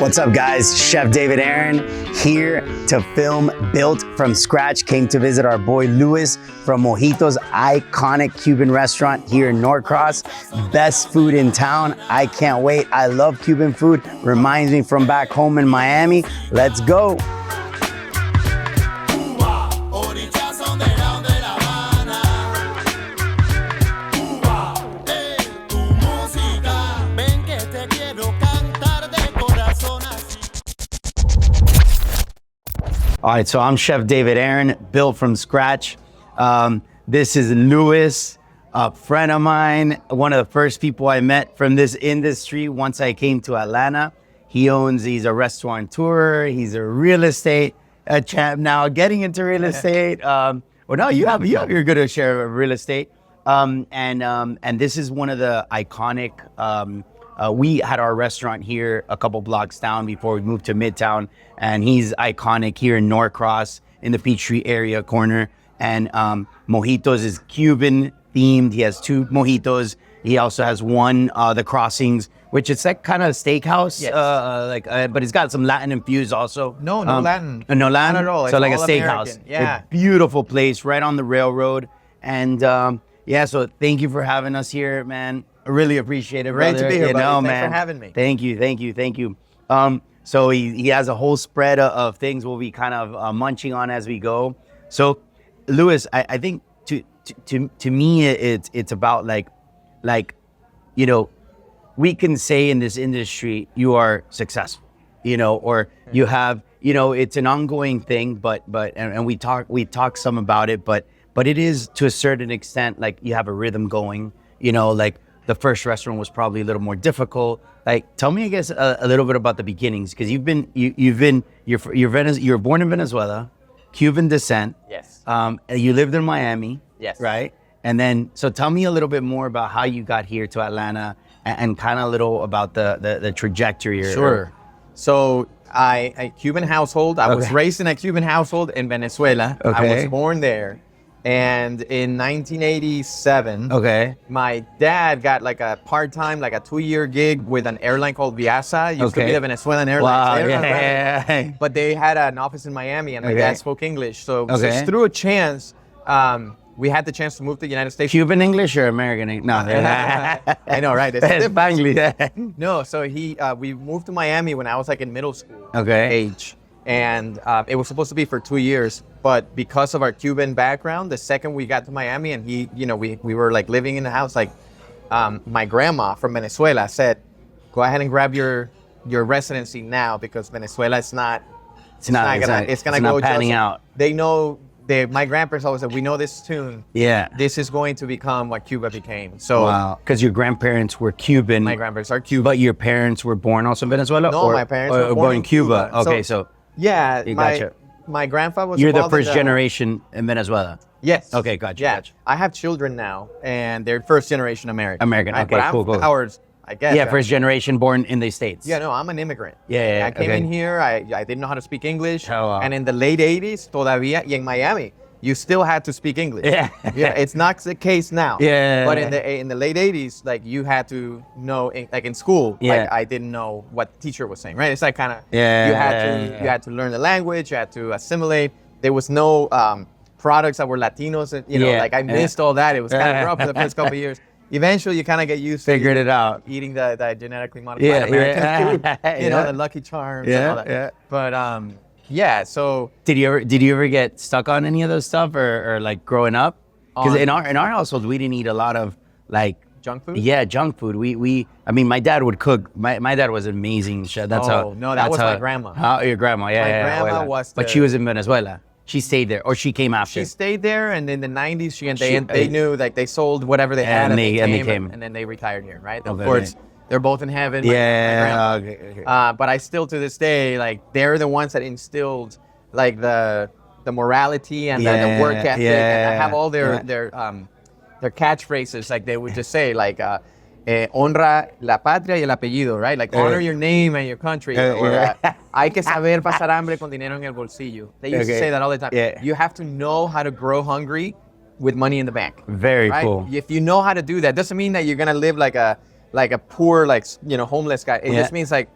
What's up, guys? Chef David Aaron here to film Built from Scratch. Came to visit our boy Luis from MOJITOS, iconic Cuban restaurant here in Norcross. Best food in town. I can't wait. I love Cuban food. Reminds me from back home in Miami. Let's go. All right, so I'm Chef David Aaron, Built from Scratch. This is Luis, a friend of mine, one of the first people I met from this industry once I came to Atlanta. He's a restaurateur, he's a real estate champ now, getting into real estate. You're good at share of real estate. And this is one of the iconic, we had our restaurant here a couple blocks down before we moved to Midtown, and he's iconic here in Norcross in the Peachtree area corner. And MOJITOS is Cuban themed. He has 2 mojitos. He also has one, the Crossings, which is like kind of a steakhouse, yes. But it's got some Latin infused also. No Latin. No Latin? Not at all. So it's like a steakhouse. American. Yeah. A beautiful place right on the railroad. And so thank you for having us here, man. I really appreciate it, brother. Great to be here, buddy. Thanks man. for having me. Thank you. So he has a whole spread of things we'll be kind of munching on as we go. So, Luis, I think to me it's about like we can say in this industry you are successful, or you have it's an ongoing thing, but we talk some about it, but it is to a certain extent like you have a rhythm going, like. The first restaurant was probably a little more difficult. Like, tell me, I guess, a little bit about the beginnings, because you're born in Venezuela, Cuban descent. Yes. You lived in Miami. Yes. Right. And then, so tell me a little bit more about how you got here to Atlanta, and kind of a little about the trajectory. Sure. So a Cuban household. I was raised in a Cuban household in Venezuela. Okay. I was born there. And in 1987, my dad got like a part-time, like a 2-year gig with an airline called Viasa. It used to be the Venezuelan Airlines. Wow, yeah. But they had an office in Miami, and my dad spoke English. So just through a chance, we had the chance to move to the United States. Cuban English or American English? No. I know, right? It's Spanglish. No, so we moved to Miami when I was like in middle school age. And it was supposed to be for 2 years, but because of our Cuban background, the second we got to Miami and we were like living in the house, like my grandma from Venezuela said, go ahead and grab your residency now, because Venezuela it's gonna go panning out. They know my grandparents always said, we know this tune. Yeah. This is going to become what Cuba became. So wow. Because your grandparents were Cuban. My grandparents are Cuban. But your parents were born also in Venezuela? No, my parents were born in Cuba. Okay, so yeah, gotcha. My grandfather was. You're the first generation in Venezuela. Yes. Okay, gotcha. Yeah, gotcha. I have children now, and they're first generation American. American. Right? Okay, cool. Ours, I guess. Yeah, first generation born in the States. Yeah, no, I'm an immigrant. Yeah. I came in here. I didn't know how to speak English. Oh, wow. And in the late '80s, todavía, y en Miami, you still had to speak English. Yeah. It's not the case now. Yeah. But in the late '80s, like you had to know, like in school, like I didn't know what the teacher was saying, right? It's like kind of you had to learn the language, you had to assimilate. There was no products that were Latinos, like I missed all that. It was kind of rough for the first couple of years. Eventually, you kind of get used to it out, eating the genetically modified American food, the Lucky Charms and all that. Yeah. But so did you ever get stuck on any of those stuff, or like growing up? Because in our household, we didn't eat a lot of like junk food. Yeah, junk food. I mean, my dad would cook. My dad was an amazing chef. That was my grandma. How your grandma? Yeah, my grandma was. But she was in Venezuela. She stayed there, or she came after. She stayed there, and in the '90s, they knew, like they sold whatever they had, and they came, and then they retired here, right? Of course, they're both in heaven. My Okay. But I still, to this day, like they're the ones that instilled, like the morality and the work ethic. And I have all their catchphrases, like they would just say, like honra la patria y el apellido, right? Like honor your name and your country. Or hay que saber pasar hambre con dinero en el bolsillo. They used to say that all the time. Yeah. You have to know how to grow hungry with money in the bank. Very right? cool. If you know how to do that, doesn't mean that you're gonna live like a like a poor, like, homeless guy. It just means like,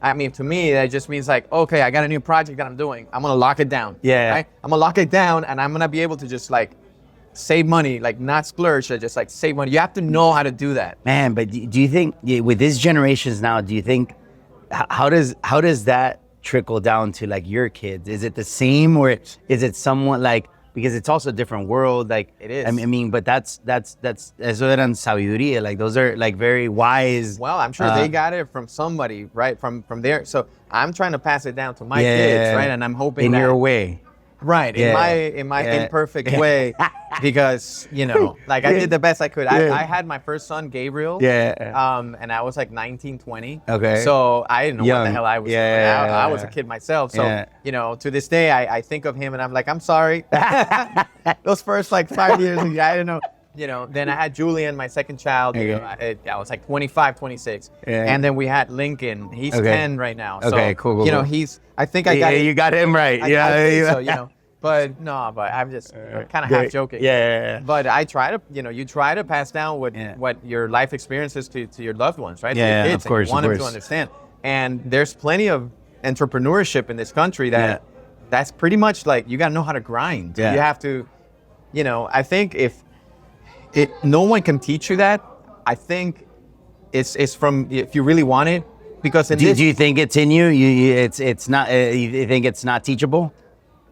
I mean, to me, that just means like, okay, I got a new project that I'm doing. I'm gonna lock it down. Yeah. Right? I'm gonna lock it down, and I'm gonna be able to just like save money, like not splurge, but just like save money. You have to know how to do that. Man, but do you think with these generations now, do you think how does that trickle down to like your kids? Is it the same, or is it somewhat like, because it's also a different world, like it is. I mean, but that's eso eran sabiduría, like those are like very wise. Well, I'm sure they got it from somebody, right? From there. So I'm trying to pass it down to my kids, right? And I'm hoping in your way. Right, in my imperfect way, because like I did the best I could. I had my first son, Gabriel, and I was like 19, 20. Okay. So I didn't know what the hell I was doing. I was a kid myself. So to this day, I think of him and I'm like, I'm sorry. Those first like 5 years, I didn't know. Then I had Julian, my second child. I was like 25, 26. And then we had Lincoln. He's 10 right now. So, cool. I think I got it. You got him right. I think so, But I'm just kind of half joking. Yeah. But I try to, you try to pass down what your life experiences to your loved ones, right? To your kids, of course. You want them to understand. And there's plenty of entrepreneurship in this country that's pretty much like, you got to know how to grind. Yeah. You have to, I think no one can teach you that. I think it's from, if you really want it, because do you think it's in you? It's not. You think it's not teachable?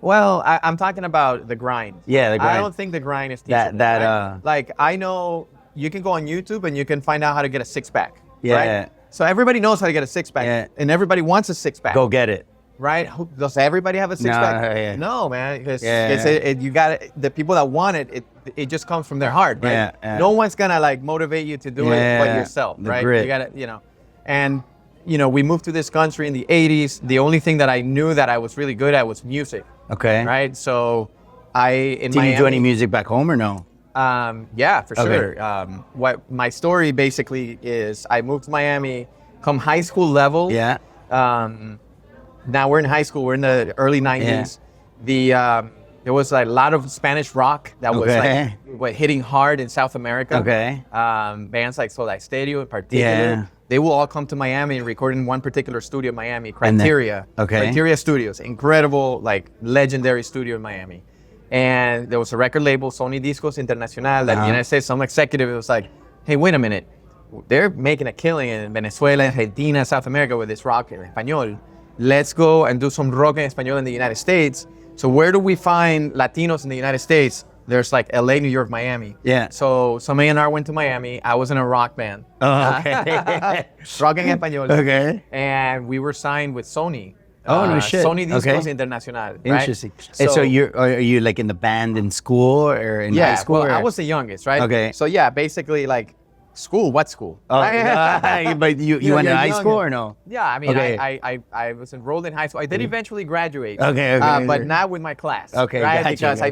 Well, I'm talking about the grind. Yeah, the grind. I don't think the grind is teachable. Like, I know you can go on YouTube and you can find out how to get a six-pack. Yeah. Right? So everybody knows how to get a six-pack, and everybody wants a six-pack. Go get it. Right? Does everybody have a six-pack? No, man. Because you got the people that want it just comes from their heart, right? No one's gonna like motivate you to do it but yourself, right? Grit. You gotta, and we moved to this country in the 80s. The only thing that I knew that I was really good at was music. Okay. Right? So Did you do any music back home or no? Yeah, for sure. What my story basically is, I moved to Miami, come high school level. Yeah. Now we're in high school. We're in the early 90s. There was a lot of Spanish rock that was like hitting hard in South America. Okay. Bands like Soda Stereo in particular. They will all come to Miami and record in one particular studio in Miami, Criteria. Criteria Studios, incredible, like legendary studio in Miami. And there was a record label, Sony Discos Internacional, that in the United States, some executive was like, hey, wait a minute. They're making a killing in Venezuela, Argentina, South America with this rock in Español. Let's go and do some rock in Español in the United States. So where do we find Latinos in the United States? There's like LA, New York, Miami. Yeah. So some A&R went to Miami. I was in a rock band. Oh, okay. Rock en Español. Okay. And we were signed with Sony. Oh, no shit. Sony Discos Internacional. Right? Interesting. So, are you like in the band in school or in high school? Well, I was the youngest, right? Okay. So yeah, basically like, school? What school? Oh, but you went to high school or no? Yeah, I mean, I was enrolled in high school. I did eventually graduate. Okay. But not with my class. Okay, right? Gotcha, because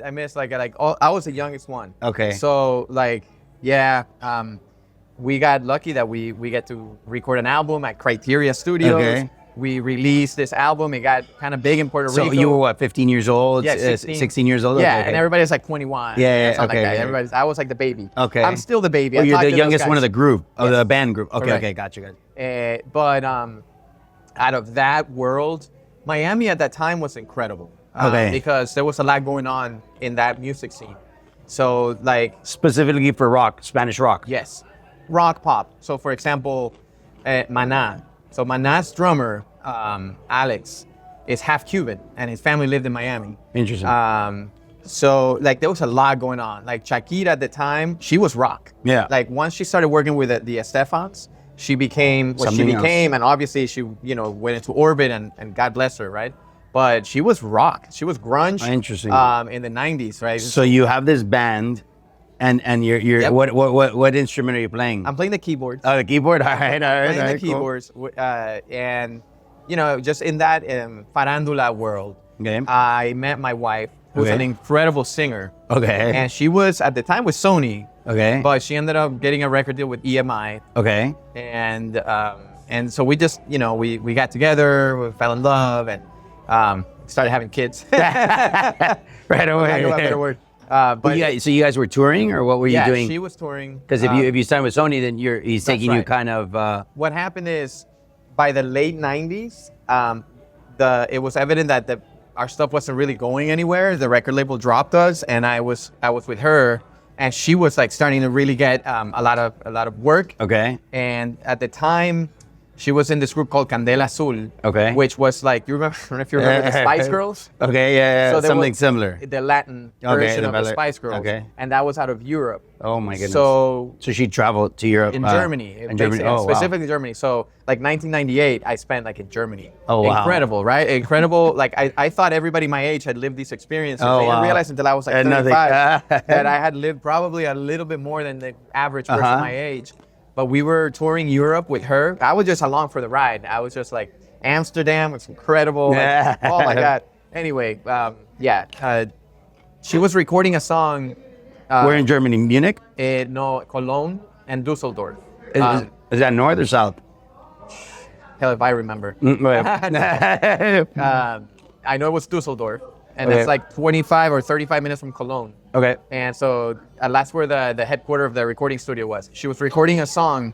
I missed like I was the youngest one. Okay. So like, we got lucky that we get to record an album at Criteria Studios. Okay. We released this album. It got kind of big in Puerto Rico. So you were what, 15 years old? Yeah, 16 years old? Yeah, and everybody's like 21. Yeah, okay. Like that. I was like the baby. Okay. I'm still the baby. Oh, you're the youngest one of the group, of the band group. Okay, correct. okay, gotcha. But out of that world, Miami at that time was incredible. Because there was a lot going on in that music scene. So like... Specifically for rock, Spanish rock? Yes. Rock pop. So for example, Maná. So Maná's drummer, Alex, is half Cuban, and his family lived in Miami. Interesting. So like there was a lot going on. Like Shakira at the time, she was rock. Yeah. Like once she started working with the Estefans, she became what she became, and obviously she went into orbit, and God bless her, right? But she was rock. She was grunge. Interesting. In the 90s, right? So you have this band. And you're what instrument are you playing? I'm playing the keyboards. Oh, the keyboard. All right. Playing the keyboards, and just in that farandula world, I met my wife, who's an incredible singer. Okay. And she was at the time with Sony. Okay. But she ended up getting a record deal with EMI. Okay. And so we just we got together, we fell in love, and started having kids. Right away. A better word. But so you guys were touring, or what were you doing? Yeah, she was touring. Because if you signed with Sony, then he's taking you kind of. What happened is, by the late '90s, it was evident that our stuff wasn't really going anywhere. The record label dropped us, and I was with her, and she was like starting to really get a lot of work. Okay. And at the time, she was in this group called Candela Azul. Okay. Which was like, I don't know if you remember the Spice Girls. Okay, yeah. So something similar. The Latin version of the Spice Girls. Okay. And that was out of Europe. Oh my goodness. So she traveled to Europe. In Germany. In Germany. Oh, specifically Germany. So like 1998, I spent like in Germany. Oh, wow. Incredible, right? Incredible. Like I thought everybody my age had lived these experiences. I didn't realize until I was like 35 that I had lived probably a little bit more than the average person my age. But we were touring Europe with her. I was just along for the ride. I was just like, Amsterdam was incredible. Like, oh my God. Anyway, she was recording a song. Where in Germany? Munich? No, Cologne and Dusseldorf. Is that north or south? Hell if I remember. I know it was Dusseldorf. And it's like 25 or 35 minutes from Cologne. Okay. And so that's where the headquarters of the recording studio was. She was recording a song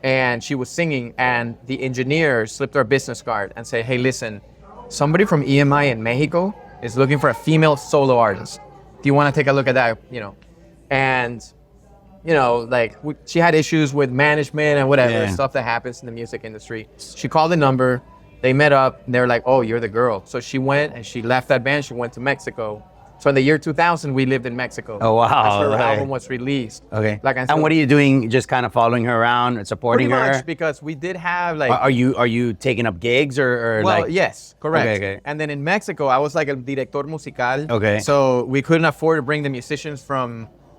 and she was singing, and the engineer slipped her a business card and said, hey, listen, somebody from EMI in Mexico is looking for a female solo artist. Do you want to take a look at that? And like she had issues with management and whatever, stuff that happens in the music industry. She called the number. They met up, and they were like, oh, you're the girl. So she went, and she left that band. She went to Mexico. So in the year 2000, we lived in Mexico. Oh, wow. That's where her album was released. Okay. And what are you doing? Just kind of following her around and supporting her? Pretty much, because we did have like... Are you taking up gigs or well, like... yes, correct. Okay. And then in Mexico, I was like a director musical. Okay. So we couldn't afford to bring the musicians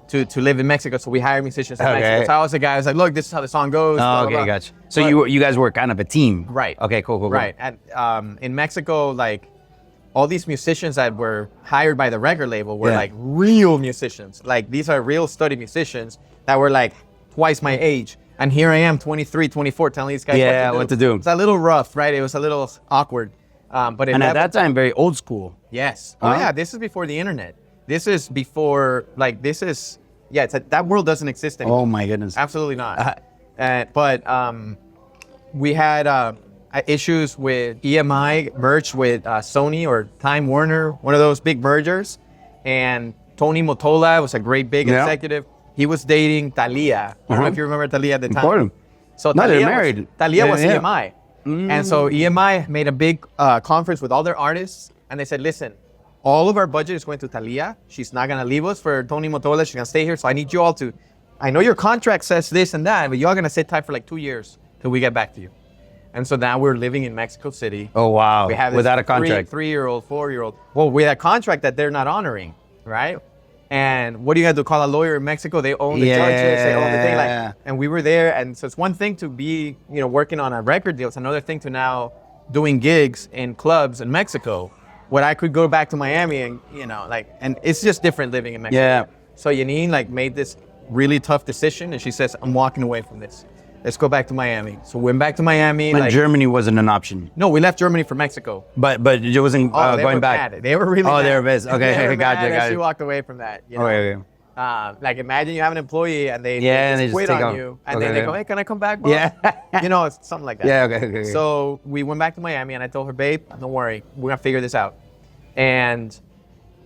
to live in Mexico, so we hired musicians in Mexico. So I was the guy who was like, look, this is how the song goes. Oh, okay, gotcha. So you guys were kind of a team. Right. Okay, cool. Right. And in Mexico, like, all these musicians that were hired by the record label were like real musicians. Like, these are real study musicians that were like twice my age. And here I am, 23, 24, telling these guys what to do. It's a little rough, right? It was a little awkward. But at that time, very old school. Yes. Oh, yeah. This is before the internet. This is before, like, that world doesn't exist anymore. Oh my goodness. Absolutely not. But we had issues with EMI merged with Sony or Time Warner, one of those big mergers. And Tony Mottola was a great big executive. He was dating Thalia. I don't know if you remember Thalia at the time. Important. So they're married. Thalia was EMI. And so EMI made a big conference with all their artists. And they said, listen, all of our budget is going to Thalia. She's not going to leave us for Tony Mottola. She's going to stay here. So I need you all to, I know your contract says this and that, but y'all going to sit tight for like 2 years till we get back to you. And so now we're living in Mexico City. Oh, wow. We have this without a contract. 3-year-old, 4-year-old. Well, we had a contract that they're not honoring, right? And what do you have to call a lawyer in Mexico? They own the judges, they own the thing. Like, and we were there. And so it's one thing to be, working on a record deal. It's another thing to now doing gigs in clubs in Mexico. When I could go back to Miami and, and it's just different living in Mexico. Yeah. So Janine, made this really tough decision, and she says, I'm walking away from this. Let's go back to Miami. So we went back to Miami. But Germany wasn't an option. No, we left Germany for Mexico. But it wasn't going back. Mad. They were really mad. They were pissed. Okay, gotcha. She walked away from that. Okay. Imagine you have an employee and they just quit on you. And then they go, hey, can I come back, bro? Yeah. It's something like that. Yeah, okay. So we went back to Miami, and I told her, babe, don't worry. We're going to figure this out. And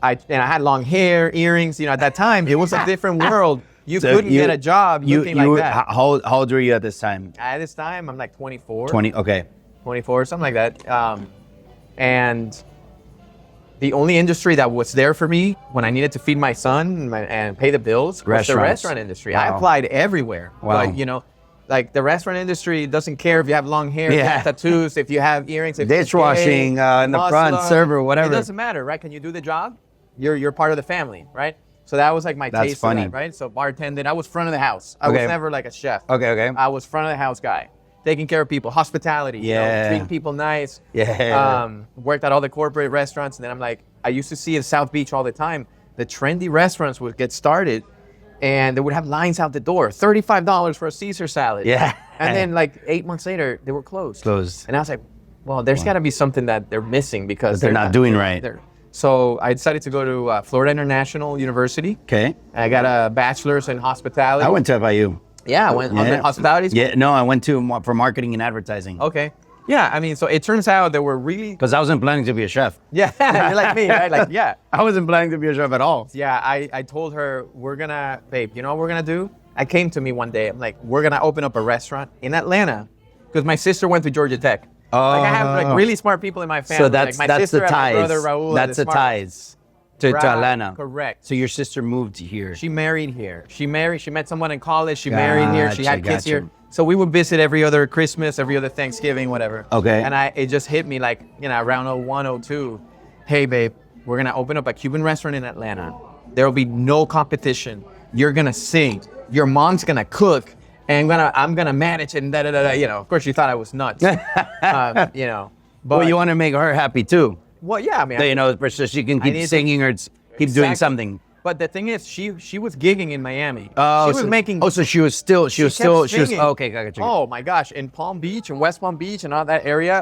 I had long hair, earrings. At that time, it was a different world. You couldn't get a job looking like that. How old were you at this time? At this time, I'm like 24. 20, okay. 24, something like that. And the only industry that was there for me when I needed to feed my son and pay the bills was the restaurant industry. Wow. I applied everywhere. Wow. Like the restaurant industry doesn't care if you have long hair, if you have tattoos, if you have earrings, if dishwashing in the front, server, whatever. It doesn't matter, right? Can you do the job? You're part of the family, right? So that was like my taste of that, right? So bartending, I was front of the house. I was never like a chef. Okay. I was front of the house guy, taking care of people, hospitality, treating people nice. Worked at all the corporate restaurants, and then I'm like, I used to see in South Beach all the time, the trendy restaurants would get started, and they would have lines out the door, $35 for a Caesar salad. Yeah. And then like 8 months later, they were closed. Closed. And I was like, well, there's got to be something that they're missing because they're not doing right. So I decided to go to Florida International University. Okay. I got a bachelor's in hospitality. I went to FIU. Yeah, I went on hospitality school. Yeah, no, I went to for marketing and advertising. Okay. Yeah, I mean, so it turns out that we're really... Because I wasn't planning to be a chef. Yeah, you're like me, right? Like, yeah. I wasn't planning to be a chef at all. Yeah, I told her, babe, you know what we're gonna do? I came to me one day, I'm like, we're gonna open up a restaurant in Atlanta. Because my sister went to Georgia Tech. Oh. Like, I have like really smart people in my family. So that's, like, my that's sister the and my ties. brother, Raul, That's the ties to Atlanta. Correct. So your sister moved here. She married here. She met someone in college. She married here. She had kids Gotcha. here. So we would visit every other Christmas, every other Thanksgiving, whatever. Okay. And it just hit me like, around 01, 02. Hey, babe, we're going to open up a Cuban restaurant in Atlanta. There will be no competition. You're going to sing. Your mom's going to cook. And I'm going to manage it and da-da-da-da. Of course, she thought I was nuts. But well, you want to make her happy too. Well, yeah, I mean. So she can keep singing or keep doing something. But the thing is, she was gigging in Miami. Oh, she was making. Oh, so she was still. Okay, gotcha. Oh my gosh, in Palm Beach and West Palm Beach and all that area,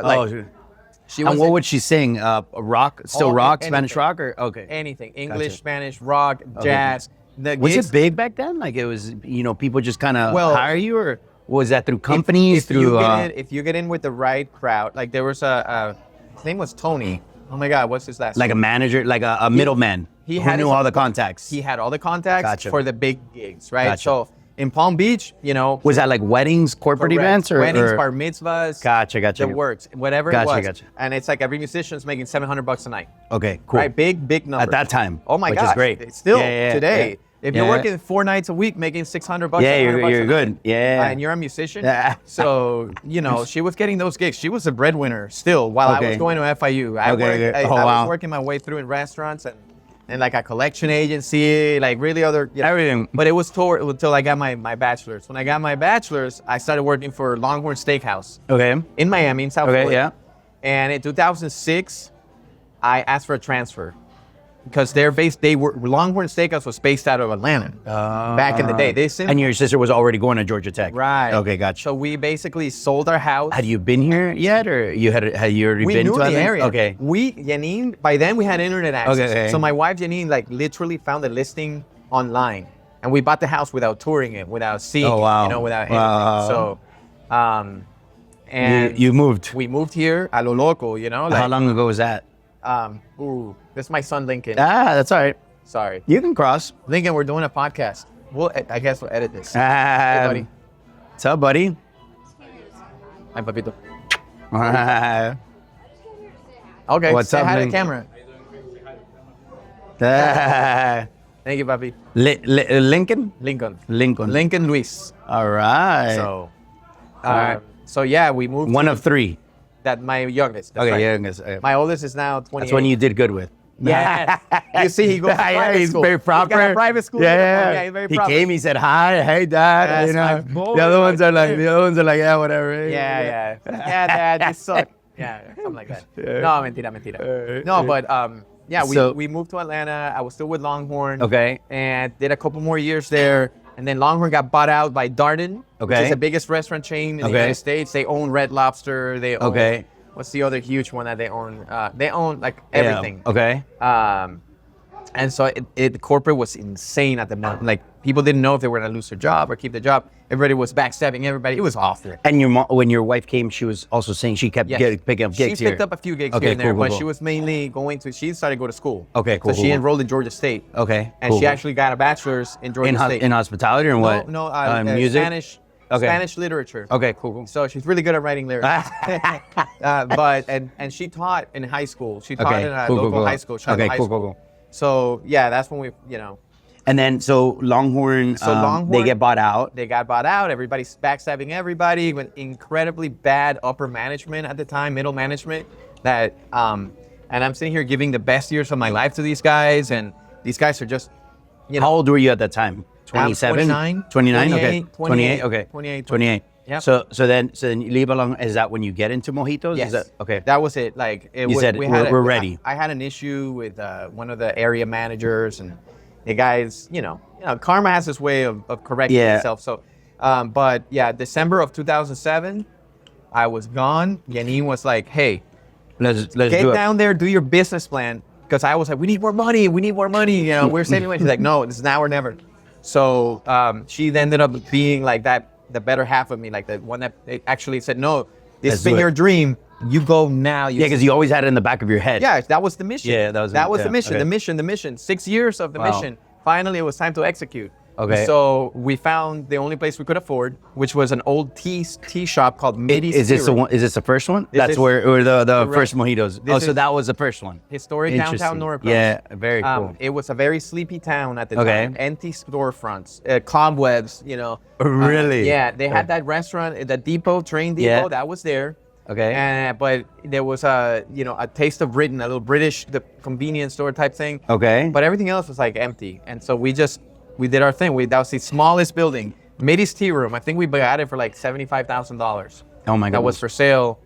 she was. And what would she sing? Rock, still rock, anything. Spanish rock, or okay? Anything, English, Gotcha. Spanish, rock, jazz. Was it big back then? Like it was, people just kind of hire you, or was that through companies? If you get in with the right crowd, like there was his name was Tony. Oh my God, what's his last name? Like a manager, like a middleman. He knew all the contacts. He had all the contacts for the big gigs, right? Gotcha. So in Palm Beach, was that like weddings, corporate events, or weddings, bar mitzvahs? Gotcha. The works, whatever it was. Gotcha. And it's like every musician's making $700 a night. Okay, cool. Right, big numbers at that time. Oh my which gosh, is great. It's still today. Yeah. If you're working 4 nights a week, making $600, yeah, you're good. Yeah, and you're a musician. So she was getting those gigs. She was a breadwinner still while I was going to FIU. I was working my way through in restaurants and like a collection agency, like really other everything. But it was until I got my bachelor's. When I got my bachelor's, I started working for Longhorn Steakhouse. Okay. In Miami, in South Florida. Yeah. And in 2006, I asked for a transfer. Because Longhorn Steakhouse was based out of Atlanta back in the day. And your sister was already going to Georgia Tech. Right. Okay, gotcha. So we basically sold our house. Had you been here yet, or had you already been to Atlanta? We knew the area. Okay. Janine, by then we had internet access. Okay. So my wife Janine literally found the listing online, and we bought the house without touring it, without seeing it, without anything. So, and you moved. We moved here a lo loco, How long ago was that? This is my son Lincoln. That's all right. Sorry. You can cross. Lincoln, we're doing a podcast. I guess we'll edit this. Hey, buddy. What's up, buddy? Hi, papito. Okay. What's up, hi to the camera. Thank you, papi. Lincoln? Lincoln Luis. All right. So, so yeah, we moved. One of 3. That my youngest. Okay, right. youngest. Okay. My oldest is now 28. That's one you did good with. Yes. You see, he goes to private he's school. very proper. He got a private school. Yeah, he's very proper. He came. He said hi. Hey, Dad. That's my boy. The other ones are like, yeah, whatever. Yeah, Dad, you suck. Yeah, something like that. No, mentira. No, but we moved to Atlanta. I was still with Longhorn. Okay. And did a couple more years there. And then Longhorn got bought out by Darden, which is the biggest restaurant chain in the United States. They own Red Lobster. They own, what's the other huge one that they own? They own like everything. Yeah. Okay. And so the corporate was insane at the moment. Like people didn't know if they were gonna lose their job or keep the job. Everybody was backstabbing everybody. It was awful. And your when your wife came, she was also saying she kept picking up gigs here. She picked up a few gigs here and there, but she was mainly she started to go to school. Okay, cool. So she enrolled in Georgia State. Okay. And she actually got a bachelor's in Georgia State. In hospitality or what? No, music? Spanish. Spanish literature. Okay, cool. So she's really good at writing lyrics. But she taught in high school. She taught in a local high school. Cool. So yeah, that's when we, And then so Longhorn, they get bought out. They got bought out. Everybody's backstabbing everybody with incredibly bad upper management at the time, middle management. And I'm sitting here giving the best years of my life to these guys, and these guys are just, How old were you at that time? 27? 29? Okay. 28? Okay. 28. Yeah. So then you leave along. Is that when you get into Mojitos? Yes. Okay. That was it. Like you said, we're ready. I had an issue with one of the area managers, and the guys, karma has this way of correcting itself. So, but yeah, December of 2007, I was gone. Janine was like, "Hey, let's get down there, do your business plan, because I was like, we need more money. We need more money. You know, we're saving money. She's like, no, this is now or never. So she ended up being like that, the better half of me, like the one that actually said, no, this has been your dream. You go now. Yeah, because you always had it in the back of your head. Yeah, that was the mission. Yeah, that was the mission. Okay. The mission. 6 years of the mission. Finally, it was time to execute. Okay. So we found the only place we could afford, which was an old tea shop called Mitty's. Is this the one? Is this the first one? That's where the first mojitos. So that was the first one. Historic downtown Norcross. Yeah, very cool. It was a very sleepy town at the time. Empty storefronts, cobwebs. You know. Really? Yeah, they had that restaurant, the depot, train depot, that was there. Okay. But there was a taste of Britain, a little British, the convenience store type thing. Okay. But everything else was like empty, and so we did our thing. That was the smallest building, Mitty's Tea Room. I think we got it for like $75,000. Oh my God. That was for sale,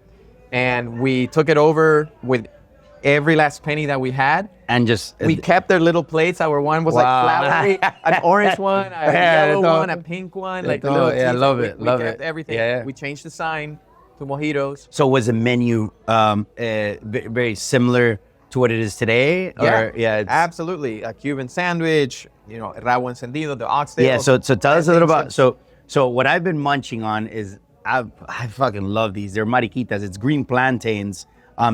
and we took it over with every last penny that we had. And we kept their little plates. Our one was like flowery, an orange one, a yellow one, a pink one, like the little. Yeah, love it. We kept everything. Yeah. We changed the sign to mojitos. So was the menu very similar to what it is today? Yeah, absolutely. A Cuban sandwich, rabo encendido, the oxtail. Yeah, so tell us a little about, so what I've been munching on is, I fucking love these. They're mariquitas. It's green plantains,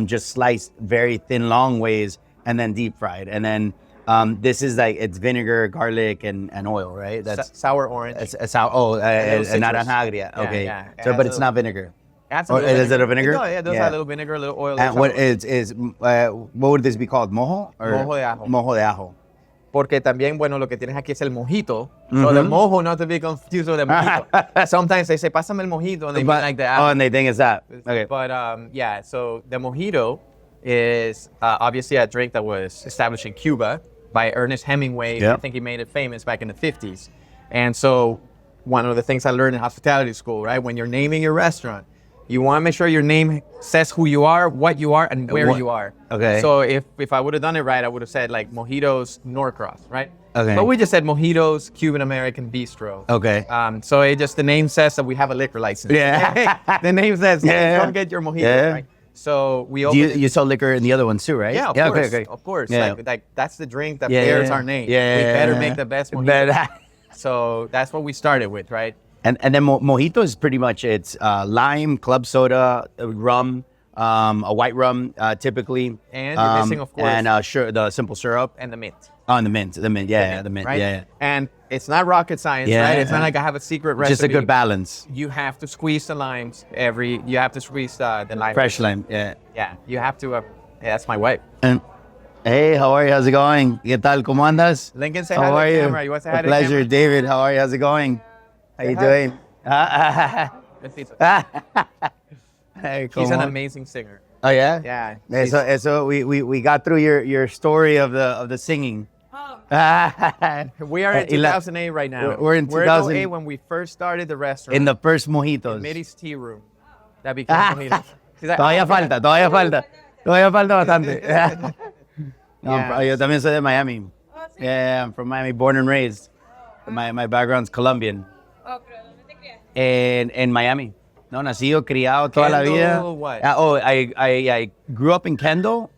just sliced very thin, long ways, and then deep fried. And then this is like, it's vinegar, garlic, and oil, right? That's sour orange. Sour, naranja agria. Okay. Yeah. So, but it's not vinegar. Is it a vinegar? It does have a little vinegar, a little oil. And what would this be called? Mojo? Mojo de ajo. Mojo de ajo. Porque también, bueno, lo que tienes aquí es el mojito. So the mojo, not to be confused with the mojito. Sometimes they say, pásame el mojito, and they mean like the apple. Oh, and they think it's that. Okay. But so the mojito is obviously a drink that was established in Cuba by Ernest Hemingway. Yep. I think he made it famous back in the 50s. And so one of the things I learned in hospitality school, right? When you're naming your restaurant, you want to make sure your name says who you are, what you are, and where you are. Okay. So if I would have done it right, I would have said like Mojitos Norcross, right? Okay. But we just said Mojitos Cuban American Bistro. Okay. So the name says that we have a liquor license. Yeah. The name says, come get your mojito, Yeah. right? So we opened. You sell liquor in the other ones too, right? Yeah, of course. Okay. Of course. Yeah. Like that's the drink that bears our name. Yeah. We better make the best mojito. So that's what we started with, right? And then mojito is pretty much, it's lime, club soda, rum, a white rum typically. And you're missing, of course. And the simple syrup. And the mint. Oh, and the mint, the mint, right? yeah. And it's not rocket science, right? It's not like I have a secret recipe. Just a good balance. You have to squeeze the limes you have to squeeze the lime. Fresh lime, yeah. Yeah, you have to, that's my wife. And, hey, how are you? How's it going? ¿Qué tal? ¿Cómo andas? Lincoln, say hi to the camera. You want to say hi to the pleasure, camera? David. How are you? How's it going? How you doing? Hey, He's an amazing singer. Oh yeah? Yeah. So we got through your story of the singing. We are in 2008 right now. We're in 2008 when we first started the restaurant. In the first mojitos. Mitty's Tea Room. That became mojitos. Todavía falta bastante. Yo también soy de Miami. Yeah, I'm from Miami, born and raised. My background's Colombian. Oh, pero ¿dónde te criaste? En Miami. No, nacido, criado toda la vida. What? I grew up in Kendall.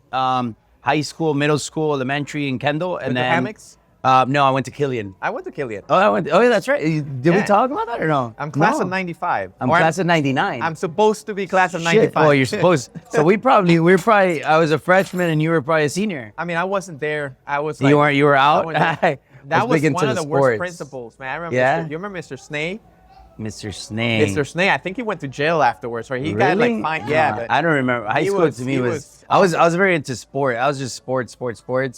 High school, middle school, elementary in Kendall, and then hammocks? No, I went to Killian. I went to Killian. Oh, yeah, that's right. Did we talk about that or no? I'm class No. of 95. I'm class of 99. I'm supposed to be class of Shit. 95. Oh, you're supposed. So we were probably. I was a freshman and you were probably a senior. I mean, I wasn't there. I was like, You weren't. You were out. That was big into one of the worst sports. principals, man. I remember. Yeah? You remember Mr. Snay? Mr. Snake. Mr. Snay. I think he went to jail afterwards, right? He got like fined. Yeah, but I don't remember. High school to me was. I was very into sport. I was just sports.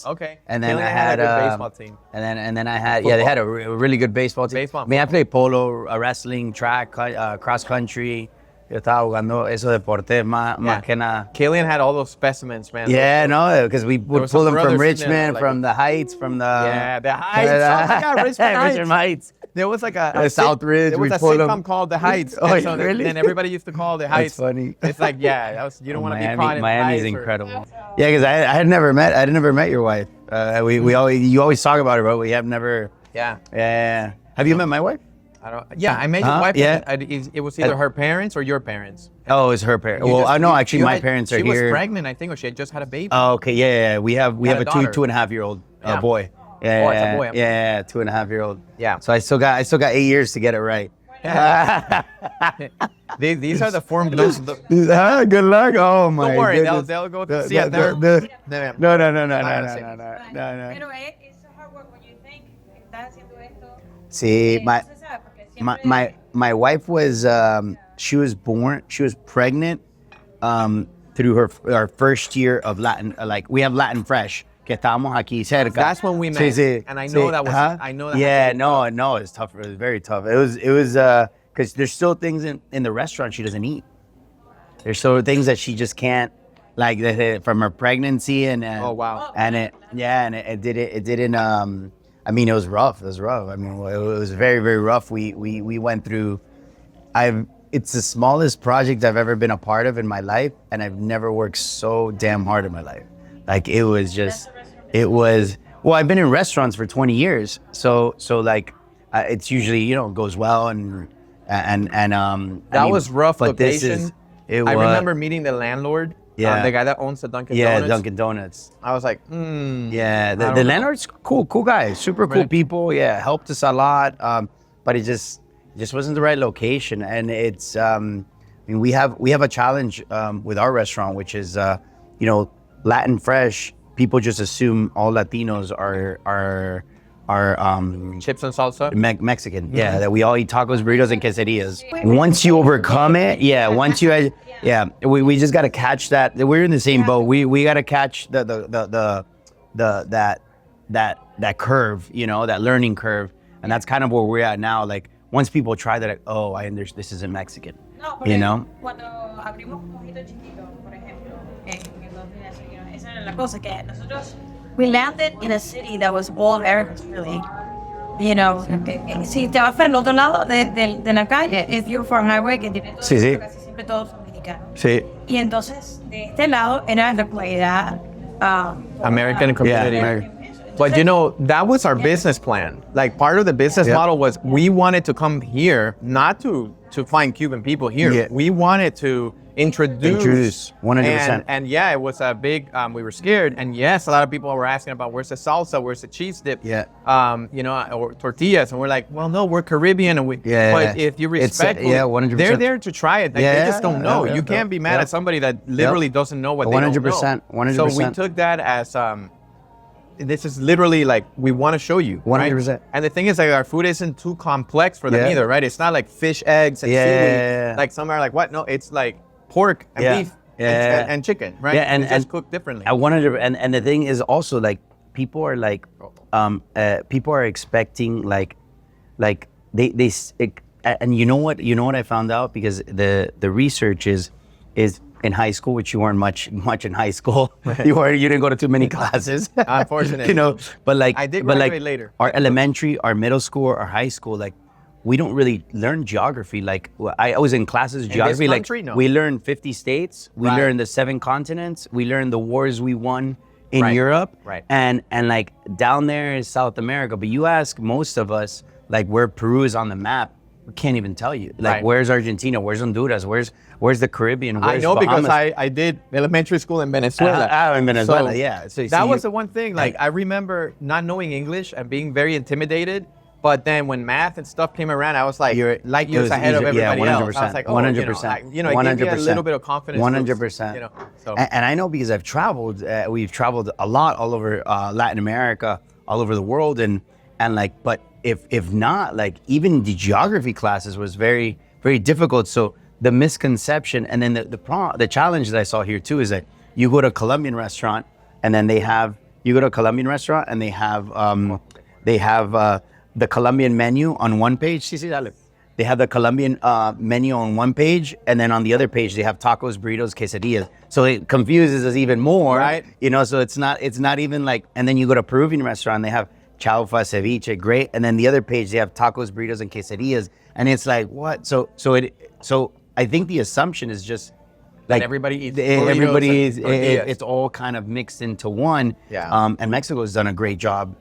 Okay. And then Killian I had a good baseball team. And then I had they had a really good baseball team. Baseball, I mean, I played polo, wrestling, track, cross country. Yo estaba jugando esos deportes más que nada. Killian had all those specimens, man. Yeah, no, because we would was pull some them from brothers in there, Richmond, like- from the Heights, from the The Heights. Oh my God, Richmond Heights. Richmond Heights. There was like a South Ridge, There was we a pulled sitcom them. called The Heights. Oh, and so really? Then everybody used to call The Heights. funny. It's like, yeah, you don't want to be caught in Miami's the Heights incredible. Yeah, because I had never met your wife. You always talk about her, but we have never. Yeah. Yeah. Have you met my wife? Yeah, I met your wife. Yeah. It was either her parents or your parents. Oh, it's her parents. Well, I know actually my parents are she here. She was pregnant, I think, or she had just had a baby. Oh, okay. Yeah. We have a daughter. 2.5-year-old Yeah. boy. Oh, it's a boy. Yeah, 2.5-year-old. Yeah. So I still got 8 years to get it right. These are the form. Those. Good luck. Oh my. Don't worry, goodness. they'll go to see it. No. Pero No. es hard work when you think, estás haciendo esto. See, No se sabe, porque siempre- my wife was she was pregnant through her first year of Latin, like we have Latin Fresh que estábamos aquí cerca. That's when we met. Sí. And I know that was. I know that. Yeah, no, it's tough. It was very tough. It was because there's still things in the restaurant she doesn't eat. There's still things that she just can't, like from her pregnancy and Oh wow. and it didn't I mean it was rough. I mean it was very, very rough. We went through it's the smallest project I've ever been a part of in my life, and I've never worked so damn hard in my life. Like well, I've been in restaurants for 20 years. So like it's usually, goes well and That was rough. But location. I remember meeting the landlord. Yeah. The guy that owns the Dunkin' Yeah, Donuts. Dunkin' Donuts. I was like, Yeah, I the don't know. landlord's cool guy, super cool Right. people. Yeah, helped us a lot. But it just wasn't the right location. And it's I mean we have a challenge with our restaurant, which is Latin Fresh. People just assume all Latinos are chips and salsa. Mexican. Yeah, that we all eat tacos, burritos, and quesadillas. Once you overcome it, we just gotta catch that. We're in the same boat. We gotta catch that curve, that learning curve, and that's kind of where we're at now. Like once people try that, like, oh, I understand this isn't Mexican. No, porque cuando abrimos un mojito chiquito, por ejemplo, esa era la cosa, que nosotros, we landed in a city that was all Americans, really. Si te vas para el otro lado de la calle, if you're from highway, que tiene todo, Sí. casi siempre todos dominicanos. Sí. Y entonces, de este lado, era la comunidad American community. American. But that was our business plan. Like part of the business model was we wanted to come here not to find Cuban people here. Yeah. We wanted to introduce 100%. And yeah, it was a big. We were scared, and yes, a lot of people were asking about where's the salsa, where's the cheese dip, Yeah. Or tortillas, and we're like, well, no, we're Caribbean, and Yeah. But if you respect, 100%. they're there to try it. Like, they just don't know. Yeah. You can't be mad at somebody that literally doesn't know what they don't know. 100%. 100%. So we took that as this is literally like we want to show you. 100%. Right? And the thing is, like, our food isn't too complex for them Yeah. either, right? It's not like fish, eggs, and seaweed. Yeah. Like some are like, what? No, it's like pork and Yeah. beef Yeah. and chicken, right? Yeah, and it's just cooked differently. I wanted to, and the thing is also like people are like, people are expecting like and you know what I found out, because the research is in high school, which you weren't much in high school. You didn't go to too many classes. Unfortunately. But like I did but like graduate later. our elementary, our middle school, our high school, like we don't really learn geography. Like I was in classes geography. country, like no. we learned 50 states. We Right. learned the 7 continents. We learned the wars we won in Right. Europe. Right. And like down there is South America. But you ask most of us like where Peru is on the map, we can't even tell you. Like Right. where's Argentina? Where's Honduras? Where's the Caribbean? Where's I know because Bahamas? I did elementary school in Venezuela. In Venezuela, So yeah. So that was you- the one thing. Like I remember not knowing English and being very intimidated. But then when math and stuff came around, I was like light it years was ahead of easier. everybody Yeah, else. I was like, 100%. it gave me a little bit of confidence. 100%. So And I know because I've traveled. We've traveled a lot all over Latin America, all over the world, and like. But if not, like even the geography classes was very, very difficult. So the misconception, and then the challenge that I saw here too is that you go to a Colombian restaurant, and then they have the Colombian menu on one page. Sí, dale. They have the Colombian menu on one page, and then on the other page they have tacos, burritos, quesadillas. So it confuses us even more, Right. So it's not even like. And then you go to a Peruvian restaurant, they have chaufa, ceviche, great, and then the other page they have tacos, burritos, and quesadillas, and it's like what? So I think the assumption is just like everybody eats everybody burritos is and tortillas. it's all kind of mixed into one. Yeah. And Mexico has done a great job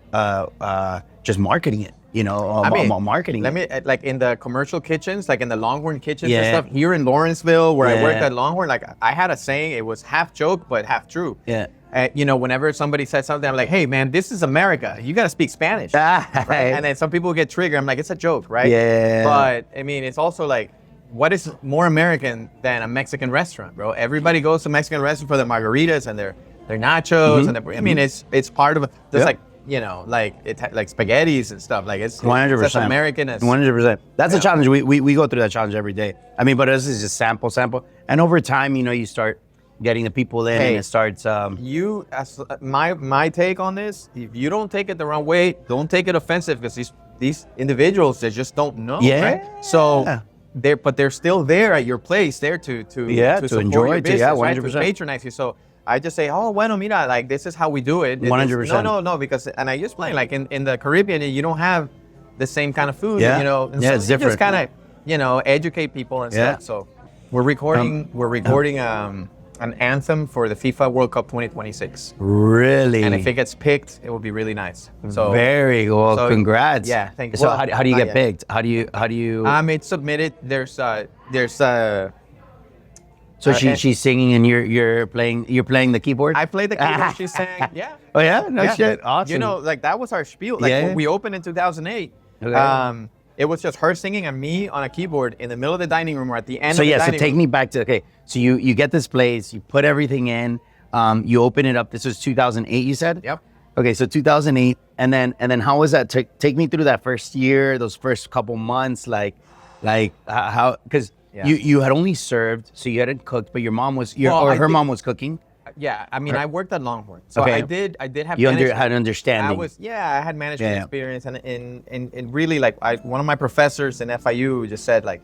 just marketing it. marketing. Let me like in the commercial kitchens, like in the Longhorn kitchens Yeah. and stuff here in Lawrenceville, where I Yeah. worked at Longhorn. Like I had a saying, it was half joke but half true. Yeah. Whenever somebody said something, I'm like, hey man, this is America. You got to speak Spanish. Right? And then some people get triggered. I'm like, it's a joke, right? Yeah. But I mean, it's also like, what is more American than a Mexican restaurant, bro? Everybody goes to Mexican restaurant for their margaritas and their nachos, and I mean, it's part of it. There's like like spaghettis and stuff. Like it's 100%. as American as 100%. That's a challenge. We go through that challenge every day. I mean, but this is just sample, and over time, you start getting the people in, and it starts. My take on this: if you don't take it the wrong way, don't take it offensive, because these individuals, they just don't know. Yeah. Right? So they're still there at your place, there to support enjoy your it, business, 100%. right? To patronize you. So I just say, oh, bueno, mira, like this is how we do it. 100%. No, because, and I just explain, like in the Caribbean, you don't have the same kind of food, Yeah. And Yeah, it's you different. just kind of, educate people and Yeah. stuff. So we're recording an anthem for the FIFA World Cup 2026. Really? And if it gets picked, it will be really nice. So very well. so, congrats. yeah, thank you. So Well, how do you not get yet. picked? How do you? It's submitted. There's So she's singing and you're playing the keyboard. I played the keyboard. She sang. Yeah. Oh yeah, no Yeah. shit, awesome. Like that was our spiel. Like Yeah. when we opened in 2008. Okay. It was just her singing and me on a keyboard in the middle of the dining room or at the end So of the yeah, so dining take room. me back to So you get this place, you put everything in, you open it up. This was 2008, you said. Yep. Okay, so 2008, and then how was that? Take me through that first year, those first couple months, like how, because you had only served, so you hadn't cooked, but your mom was her mom was cooking. Yeah, I mean, I worked at Longhorn, so Okay. I did have. You management. had understanding. I had management Yeah. experience, and really like one of my professors in FIU just said like,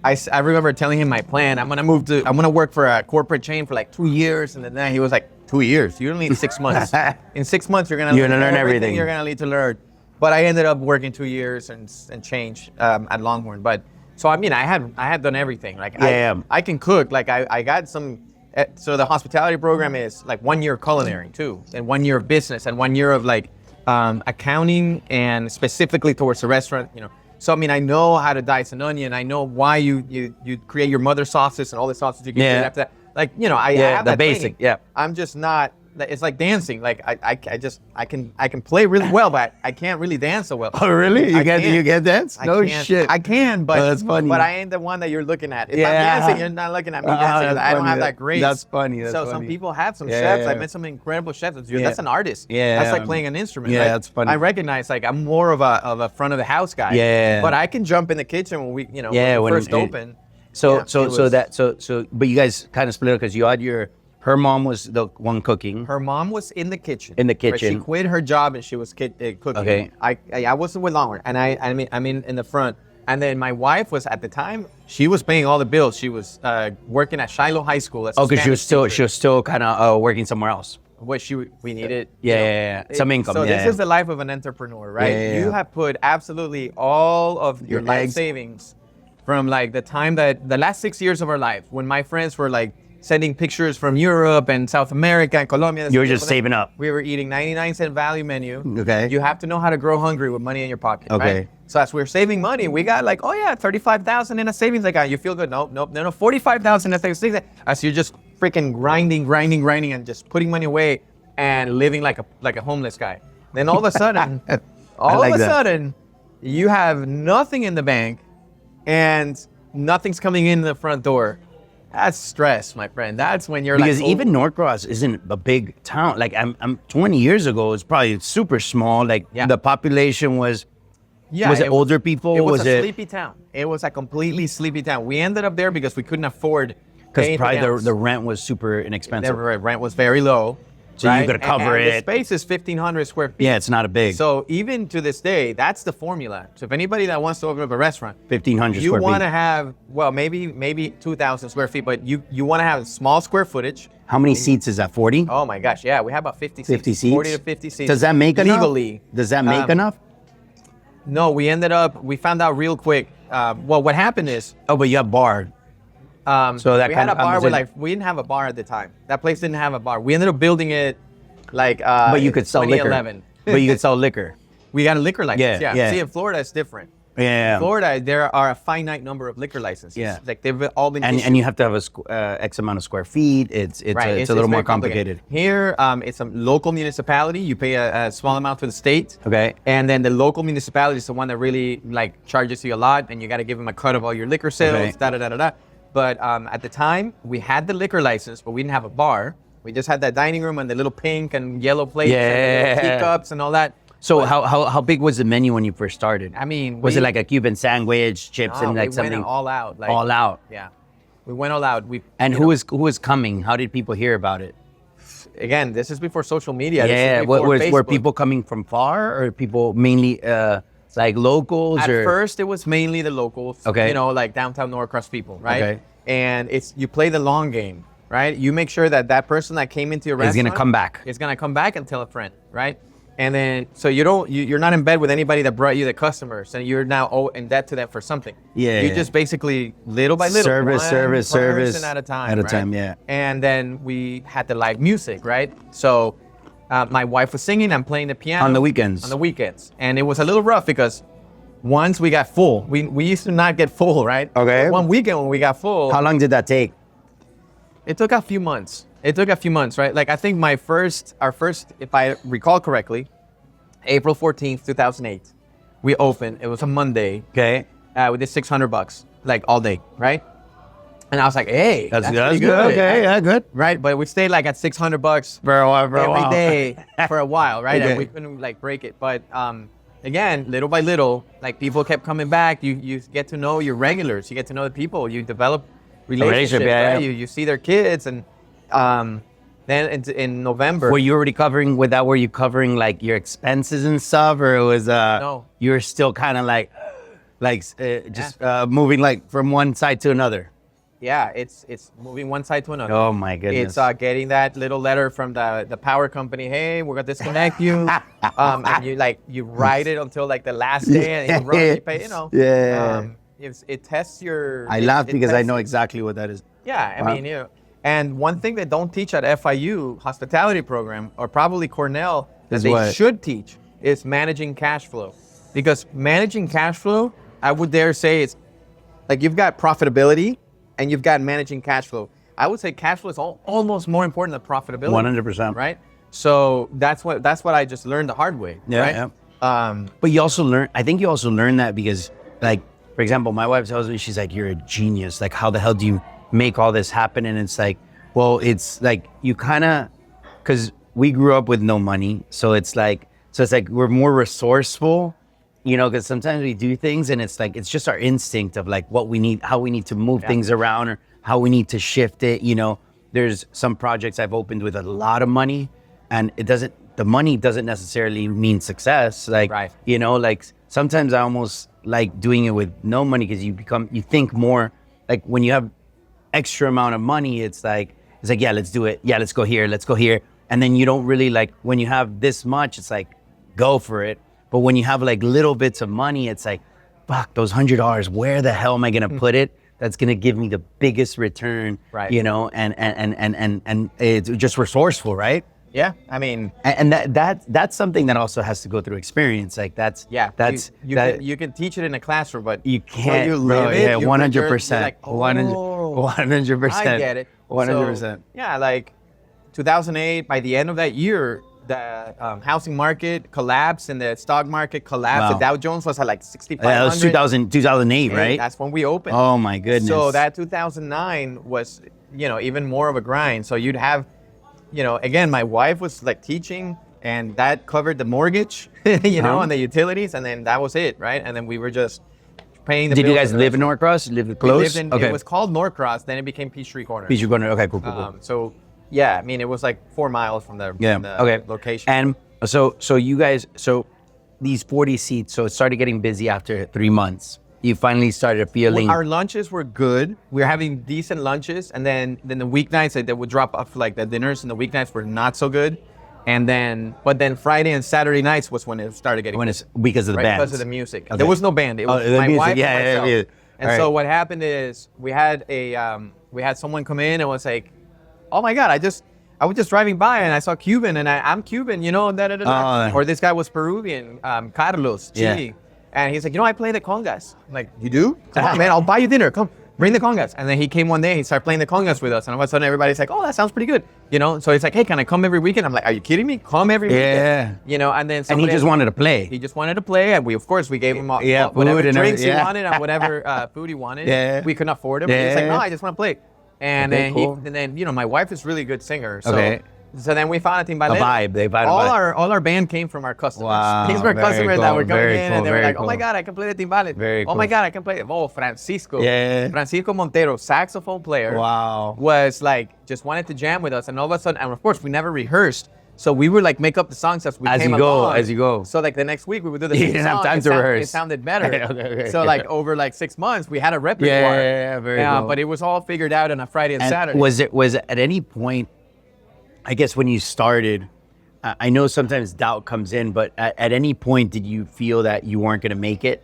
I remember telling him my plan. I'm gonna work for a corporate chain for like 2 years, and then he was like, 2 years? You only need 6 months. In 6 months, you're gonna learn everything. You're gonna need to learn. But I ended up working 2 years and change at Longhorn. But so I mean, I had done everything. Like I can cook. Like I got some. So the hospitality program is like 1 year of culinary too, and 1 year of business, and 1 year of like accounting, and specifically towards the restaurant. So I mean, I know how to dice an onion. I know why you create your mother sauces and all the sauces you can create after that. Like I have the that basic. training. Yeah. I'm just not. It's like dancing. Like I can play really well, but I can't really dance so well. Oh really? You can't. get dance? No can't. shit. I can, but that's funny. But I ain't the one that you're looking at. If Yeah. I'm dancing, you're not looking at me dancing. 'Cause I don't have that grace. That's funny. So some people have some chefs. I met some incredible chefs. That's an artist. Yeah. That's like playing an instrument. Yeah, right? that's funny. I recognize like I'm more of a front of the house guy. Yeah. But I can jump in the kitchen when when we first opened. But you guys kind of split up because you had her mom was the one cooking. Her mom was in the kitchen. Right? She quit her job and she was cooking. Okay. I wasn't with Longhorn, and I mean in the front. And then my wife was at the time, she was paying all the bills. She was working at Shiloh High School. Because she was still kind of working somewhere else. What we needed. Some income. So this is the life of an entrepreneur, right? Yeah. You have put absolutely all of your life eggs. savings from like the last 6 years of our life, when my friends were like sending pictures from Europe and South America and Colombia. You were just saving up. We were eating 99-cent value menu. Okay. You have to know how to grow hungry with money in your pocket. Okay. Right? So as we're saving money, we got like, 35,000 in a savings account. You feel good? Nope. 45,000 in a savings. As you're just freaking grinding, and just putting money away and living like a homeless guy. Then all of a sudden, sudden, you have nothing in the bank, and nothing's coming in the front door. That's stress, my friend. That's when you're because even Norcross isn't a big town. Like I'm 20 years ago, it's probably super small. Like the population was. Yeah, was it older people? It was a sleepy town. It was a completely sleepy town. We ended up there because we couldn't afford. Because probably the rent was super inexpensive. The rent was very low. So you could cover and it. The space is 1,500 square feet. Yeah, it's not a big. So even to this day, that's the formula. So if anybody that wants to open up a restaurant, 1,500 you square feet. want to have, well, maybe 2,000 square feet, but you want to have small square footage. How many seats is that? 40? Oh my gosh, yeah, we have about 50 seats. 50 seats? 40 to 50 seats. Does that make enough? Legally. Does that make enough? No, we found out real quick. Well, what happened is. Oh, but you have bar. So that we kind had a of bar with we didn't have a bar at the time. That place didn't have a bar. We ended up building it like but you could sell liquor. 2011. But you could sell liquor. We got a liquor license. Yeah. See, in Florida, it's different. Yeah. In Florida, there are a finite number of liquor licenses. Yeah. Like they've all been And you have to have a X amount of square feet. It's a little more very complicated. Here, it's a local municipality. You pay a small amount to the state. Okay. And then the local municipality is the one that really like charges you a lot, and you got to give them a cut of all your liquor sales. Okay. Da da da da da. But at the time, we had the liquor license, but we didn't have a bar. We just had that dining room and the little pink and yellow plates and the little teacups and all that. So how big was the menu when you first started? I mean, was it like a Cuban sandwich, chips, and like we something? went all out. Like, all out. Yeah, we went all out. Who was coming? How did people hear about it? Again, this is before social media. Yeah, this is before were Facebook. people coming from far, or people mainly like locals? At or? first, it was mainly the locals. Okay. You know, like downtown Norcross people, right? Okay. And you play the long game, right? You make sure that person that came into your restaurant gonna come back. is gonna come back and tell a friend, right? And then so you're not in bed with anybody that brought you the customers, and you're now in debt to them for something. Yeah. You just basically little by little, Service at a time. At a right? time, yeah. And then we had the live music, right? So my wife was singing, I'm playing the piano On the weekends. On the weekends, and it was a little rough because once we got full, we used to not get full, right? Okay. One weekend when we got full, How long did that take? it took a few months. Right? Like I think our first, if I recall correctly, April 14th, 2008, we opened. It was a Monday. Okay. We did $600, like all day, right? And I was like, hey, that's pretty good. Okay, yeah, good. Right, but we stayed like at $600 For a while. every day for a while, right? Okay. And we couldn't like break it. But again, little by little, like people kept coming back. You get to know your regulars. You get to know the people. You develop relationships. yeah, Right? yeah. You see their kids, and then in November. Were you already covering with that? Were you covering like your expenses and stuff, or it was No. You were still kind of like moving like from one side to another. Yeah, it's moving one side to another. Oh my goodness. It's getting that little letter from the power company. Hey, we're gonna disconnect you. And you write it until like the last day, and you pay. You know. Yeah. It tests your. I laugh because I know tests- exactly what that is. Yeah, I Wow. mean, and one thing they don't teach at FIU hospitality program, or probably Cornell, that Is they what? should teach is managing cash flow. Because managing cash flow, I would dare say, it's like you've got profitability and you've got managing cash flow. I would say cash flow is almost more important than profitability. 100%. Right? So that's what I just learned the hard way. Yeah, right? yeah. But you also I think you also learn that because, like, for example, my wife tells me, she's like, you're a genius. Like, how the hell do you make all this happen? And it's like, well, it's like you kind of, because we grew up with no money. So it's like we're more resourceful, you know, because sometimes we do things and it's like, it's just our instinct of like what we need, how we need to move things around or how we need to shift it. You know, there's some projects I've opened with a lot of money and the money doesn't necessarily mean success. Like, Right. you know, like sometimes I almost like doing it with no money because you think more like when you have extra amount of money, it's like, yeah, let's do it. Yeah, let's go here. And then you don't really like, when you have this much, it's like, go for it. But when you have like little bits of money, it's like, fuck, those $100, where the hell am I gonna put it? That's gonna give me the biggest return, Right. you know, and it's just resourceful, right? Yeah, I mean, And that's something that also has to go through experience. Like you can teach it in a classroom, but you can't. you Bro, live it, yeah, you're 100%. like, 100%. I get it. 100%. So, yeah, like 2008. By the end of that year, the housing market collapsed and the stock market collapsed. Wow. The Dow Jones was at like 6,500. That was 2008, right? That's when we opened. Oh my goodness. So that 2009 was, even more of a grind. So you'd have, again, my wife was like teaching, and that covered the mortgage, and the utilities, and then that was it, right? And then we were just paying the Did you bills guys and the live in rest. Norcross? Live We close? lived in, Okay. It was called Norcross, then it became Peachtree Corners. Peachtree Corner. Okay, cool. So yeah, I mean, it was like 4 miles from the, Yeah. from the Okay. location. And so you guys, these 40 seats, so it started getting busy after 3 months. You finally started feeling. Our lunches were good. We were having decent lunches, and then the weeknights they would drop off, like the dinners, and the weeknights were not so good. But then Friday and Saturday nights was when it started getting when it's because of the band. because of the music. Okay. There was no band. It was the my music. wife Yeah, and yeah, myself. yeah. And All so right. what happened is we had someone come in and was like, "Oh my God, I was just driving by and I saw Cuban and I'm Cuban, you know, da, da, da, da. Or this guy was Peruvian, Carlos, Chile. And he's like, you know, I play the congas. I'm like, you do? Come on, man, I'll buy you dinner. Come, bring the congas. And then he came one day, he started playing the congas with us. And all of a sudden everybody's like, oh, that sounds pretty good. You know, so he's like, hey, can I come every weekend? I'm like, are you kidding me? Come every weekend. You know, and then he just wanted to play. He just wanted to play. And we, of course, we gave him all, whatever drinks he wanted and whatever food he wanted. We couldn't afford him. He's like, no, I just want to play. And then you know, my wife is a really good singer. So so then we found a vibe. They vibed. All our band came from our customers. Wow, these were customers that were coming in and they were like, oh my God, I can play the timbales. Oh my God, I can play it. Oh, Francisco. Francisco Montero, saxophone player. Wow. Was like, just wanted to jam with us. And all of a sudden, and of course, we never rehearsed. So we would like make up the songs as we came along. As you go. So like the next week we would do the same song. You didn't have time to rehearse. It sounded better. So like over like 6 months, we had a repertoire. Very cool. But it was all figured out on a Friday and Saturday. Was it at any point, I guess when you started, I know sometimes doubt comes in, but at any point did you feel that you weren't going to make it?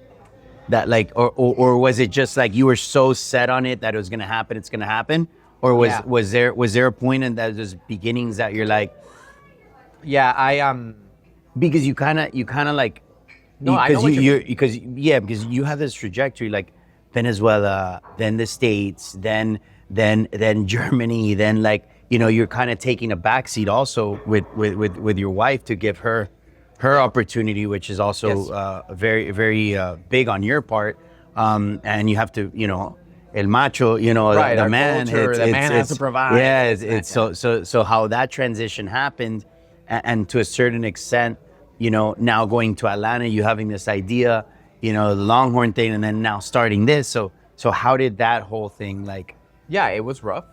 That like, or was it just like you were so set on it that it was going to happen, it's going to happen? Or was there a point in those beginnings that you're like, because you kind of like, because you have this trajectory like Venezuela, then the States, then Germany, then like, you know, you're kind of taking a backseat also with your wife to give her opportunity, which is also very, very big on your part. And you have to, you know, el macho, you know, the man. Culture, the man has to provide. Yeah, so how that transition happened, and to a certain extent, you know, now going to Atlanta, you having this idea, you know, the Longhorn thing, and then now starting this. So how did that whole thing like? Yeah, it was rough.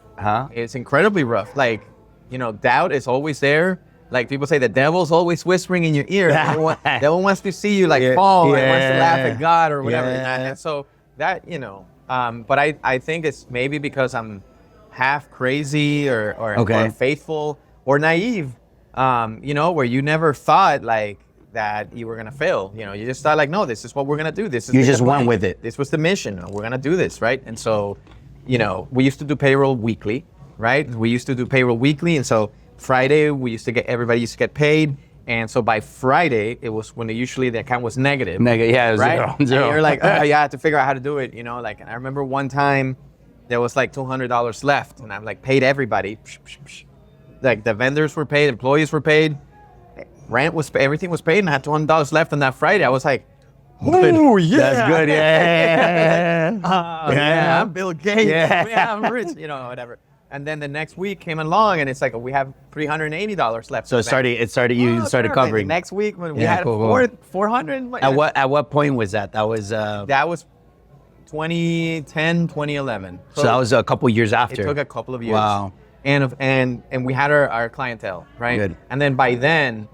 It's incredibly rough. Like, you know, doubt is always there. Like people say, the devil's always whispering in your ear. Devil wants to see you like fall and wants to laugh at God or whatever. And so that, you know, but I think it's maybe because I'm half crazy or faithful or naive, you know, where you never thought like that you were gonna fail. You know, you just thought like, no, this is what we're gonna do. This is you just went with it. This was the mission. We're gonna do this, right? And so, you know, we used to do payroll weekly, right? And so Friday everybody used to get paid. And so by Friday, it was when usually the account was negative. It was right? zero. And you're like, oh, you have to figure out how to do it, you know? Like, and I remember one time there was like $200 left, and I'm like, paid everybody. Like the vendors were paid, employees were paid, rent was paid, everything was paid, and I had $200 left on that Friday. I was like, oh yeah, that's good. I'm Bill Gates. Yeah, I'm rich. You know, whatever. And then the next week came along, and it's like we have $380 left. So it started covering. The next week when we had 400. At what point was that? That was 2010, 2011. So that was a couple years after. It took a couple of years. Wow. And we had our clientele, right? Good. And then by then,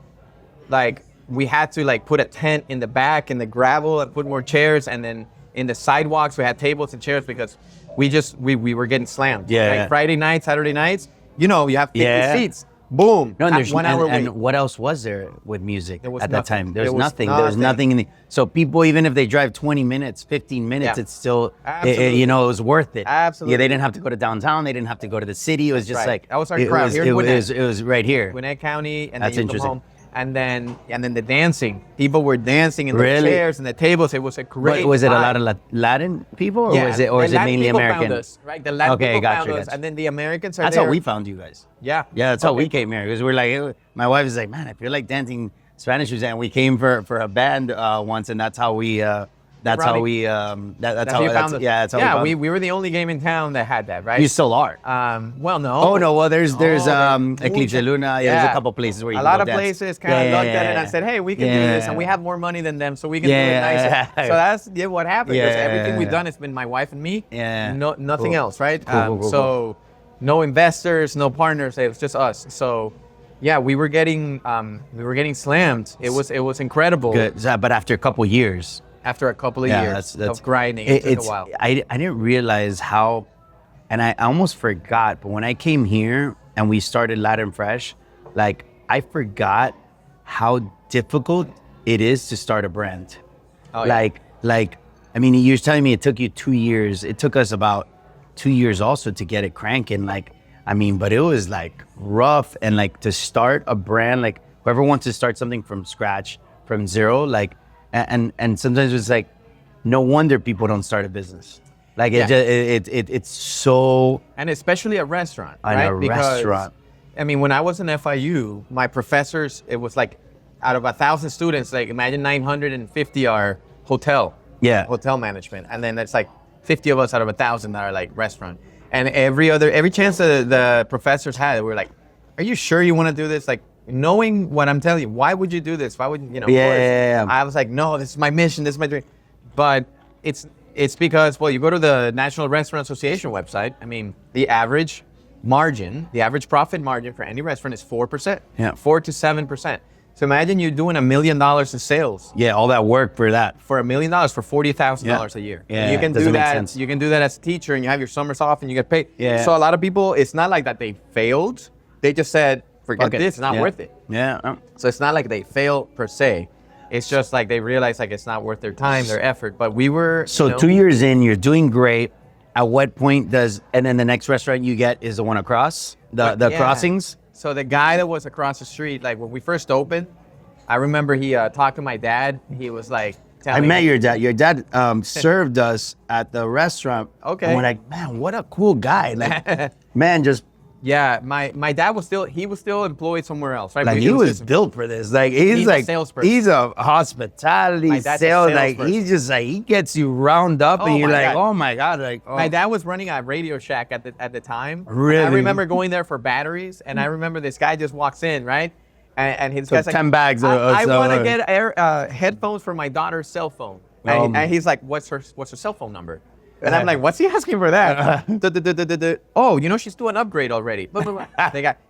like we had to like put a tent in the back in the gravel and put more chairs, and then in the sidewalks we had tables and chairs because we were getting slammed. Like Friday nights, Saturday nights, you know, you have 50 seats. Boom. No, and there's 1 hour and what else was there with music at that time? There was nothing. There was nothing in the. So people, even if they drive 20 minutes, 15 minutes, it's still, you know, it was worth it. Absolutely. Yeah, they didn't have to go to downtown. They didn't have to go to the city. It was just like that was our crowd. It was right here. Gwinnett County, and that's then you interesting. come home. And then the dancing. People were dancing in the chairs and the tables. It was a great Was it vibe. a lot of Latin people, or is it mainly American? Found us, right? The Latin people found us, and then the Americans are That's there. how we found you guys. Yeah, that's how we came here. Because we're like, my wife is like, man, I feel like dancing Spanish music, and we came for a band once, and that's how we. That's how we. That's how we found us. Yeah, that's how we were the only game in town that had that, right? You still are. Well, no. Oh no. Well, there's Eclipse de Luna. Yeah, there's a couple places where you a can lot go of dance. places kind of looked at it and said, hey, we can do this, and we have more money than them, so we can do it nicer. So that's what happened. Because everything we've done has been my wife and me. Yeah. Nothing else, right? Cool. So no investors, no partners. It was just us. So. Yeah, we were getting slammed. It was incredible. Good. But after a couple years. After a couple of years of grinding, it took a while. I didn't realize how, and I almost forgot, but when I came here and we started Latin Fresh, like I forgot how difficult it is to start a brand. Oh, yeah. Like, I mean, you're telling me it took you 2 years. It took us about 2 years also to get it cranking. Like, I mean, but it was like rough. And like to start a brand, like whoever wants to start something from scratch, from zero, like, and sometimes it's like, no wonder people don't start a business. Like it's so. And especially a restaurant, right? A restaurant. I mean, when I was in FIU, my professors, it was like out of 1,000 students, like imagine 950 are hotel management. And then it's like 50 of us out of 1,000 that are like restaurant. And every chance the professors had, we were like, are you sure you want to do this? Like, knowing what I'm telling you, why would you do this? Why would, you know, I was like, no, this is my mission, this is my dream. But it's because, well, you go to the National Restaurant Association website, I mean, the average profit margin for any restaurant is 4%. Yeah. 4 to 7%. So imagine you're doing $1 million in sales. Yeah, all that work for that. For $1 million, for $40,000 a year. Yeah, you can do that. You can do that as a teacher, and you have your summers off, and you get paid. Yeah. So a lot of people, it's not like that they failed. They just said, forget this, it's not worth it. Yeah. So it's not like they failed per se. It's just like they realized like it's not worth their time, their effort. But we were. So 2 years in, you're doing great. At what point and then the next restaurant you get is the one across the crossings? So the guy that was across the street, like when we first opened, I remember he talked to my dad. He was like, I met your dad. Your dad served us at the restaurant. Okay. And we're like, man, what a cool guy. Like, man, just. Yeah, my dad was still employed somewhere else, right? Like he was built for this. Like he's like a salesperson. He's a hospitality sales. Like he's just like he gets you round up, and you're like, oh my god! Like my dad was running a Radio Shack at the time. Really? I remember going there for batteries, and I remember this guy just walks in, right? And his guy's like, 10 bags. I want to get headphones for my daughter's cell phone. And he's like, what's her cell phone number? And I'm like, what's he asking for that? Oh, you know, she's doing an upgrade already.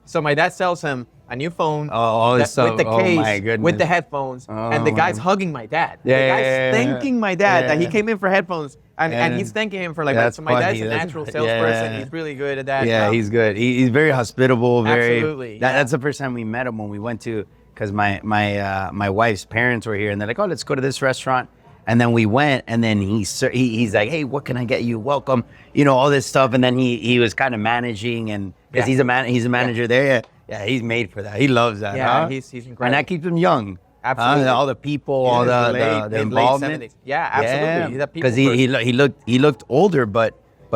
So my dad sells him a new phone with the case, with the headphones, and the guy's hugging my dad. The guy's thanking my dad that he came in for headphones, and he's thanking him for like that. So my dad's a natural salesperson. He's really good at that. Yeah, he's good. He's very hospitable. Absolutely. That's the first time we met him when we went to, because my wife's parents were here, and they're like, oh, let's go to this restaurant. And then we went, and then he's like, hey, what can I get you? Welcome, you know, all this stuff. And then he was kind of managing, and because he's a manager there. Yeah, he's made for that. He loves that. Yeah, he's incredible. And that keeps him young. Absolutely. All the people, all the involvement. Late 70s. Yeah, absolutely. Because he looked older, but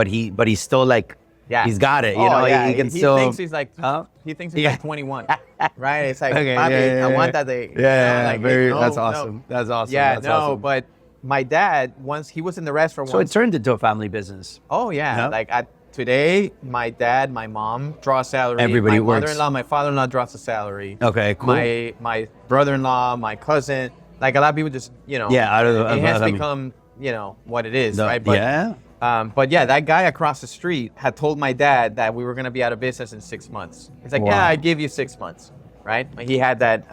he's still like, he's got it. You know, he can still. He thinks he's like, like 21, right? It's like, I want that day. Yeah, that's awesome. That's awesome. Yeah, that's awesome. But my dad, once he was in the restaurant. So it turned into a family business. Oh yeah, like today, my dad, my mom draw a salary. Everybody my works. My mother-in-law, my father-in-law draws a salary. Okay, cool. My brother-in-law, my cousin, like a lot of people just, you know. Yeah, it has become, you know, what it is, right? But, but yeah, that guy across the street had told my dad that we were going to be out of business in 6 months. He's like, I give you 6 months, right? He had that,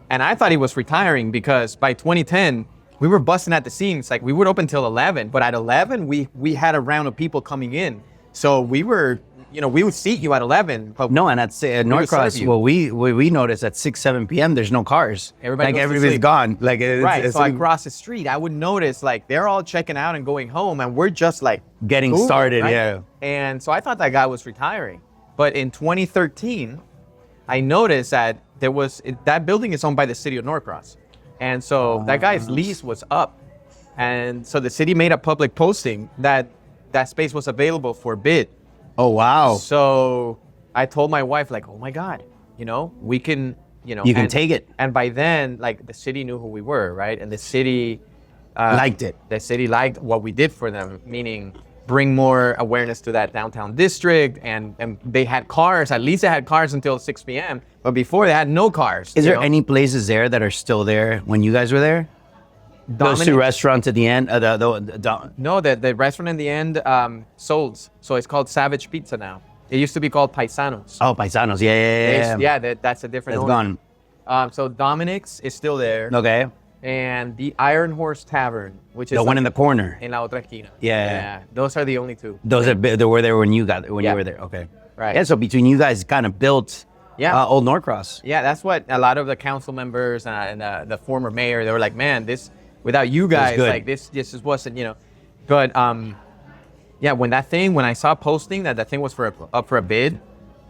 and I thought he was retiring because by 2010, we were busting at the seams. Like we would open till 11, but at 11, we had a round of people coming in. So we were, you know, we would seat you at 11. But no, and at Norcross, well, we noticed at 6, 7 p.m. there's no cars. Everybody's gone. Like so across the street, I would notice like they're all checking out and going home, and we're just like getting started. Right? Yeah. And so I thought that guy was retiring, but in 2013, I noticed that that building is owned by the city of Norcross. And so that guy's lease was up. And so the city made a public posting that space was available for bid. Oh, wow. So I told my wife, like, oh my God, you know, we can, you know. You can take it. And by then, like, the city knew who we were, right? And the city liked it. The city liked what we did for them, meaning bring more awareness to that downtown district. And they had cars, at least they had cars until 6 p.m. But before they had no cars. Is there any places there that are still there when you guys were there? Those two restaurants at the end? No, the restaurant in the end sold. So it's called Savage Pizza now. It used to be called Paisanos. Oh, Paisanos. Yeah. That's a different It's owner. gone. So Dominic's is still there. Okay. And the Iron Horse Tavern, which is the one in the corner. In La Otra Esquina. Yeah. Those are the only two. Those they were there when you were there. Okay. Right. Yeah, so between you guys kind of built Old Norcross. Yeah, that's what a lot of the council members and the former mayor, they were like, man, this, without you guys, like this just wasn't, you know. But Yeah, when I saw posting that thing was up for a bid,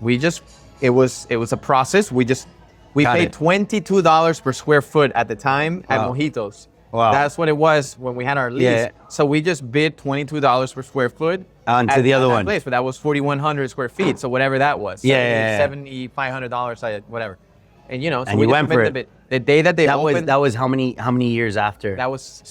it was a process. We paid $22 per square foot at the time at Mojitos. Wow. That's what it was when we had our lease. Yeah. So we just bid $22 per square foot onto the other one. Place, but that was 4,100 square feet. So whatever that was. $7,500, whatever. And so and you went for it. The day that they opened. That was how many years after? That was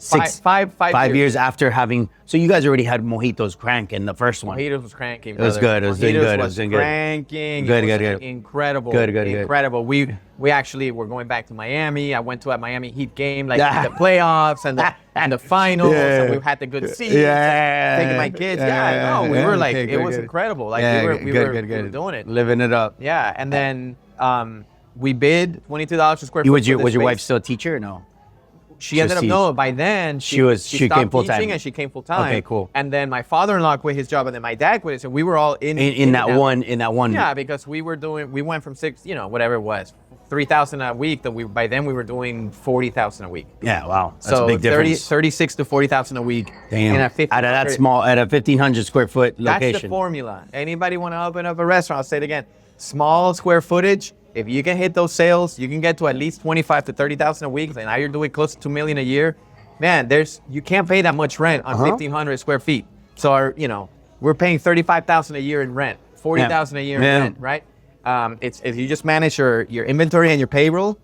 5 years after having. So you guys already had Mojitos cranking the first one. Mojitos was cranking. It was good. It was doing good. It was doing good. Cranking. Good. Incredible. Good. Incredible. We actually were going back to Miami. I went to a Miami Heat game, like the playoffs and the finals. Yeah. And we had the good seats. Yeah. Taking my kids. We were like, it was incredible. Like we were doing it, living it up. Yeah, and then we bid $22 per square foot. Was your wife still a teacher or no? She ended up, no, by then she came full time. And she came full time. Okay, cool. And then my father-in-law quit his job and then my dad quit it. So we were all in that one. Yeah, because we went from whatever it was, 3,000 a week. By then we were doing 40,000 a week. Yeah, wow. That's so a big difference. 36 to 40,000 a week. Damn. At a 1,500 square foot location. That's the formula. Anybody want to open up a restaurant? I'll say it again. Small square footage. If you can hit those sales, you can get to at least 25 to 30,000 a week. And now you're doing close to $2 million a year. Man, you can't pay that much rent on 1,500 square feet. So we're paying 35,000 a year in rent, 40,000 a year in rent, right? It's you just manage your inventory and your payroll,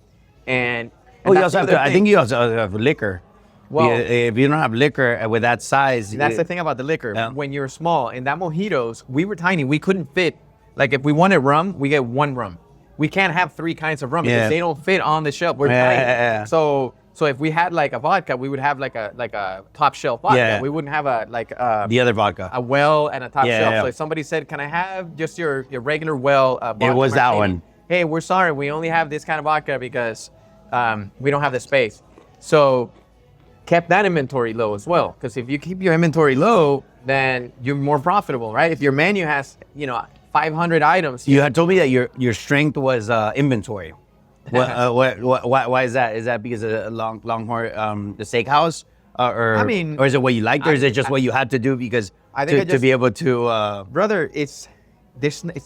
and you also have to. I think you also have liquor. Well, if you don't have liquor with that size, that's the thing about the liquor. Yeah. When you're small, in that Mojitos, we were tiny. We couldn't fit. Like if we wanted rum, we get one rum. We can't have 3 kinds of rum because they don't fit on the shelf. We're tiny. So if we had like a vodka, we would have like a top shelf vodka. Yeah. We wouldn't have the other vodka, a well and a top shelf. So if somebody said, "Can I have just your regular well?" Vodka it was that one. Hey, we're sorry, we only have this kind of vodka because we don't have the space. So kept that inventory low as well. Because if you keep your inventory low, then you're more profitable, right? If your menu has 500 items. You had told me that your strength was inventory. Why is that? Is that because of Longhorn, the steakhouse, or is it what you liked, or is it just what you had to do because to be able to? Brother, it's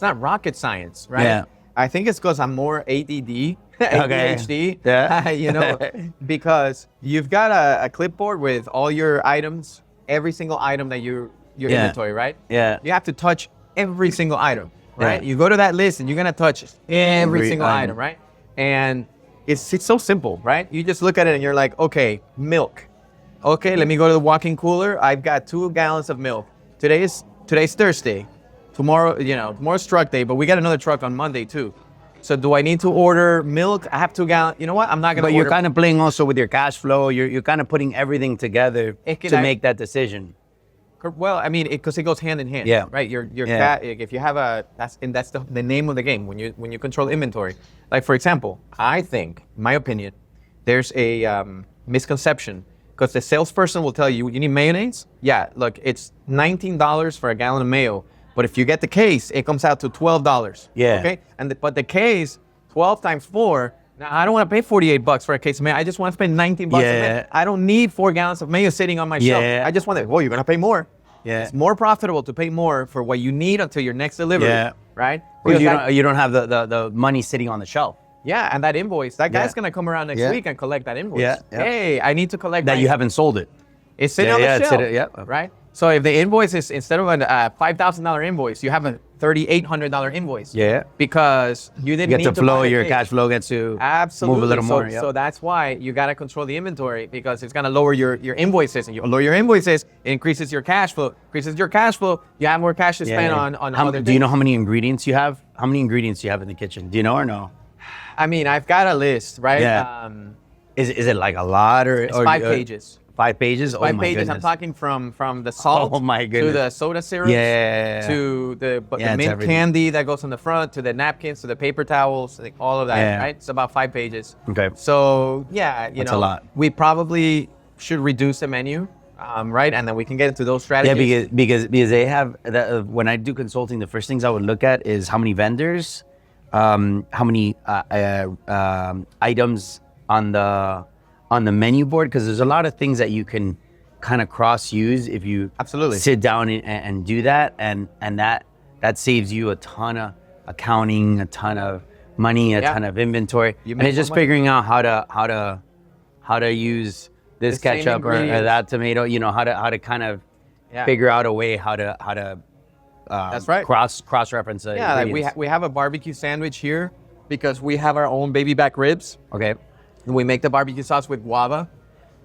not rocket science, right? Yeah. I think it's because I'm more ADD, ADHD. Yeah. Because you've got a clipboard with all your items, every single item that your inventory, right? Yeah. You have to touch every single item, right? Yeah. You go to that list and you're gonna touch every single item, right? And it's so simple, right? You just look at it and you're like, okay, milk. Okay, let me go to the walk-in cooler. I've got 2 gallons of milk. Today's Thursday. Tomorrow's truck day, but we got another truck on Monday too. So do I need to order milk? I have 2 gallons. You know what? I'm not gonna. But you're kind of playing also with your cash flow. You're kind of putting everything together to make that decision. Well, I mean, because it goes hand in hand, right? Your if you have that's the name of the game when you control inventory. Like for example, I think, in my opinion, there's a misconception because the salesperson will tell you need mayonnaise. Yeah, look, it's $19 for a gallon of mayo, but if you get the case, it comes out to $12. Yeah. Okay, but the case, 12 times 4. Now, I don't want to pay $48 for a case of mayo. I just want to spend $19 a mayo. I don't need 4 gallons of mayo sitting on my shelf. I just want to, you're going to pay more. Yeah. It's more profitable to pay more for what you need until your next delivery, right? Because you don't have the money sitting on the shelf. Yeah, and that invoice, that guy's going to come around next week and collect that invoice. Yeah. Hey, I need to collect that. You haven't sold it. It's sitting on the shelf, right? So if the invoice is, instead of a $5,000 invoice, you have a $3,800 invoice. Yeah. Because you didn't need to flow, your cash flow gets to move a little more. So that's why you got to control the inventory because it's going to lower your invoices. And you lower your invoices, it increases your cash flow. Increases your cash flow, you have more cash to spend on other things. Do you know how many ingredients you have? How many ingredients do you have in the kitchen? Do you know or no? I mean, I've got a list, right? Yeah. Is it like a lot or? It's 5 pages. 5 pages? Oh my goodness. I'm talking from the salt to the soda syrups to the mint candy that goes on the front to the napkins to the paper towels, like all of that, right? It's about 5 pages. Okay. So yeah, That's a lot. We probably should reduce the menu, right? And then we can get into those strategies. Yeah, because they have when I do consulting, the first things I would look at is how many vendors, how many items on the menu board, because there's a lot of things that you can kind of cross use if you Absolutely sit down and do that, and that saves you a ton of accounting, a ton of money, a ton of inventory, and it's just figuring out how to use this ketchup or that tomato, you know, how to kind of figure out a way how to that's right, cross reference it. Yeah, like we have a barbecue sandwich here because we have our own baby back ribs. Okay. And we make the barbecue sauce with guava.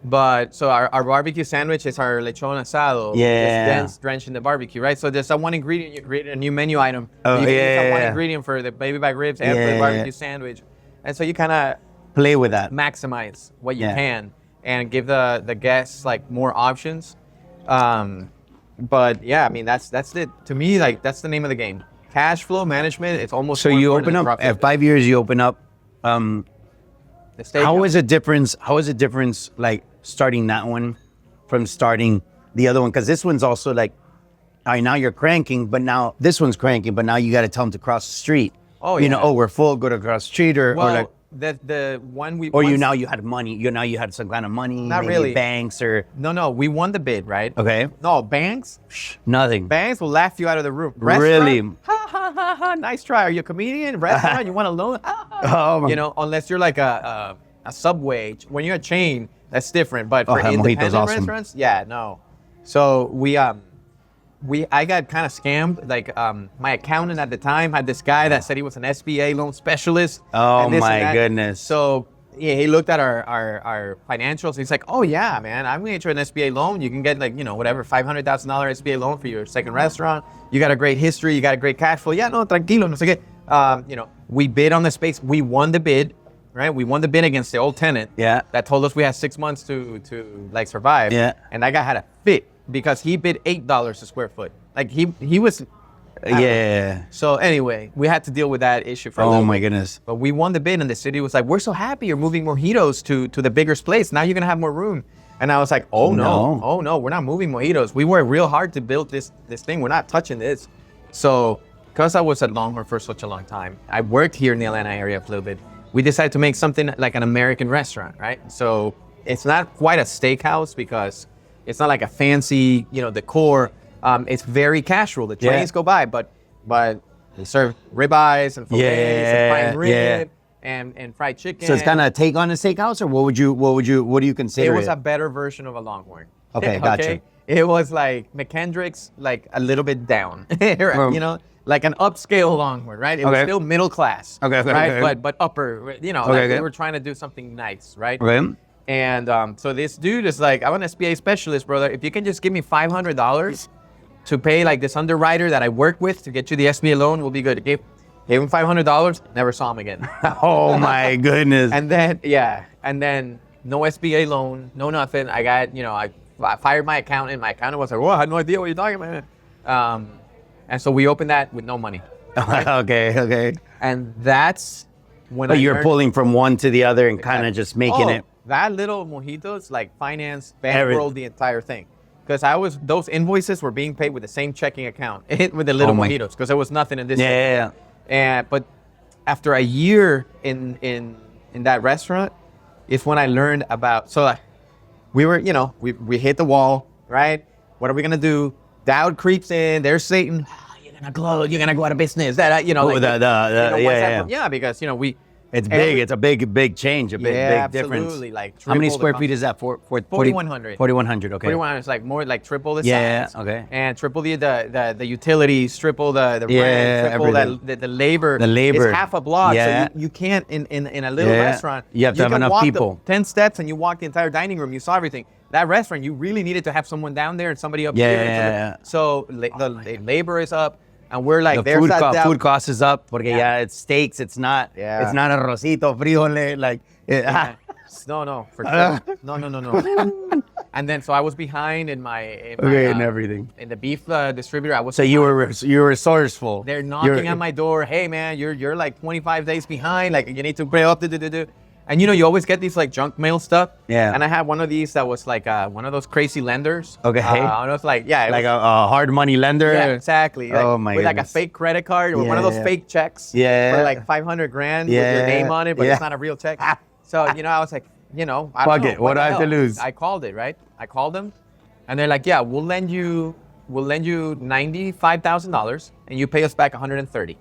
But so our barbecue sandwich is our lechon asado. Yeah. Just drenched in the barbecue, right? So there's a one ingredient, you create a new menu item. Oh, you can use that one yeah. ingredient for the baby back ribs and for the barbecue sandwich. And so you kind of play with that. Maximize what you can and give the guests like more options. But yeah, I mean, that's it. To me, like, that's the name of the game. Cash flow management, it's almost so you open up, at 5 years, you open up, how is it difference, like, starting that one from starting the other one? Because this one's also like, all right, now you're cranking, but now this one's cranking, but now you got to tell them to cross the street. Oh, you know, oh, we're full, go to cross the street, or like, the one we or you had money, you had some kind of money, not maybe really banks or no, we won the bid, right? Okay. No, banks, nothing. Banks will laugh you out of the room. Really? Ha ha ha ha! Nice try. Are you a comedian? Restaurant? You want a loan? Oh, you know, unless you're like a Subway. When you're a chain, that's different. But for independent restaurants, yeah, no. So I got kind of scammed. Like my accountant at the time had this guy that said he was an SBA loan specialist. Oh my goodness. So yeah, he looked at our financials. He's like, oh yeah, man, I'm gonna get you an SBA loan. You can get like, you know, whatever, $500,000 SBA loan for your second restaurant. You got a great history. You got a great cash flow. Yeah, no, tranquilo, no sé qué. You know, we bid on the space. We won the bid, right? We won the bid against the old tenant. Yeah. That told us we had 6 months to like survive. Yeah. And that guy had a fit because he bid $8 a square foot. Like he was. Yeah. So anyway, we had to deal with that issue for a little Oh my bit. goodness. But we won the bid, and the city was like, "We're so happy you're moving Mojitos to the bigger place. Now you're gonna have more room." And I was like, "Oh no, we're not moving Mojitos. We worked real hard to build this thing. We're not touching this." So, because I was at Longhorn for such a long time, I worked here in the Atlanta area a little bit. We decided to make something like an American restaurant, right? So it's not quite a steakhouse because it's not like a fancy, you know, decor. It's very casual. The trains go by, but they serve ribeyes and fillets and fine rib and fried chicken. So it's kind of a take on a steakhouse, or what do you consider it? It was a better version of a Longhorn. Okay, gotcha. It was like McKendrick's, like a little bit down, you know, like an upscale Longhorn, right? It was still middle class, right? But upper, you know, like we were trying to do something nice, right? Okay. And so this dude is like, I'm an SBA specialist, brother. If you can just give me $500 to pay like this underwriter that I work with to get you the SBA loan, will be good. Gave him $500, never saw him again. Oh my goodness. And then no SBA loan, no nothing. I got, you know, I fired my accountant. My accountant was like, "Well, I had no idea what you're talking about." And so we opened that with no money. Right? Okay. And that's when But you're pulling from one to the other and kind of just making it. That little Mojitos, like finance, bankrolled the entire thing. Because those invoices were being paid with the same checking account with the little Mojitos, because there was nothing in this. Yeah. But after a year in that restaurant, is when I learned about. So like, we were, you know, we hit the wall, right? What are we gonna do? Doubt creeps in. There's Satan. Oh, you're gonna close. You're gonna go out of business. That, you know, yeah. Because, you know, it's big. It's a big change. A big difference. Absolutely. Like, how many square feet is that? 4,100. 4,100. Okay. 4,100 is like more like triple the size. Yeah. Okay. And triple the utilities, triple the rent, triple the labor. The labor. It's half a block. Yeah. So you can't in a little restaurant. You have to have enough people. 10 steps and you walk the entire dining room. You saw everything. That restaurant, you really needed to have someone down there and somebody up here. Yeah. So the labor is up. And we're like, the food cost is up. Porque it's steaks. It's not arrocito, frijole. Like, no, for sure. No. And then, so I was behind in everything. In the beef distributor, I was. So you were resourceful. They're knocking on my door. Hey man, you're like 25 days behind. Like, you need to pay up. And you know, you always get these like junk mail stuff. Yeah. And I had one of these that was like one of those crazy lenders. Okay. And it was like, a hard money lender. Yeah, exactly. Like, oh my with goodness. like a fake credit card or one of those fake checks. Yeah. For like 500 grand with your name on it, but it's not a real check. So, you know, I was like, you know, I don't know. What do I have to lose? I called it, right? I called them, And they're like, yeah, we'll lend you $95,000 and you pay us back 130.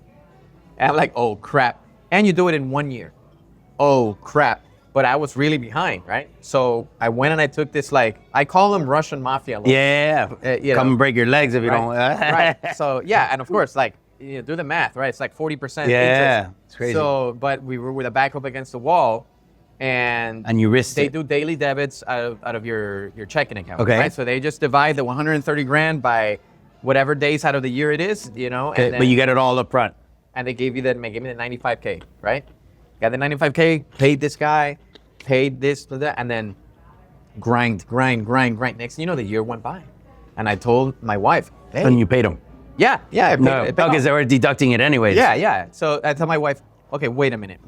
And I'm like, oh crap. And you do it in 1 year. Oh crap. But I was really behind, right? So I went and I took this, like, I call them Russian mafia loans. Yeah. Come and break your legs if you don't. Right. So yeah, and of course, like, you know, do the math, right? It's like 40% Yeah, interest. it's crazy. So, but we were with a back up against the wall, and you risked they it. do daily debits out of your checking account. Okay. Right. So they just divide the 130 grand by whatever days out of the year it is, you know. Okay, And then, but you get it all up front. and they gave me the 95K, right? Got the 95K, paid this guy, paid this, that, and then grind. Next thing you know, the year went by, and I told my wife, hey, And you paid them. yeah, I paid, it paid off. Because they were deducting it anyways. Yeah. So I tell my wife, okay, wait a minute.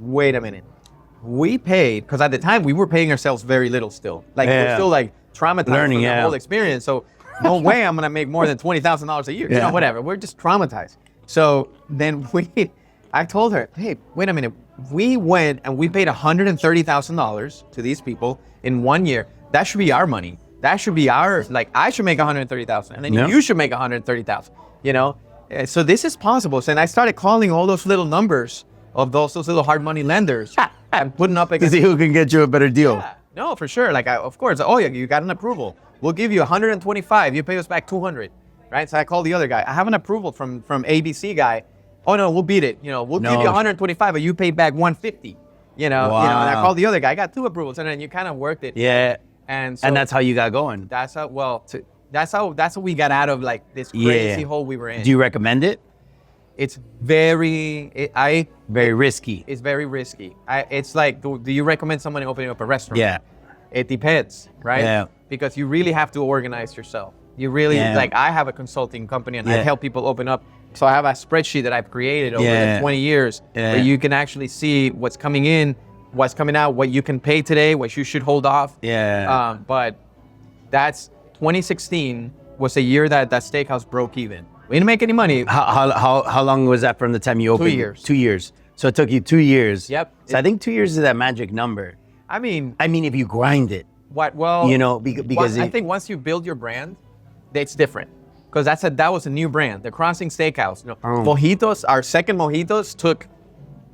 We paid, because at the time we were paying ourselves very little still. Like we're still like traumatized Learning, from the yeah. whole experience. So no way I'm gonna make more than $20,000 a year. You Yeah. know, whatever. We're just traumatized. So then I told her, hey, wait a minute. We went and we paid $130,000 to these people in 1 year. That should be our money. That should be our, like, I should make $130,000, and then Yeah. you should make $130,000. You know, so this is possible. So, and I started calling all those little numbers of those little hard money lenders and putting up To against. see who can get you a better deal. Yeah, no, for sure. Like, of course. Oh yeah, you got an approval. We'll give you 125. You pay us back 200, right? So I called the other guy. I have an approval from ABC guy. Oh no, we'll beat it. You know, we'll give you 125, but you pay back 150. You know, Wow. and I called the other guy. I got 2 approvals, and then you kind of worked it. Yeah. And so And that's how you got going. that's how. Well, that's how we got out of like this crazy hole we were in. Do you recommend it? It's very. Very risky. It's very risky. It's like, do you recommend someone opening up a restaurant? Yeah. It depends, right? Yeah. Because you really have to organize yourself. You really, like, I have a consulting company and I help people open up. So I have a spreadsheet that I've created over the 20 years where you can actually see what's coming in, what's coming out, what you can pay today, what you should hold off. Yeah. But that's 2016 was the year that steakhouse broke even. We didn't make any money. How long was that from the time you opened? 2 years. 2 years. So it took you 2 years. Yep. So I think 2 years is that magic number. I mean, if you grind it, well, you know, because I think once you build your brand, it's different. Because that was a new brand, the Crossing Steakhouse. You know, Mojitos, our second Mojitos took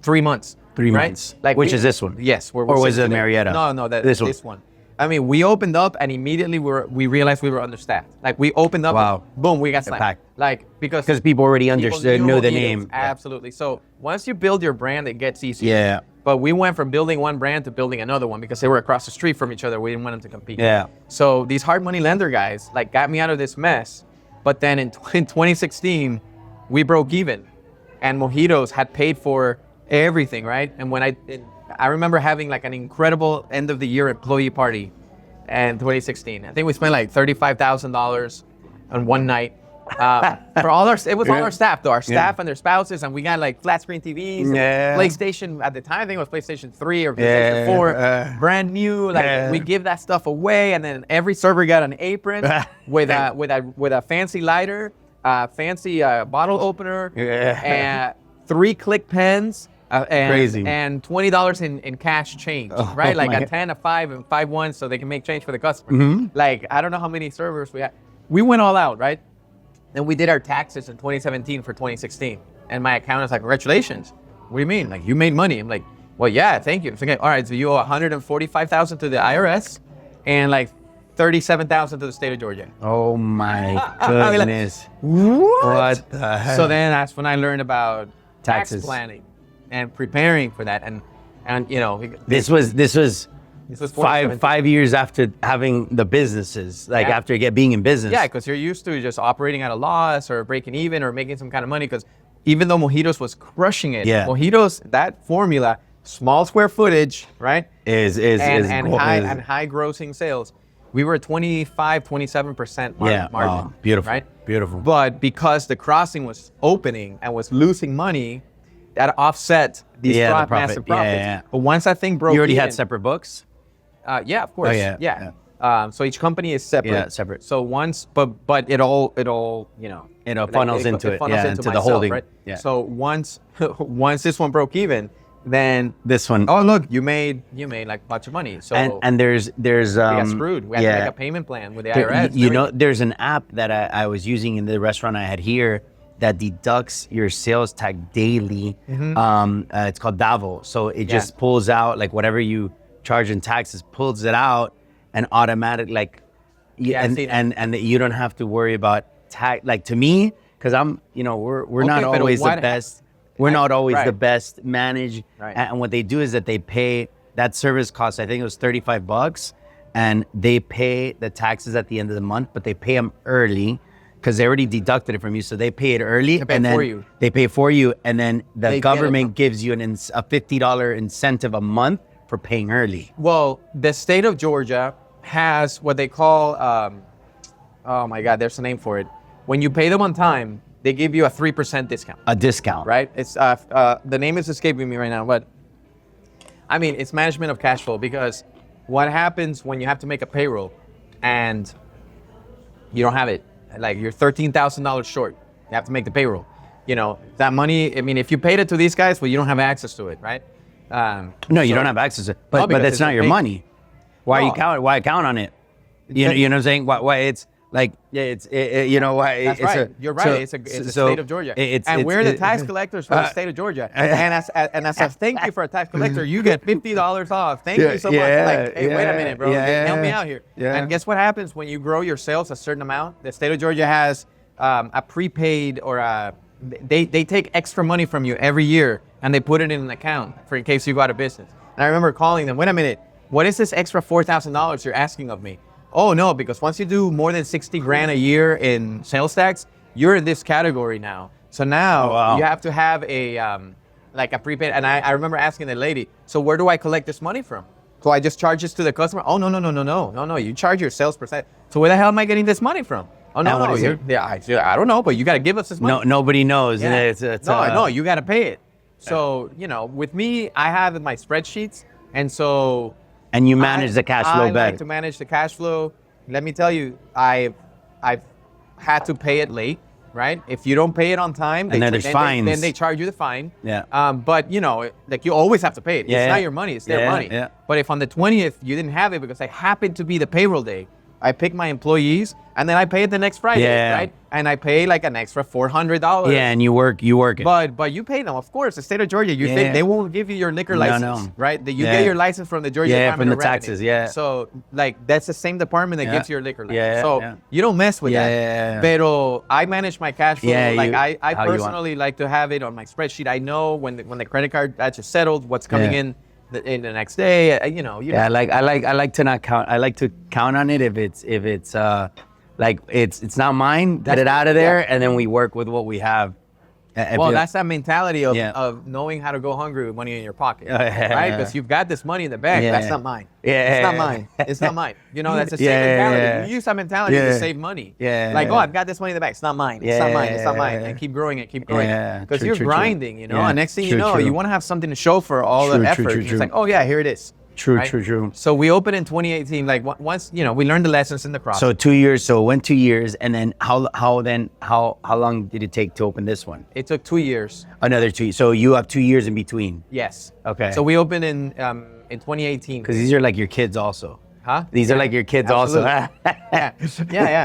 3 months. 3 right? months. Like Which is this one? Yes. Or was it Marietta? No, This one. I mean, we opened up and immediately we realized we were understaffed. Like we opened up, Wow. boom, we got slammed. Packed. Like because people already understood, knew the Mojitos. name. Absolutely. So once you build your brand, it gets easier. Yeah. But we went from building one brand to building another one because they were across the street from each other. We didn't want them to compete. Yeah. So these hard money lender guys like got me out of this mess. But then in 2016, we broke even, and Mojitos had paid for everything, right? And when I remember having like an incredible end of the year employee party in 2016. I think we spent like $35,000 on one night. For all our staff though, our staff and their spouses, and we got like flat screen TVs, and PlayStation at the time. I think it was PlayStation 3 or PlayStation 4, brand new. Like we give that stuff away, and then every server got an apron with a fancy lighter, fancy bottle opener, and 3 click pens. Crazy. And $20 in cash change, right? Like a 10, a 5, and 5 1, so they can make change for the customer. Mm-hmm. Like I don't know how many servers we had. We went all out, right? Then we did our taxes in 2017 for 2016, and my accountant's like, "Congratulations! What do you mean? Like you made money?" I'm like, "Well, yeah, thank you." It's like, all right, so you owe $145,000 to the IRS, and like $37,000 to the state of Georgia. Oh my like, goodness. What the heck? So then that's when I learned about Taxes. tax planning and preparing for that, and you know, This was this was 5 years after having the businesses, like after being in business. Yeah, because you're used to just operating at a loss or breaking even or making some kind of money. Because even though Mojitos was crushing it, Mojitos, that formula, small square footage, right, is high grossing sales. We were at 27% margin. Wow. Beautiful. Right? Beautiful. But because the crossing was opening and was losing money, that offset these the massive profit. profits. Yeah. But once that thing broke, You already even, had separate books? yeah, of course. Oh, yeah. So each company is separate. Yeah, separate. So once, but it all, you know, Funnels into it. funnels Yeah, into into the myself, holding. right? Yeah. So once this one broke even, then This one. oh look, you made like a bunch of money. So And there's we got screwed. We had to make a payment plan with the IRS. You know, there's an app that I was using in the restaurant I had here that deducts your sales tax daily. It's called Davo. So it just pulls out like whatever you charge in taxes, pulls it out and automatic like, and you don't have to worry about tax. Like to me, because I'm, you know, we're not always the best. We're not always the best managed. Right. And what they do is that they pay that service cost. I think it was $35, and they pay the taxes at the end of the month, but they pay them early because they already deducted it from you. So they pay it early, and then they pay for you, and then the government gives you a $50 incentive a month for paying early. Well, the state of Georgia has what they call, oh my God, there's a name for it. When you pay them on time, they give you a 3% discount. A discount. Right? It's the name is escaping me right now, but I mean, it's management of cash flow, because what happens when you have to make a payroll and you don't have it? Like you're $13,000 short. You have to make the payroll. You know, that money, I mean, if you paid it to these guys, well, you don't have access to it, right? No, you don't have access to it. But that's not your money. Why count on it? You know what I'm saying? Why it's like, you know why? That's right. You're right. It's a state of Georgia. And we're the tax collectors for the state of Georgia. And as a thank you for a tax collector, you get $50 off. Thank you so much. Like, hey, wait a minute, bro. Help me out here. And guess what happens when you grow your sales a certain amount? The state of Georgia has a prepaid or they take extra money from you every year and they put it in an account for in case you go out of business. And I remember calling them, wait a minute, what is this extra $4,000 you're asking of me? Oh no, because once you do more than 60 grand a year in sales tax, you're in this category now. So now you have to have a like a prepaid. And I remember asking the lady, so where do I collect this money from? So I just charge this to the customer? Oh no. You charge your sales percent. So where the hell am I getting this money from? Oh no, I don't know, but you got to give us this money. No, nobody knows. Yeah. No, you got to pay it. So you know, with me, I have my spreadsheets, and so. And you manage the cash flow better. I like to manage the cash flow. Let me tell you, I've had to pay it late, right? If you don't pay it on time, there's fines. Then they charge you the fine. Yeah. But you know, like you always have to pay it. It's not your money; it's their money. Yeah. But if on the 20th you didn't have it because I happened to be the payroll day, I pick my employees and then I pay it the next Friday, right? And I pay like an extra $400. Yeah, and you work it. But you pay them, of course. The state of Georgia, you think they won't give you your liquor license, right? You get your license from the Georgia Department from of the taxes. Revenue. So like that's the same department that gives you your liquor license. You don't mess with that. Pero I manage my cash flow. I personally like to have it on my spreadsheet. I know when the credit card batch is settled, what's coming in the next day. I like to not count. I like to count on it if it's like it's not mine. Get it out of there, and then we work with what we have. That's that mentality of knowing how to go hungry with money in your pocket, right? Because you've got this money in the bank. That's not mine. It's not mine. It's not mine. You know, that's the same mentality. You use that mentality to save money. Like, I've got this money in the bank. It's not mine. It's not mine. It's not mine. And keep growing it. Keep growing it. Because you're grinding, you know. And next thing you know, you want to have something to show for all the effort. It's like, oh yeah, here it is. True. So we opened in 2018. Like once, you know, we learned the lessons in the process. So 2 years. So it went 2 years, and then how long did it take to open this one? It took 2 years. Another 2 years. So you have 2 years in between. Yes. Okay. So we opened in 2018. Because these are like your kids also. Huh? These are like your kids also. yeah,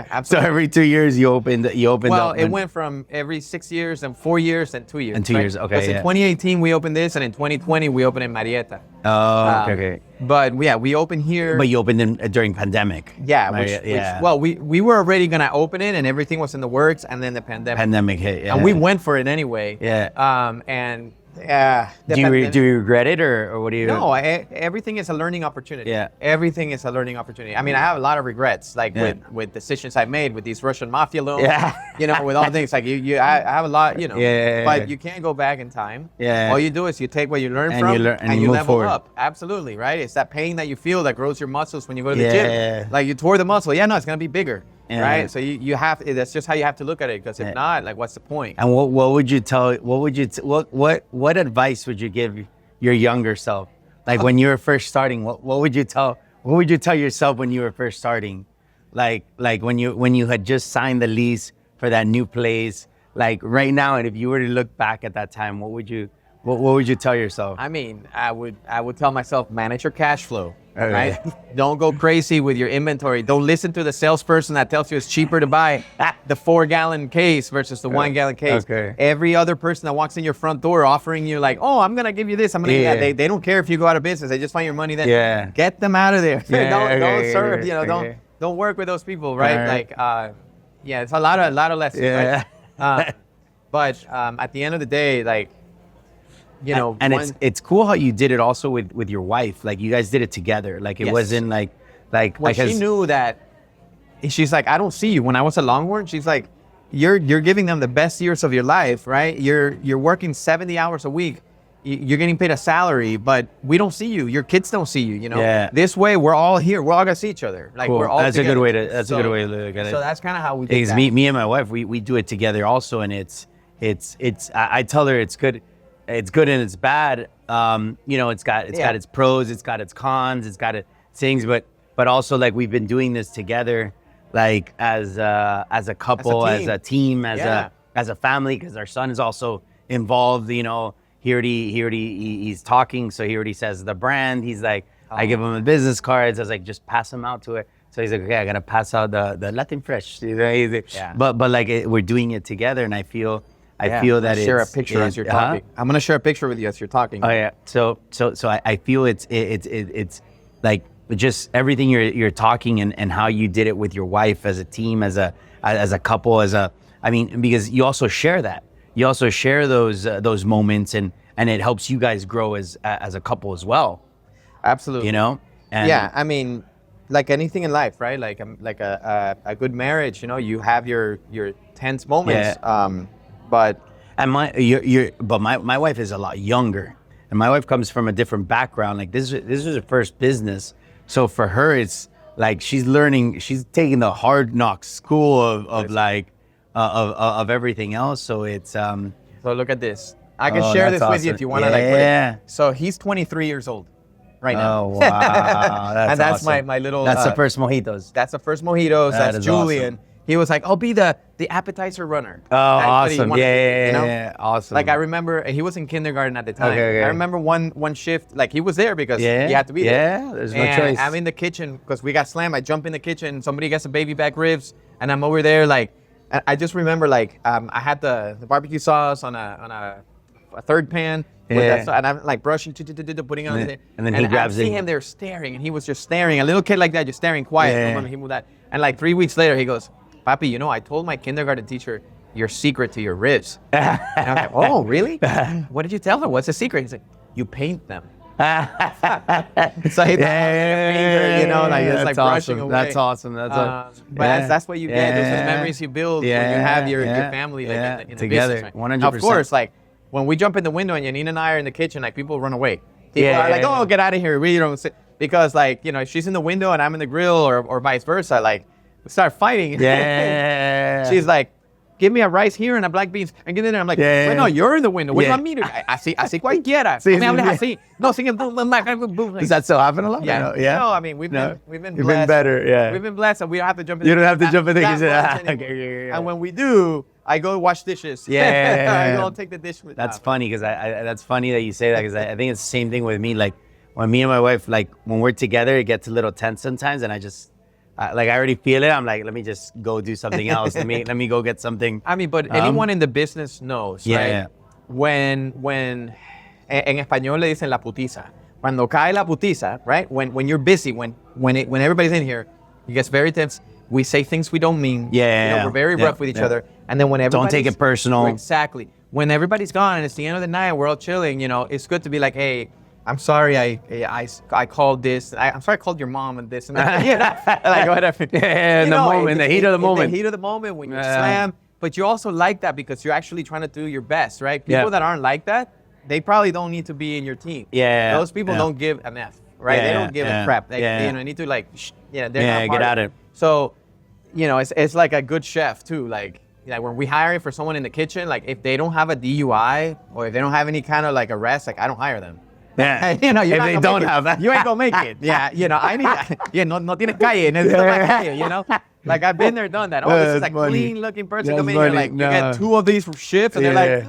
absolutely. So every 2 years you opened Well, up. it went from every 6 years and 4 years and 2 years. And 2 years, okay. Because in 2018 we opened this, and in 2020 we opened in Marietta. Oh, okay. But we opened here. But you opened them during pandemic. Yeah, well, we were already gonna open it, and everything was in the works, and then the pandemic hit. And we went for it anyway. Yeah. Do you regret it, or what do you? No, everything is a learning opportunity. Yeah. Everything is a learning opportunity. I mean, I have a lot of regrets, like with decisions I've made with these Russian mafia loans. Yeah. You know, with all things like I have a lot. You know. Yeah. But you can't go back in time. Yeah. All you do is you take what you learn and from and you move level forward. up. Absolutely, right? It's that pain that you feel that grows your muscles when you go to the gym. Like you tore the muscle. Yeah, no, it's gonna be bigger. Yeah. Right, so you have that's just how you have to look at it, because if not, like, what's the point? And what would you tell? What advice would you give your younger self? Like when you were first starting, what would you tell? What would you tell yourself when you were first starting? Like when you had just signed the lease for that new place. Like right now, and if you were to look back at that time, what would What would you tell yourself? I mean, I would tell myself, manage your cash flow, right? Don't go crazy with your inventory. Don't listen to the salesperson that tells you it's cheaper to buy the 4-gallon case versus the 1-gallon case. Okay. Every other person that walks in your front door offering you like, oh, I'm gonna give you this. I'm gonna they don't care if you go out of business. They just find your money then. Yeah. Get them out of there. Don't serve. Okay. Don't work with those people, right? Right. Like, it's a lot of lessons. Yeah. Right? But at the end of the day, like, and it's cool how you did it also with your wife. Like you guys did it together. Like it wasn't like when she knew that, she's like, I don't see you. When I was a Longhorn, she's like, you're giving them the best years of your life, right? You're working 70 hours a week. You're getting paid a salary, but we don't see you. Your kids don't see you. Yeah. This way, we're all here. We're all gonna see each other. Like cool. we're all. That's together. a good way to. That's a good way to look at it. So that's kind of how we did that. Me and my wife, we do it together also, and it's. I tell her it's good. It's good and it's bad. It's got its pros, it's got its cons, it's got its things, but also like we've been doing this together, like as a couple, as a team, as a family, because our son is also involved. He's talking, so he already says the brand. He's like, I give him the business cards. I was like, just pass them out to it. So he's like, okay, I gotta pass out the Latin Fresh. But like we're doing it together, and I feel that share a picture as you're talking. I'm gonna share a picture with you as you're talking. Oh yeah. So I feel it's like just everything you're talking and how you did it with your wife as a team, as a couple, because you also share that. You also share those moments and it helps you guys grow as a couple as well. Absolutely. And yeah, I mean, like anything in life, right? Like a good marriage, you have your tense moments. Yeah. But my wife is a lot younger, and my wife comes from a different background. Like this was her first business, so for her it's like she's taking the hard knocks school of everything else. So it's So look at this. I can share this with you if you want to So he's 23 years old right now. Oh wow, and that's awesome. my little. That's the first mojitos. That's the first mojitos. That's Julian. Awesome. He was like, I'll be the appetizer runner. Oh, awesome. Yeah, awesome. Like I remember, he was in kindergarten at the time. Okay. I remember one shift, like he was there because he had to be there. Yeah, there's no choice. I'm in the kitchen because we got slammed. I jump in the kitchen, somebody gets a baby back ribs, and I'm over there like, I just remember like, I had the barbecue sauce on a third pan. And I'm like brushing, putting it on there. And then he grabs it. I see him there staring, and he was just staring. A little kid like that, just staring quiet. Yeah. I remember he moved that. And like 3 weeks later, he goes, Papi, I told my kindergarten teacher your secret to your ribs. And I was like, oh, really? What did you tell her? What's the secret? He's like, you paint them. So he it's like brushing away. That's awesome. But that's what you get. Those are the memories you build when you have your family in the together, business. Right? 100%. Now, of course, like when we jump in the window and Janine and I are in the kitchen, like people run away. People are like, oh, get out of here. We don't sit. Because like, if she's in the window and I'm in the grill or vice versa, like we start fighting. Yeah. She's like, give me a rice here and a black beans. And get in there. I'm like, wait, no, you're in the window. What do you want me to do? Así cualquiera. Así. No, Does that still happen a lot? Yeah. No, I mean, we've been You've blessed. been better, yeah. We've been blessed and we don't have to jump in. You don't have to jump in there. Okay. And when we do, I go wash dishes. Yeah. I go take the dish. That's funny because that's funny that you say that because I think it's the same thing with me. Like when me and my wife, like when we're together, it gets a little tense sometimes, and I already feel it. I'm like, let me just go do something else. let me go get something. I mean, but anyone in the business knows, right? Yeah. When en español le dicen la putiza. Cuando cae la putiza, right? When you're busy, when everybody's in here, it gets very tense. We say things we don't mean. Yeah. We're very rough with each other. And then when everybody's... Don't take it personal. Exactly. When everybody's gone and it's the end of the night, we're all chilling, it's good to be like, hey, I'm sorry I called this. I'm sorry I called your mom and this and that. Like whatever. Yeah, in the heat of the moment. In the heat of the moment when you slam. But you also like that because you're actually trying to do your best, right? People that aren't like that, they probably don't need to be in your team. Yeah. Those people don't give an F, right? They don't give a crap. They need to like, they're not get at it. So, it's like a good chef too. Like when we hire for someone in the kitchen, like if they don't have a DUI or if they don't have any kind of like arrest, like I don't hire them. Yeah. If they don't have that, you ain't gonna make it. Yeah. I need. No tienes calle. Necesitas calle. Like I've been there, done that. Oh, this is a clean looking person coming in. Like you get two of these shifts, and they're like,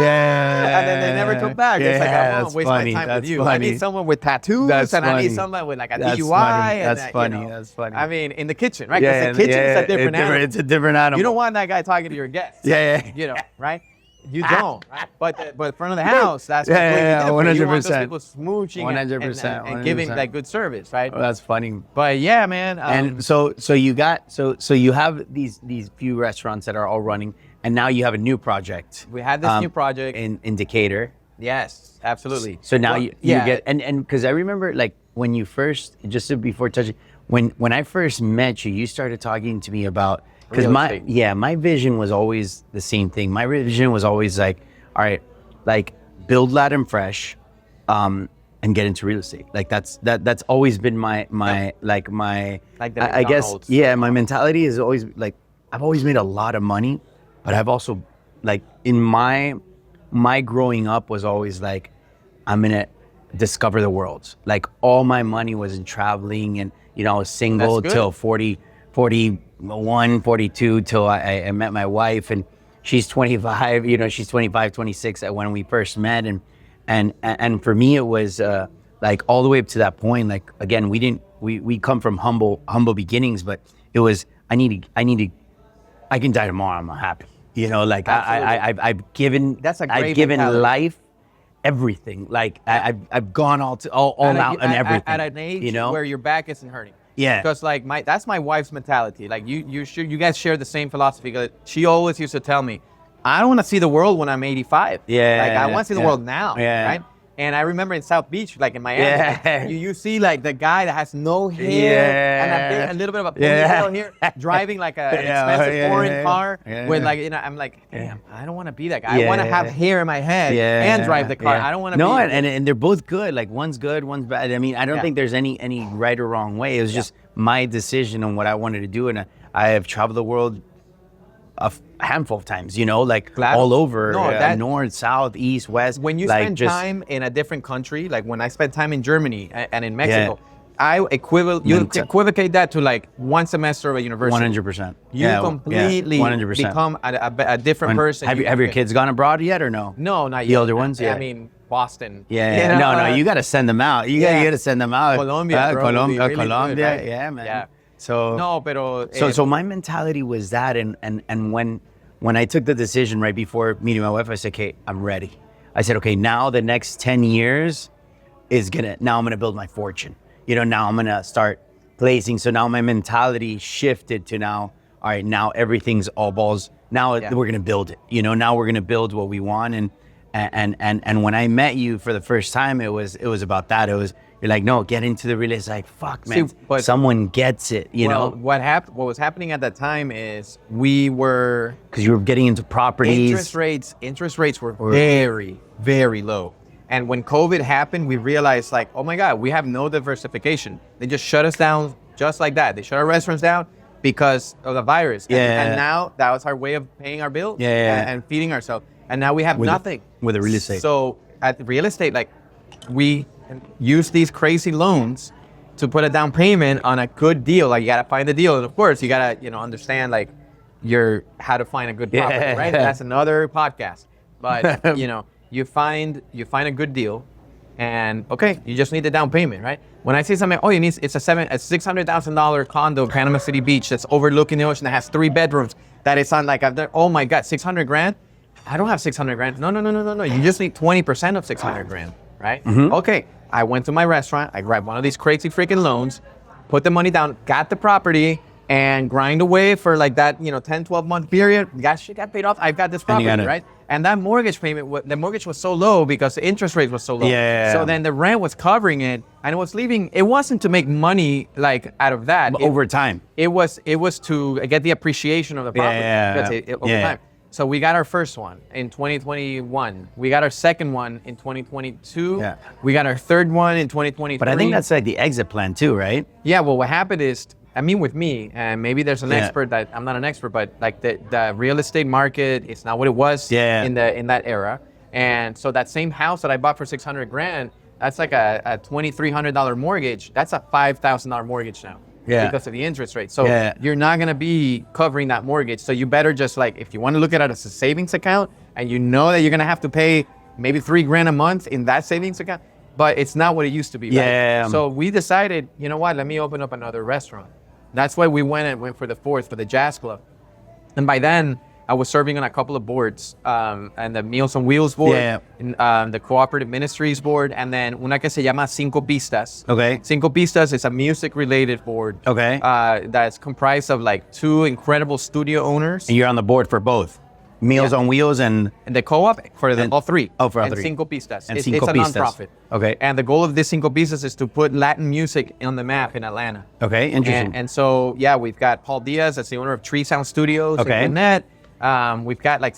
Yeah. And then they never come back. It's like, I don't want to waste my time with you. I need someone with tattoos, I need someone with like a DUI. That's funny. That's funny. I mean, in the kitchen, right? Because the kitchen is a different animal. It's a different animal. You don't want that guy talking to your guests. Yeah. You know, right? You don't, right? But front of the house, that's completely different. 100%. You want those people smooching 100%, and giving like good service, right? Oh, that's funny. But yeah, man. And so you have these few restaurants that are all running, and now you have a new project. We had this new project in Decatur. Yes, absolutely. So now you get and because I remember like when you first, before touching, when I first met you, you started talking to me about. Because my vision was always the same thing. My vision was always like, all right, like build Latin Fresh, and get into real estate. Like that's always been my I guess my mentality is always like I've always made a lot of money, but I've also like in my growing up was always like I'm gonna discover the world. Like all my money was in traveling, and I was single till 41, 42 till I met my wife, and she's 25, she's 25, 26 when we first met. And for me, it was like all the way up to that point, like, again, we come from humble beginnings, but it was, I can die tomorrow. I'm happy. Like I've given, I've given life everything. Like I've gone all out and everything. At an age where your back isn't hurting. Yeah. Because like that's my wife's mentality. Like you guys share the same philosophy. She always used to tell me, I don't want to see the world when I'm 85. Yeah. Like I want to see the world now. Yeah. Right. And I remember in South Beach, like in Miami, you see like the guy that has no hair and a little bit of a ponytail here, driving like an expensive foreign car with like, I'm like, damn, I don't want to be that guy. I want to have hair in my head and drive the car. I don't want to be. And they're both good. Like one's good, one's bad. I mean, I don't think there's any right or wrong way. It was just my decision on what I wanted to do. And I have traveled the world a handful of times, like all over, north, south, east, west. When you spend time in a different country, like when I spent time in Germany and in Mexico, you equivocate that to like one semester of a university. 100%. You completely 100%. Become a different person. Have your kids gone abroad yet or no? No, not yet. The older ones? I mean, Boston. No, you got to send them out. You got to send them out. Colombia, Colombia, good, right? Yeah, man. Yeah. So my mentality was that, and when I took the decision right before meeting my wife, I said, okay, I'm ready. I said, okay, now the next 10 years now I'm gonna build my fortune. Now I'm gonna start placing. So now my mentality shifted to now, all right, now everything's all balls. Now we're gonna build it. Now we're gonna build what we want. And when I met you for the first time, it was about that. You're like, no, get into the real estate. Like, fuck, man, but someone gets it, know? What was happening at that time is we were... Because you were getting into properties. Interest rates were very, very low. And when COVID happened, we realized like, oh my God, we have no diversification. They just shut us down just like that. They shut our restaurants down because of the virus. And now that was our way of paying our bills and feeding ourselves. And now we have nothing. With the real estate. So at the real estate, like we use these crazy loans to put a down payment on a good deal. Like you gotta find the deal, and of course you gotta understand like how to find a good property, right? That's another podcast. But you find a good deal, and okay, you just need the down payment, right? When I say something, it's a $600,000 condo in Panama City Beach that's overlooking the ocean that has 3 bedrooms that is on like oh my God, 600 grand. I don't have 600 grand. No. You just need 20% of 600 grand, right? Mm-hmm. Okay. I went to my restaurant. I grabbed one of these crazy freaking loans, put the money down, got the property, and grind away for like that, 10, 12 month period. Shit got paid off. I've got this property, right? And that mortgage payment, the mortgage was so low because the interest rate was so low. Yeah. So then the rent was covering it, and it was leaving. It wasn't to make money like out of that. But over time. It was to get the appreciation of the property. Over time. So we got our first one in 2021. We got our second one in 2022. Yeah. We got our third one in 2023. But I think that's like the exit plan too, right? Yeah, well, what happened is, with me, and maybe there's an expert that I'm not an expert, but like the real estate market, it's not what it was in that era. And so that same house that I bought for 600 grand, that's like a $2,300 mortgage. That's a $5,000 mortgage now. because of the interest rate. So you're not gonna be covering that mortgage. So you better just like, if you want to look at it as a savings account, and you know that you're gonna have to pay maybe $3,000 a month in that savings account, but it's not what it used to be. Right? So we decided, you know what? Let me open up another restaurant. That's why we went for the fourth, for the Jazz Club. And by then, I was serving on a couple of boards, and the Meals on Wheels board, and, the Cooperative Ministries board, and then una que se llama Cinco Pistas. Okay. Cinco Pistas is a music-related board. Okay. That's comprised of like 2 incredible studio owners. And you're on the board for both. Meals on Wheels and the co-op for all 3. Oh, for all 3. And Cinco Pistas. And it's Cinco a Pistas. nonprofit. Okay. And the goal of this Cinco Pistas is to put Latin music on the map in Atlanta. Okay, interesting. And so, yeah, we've got Paul Diaz, that's the owner of Tree Sound Studios. Okay. In Gwinnett. We've got like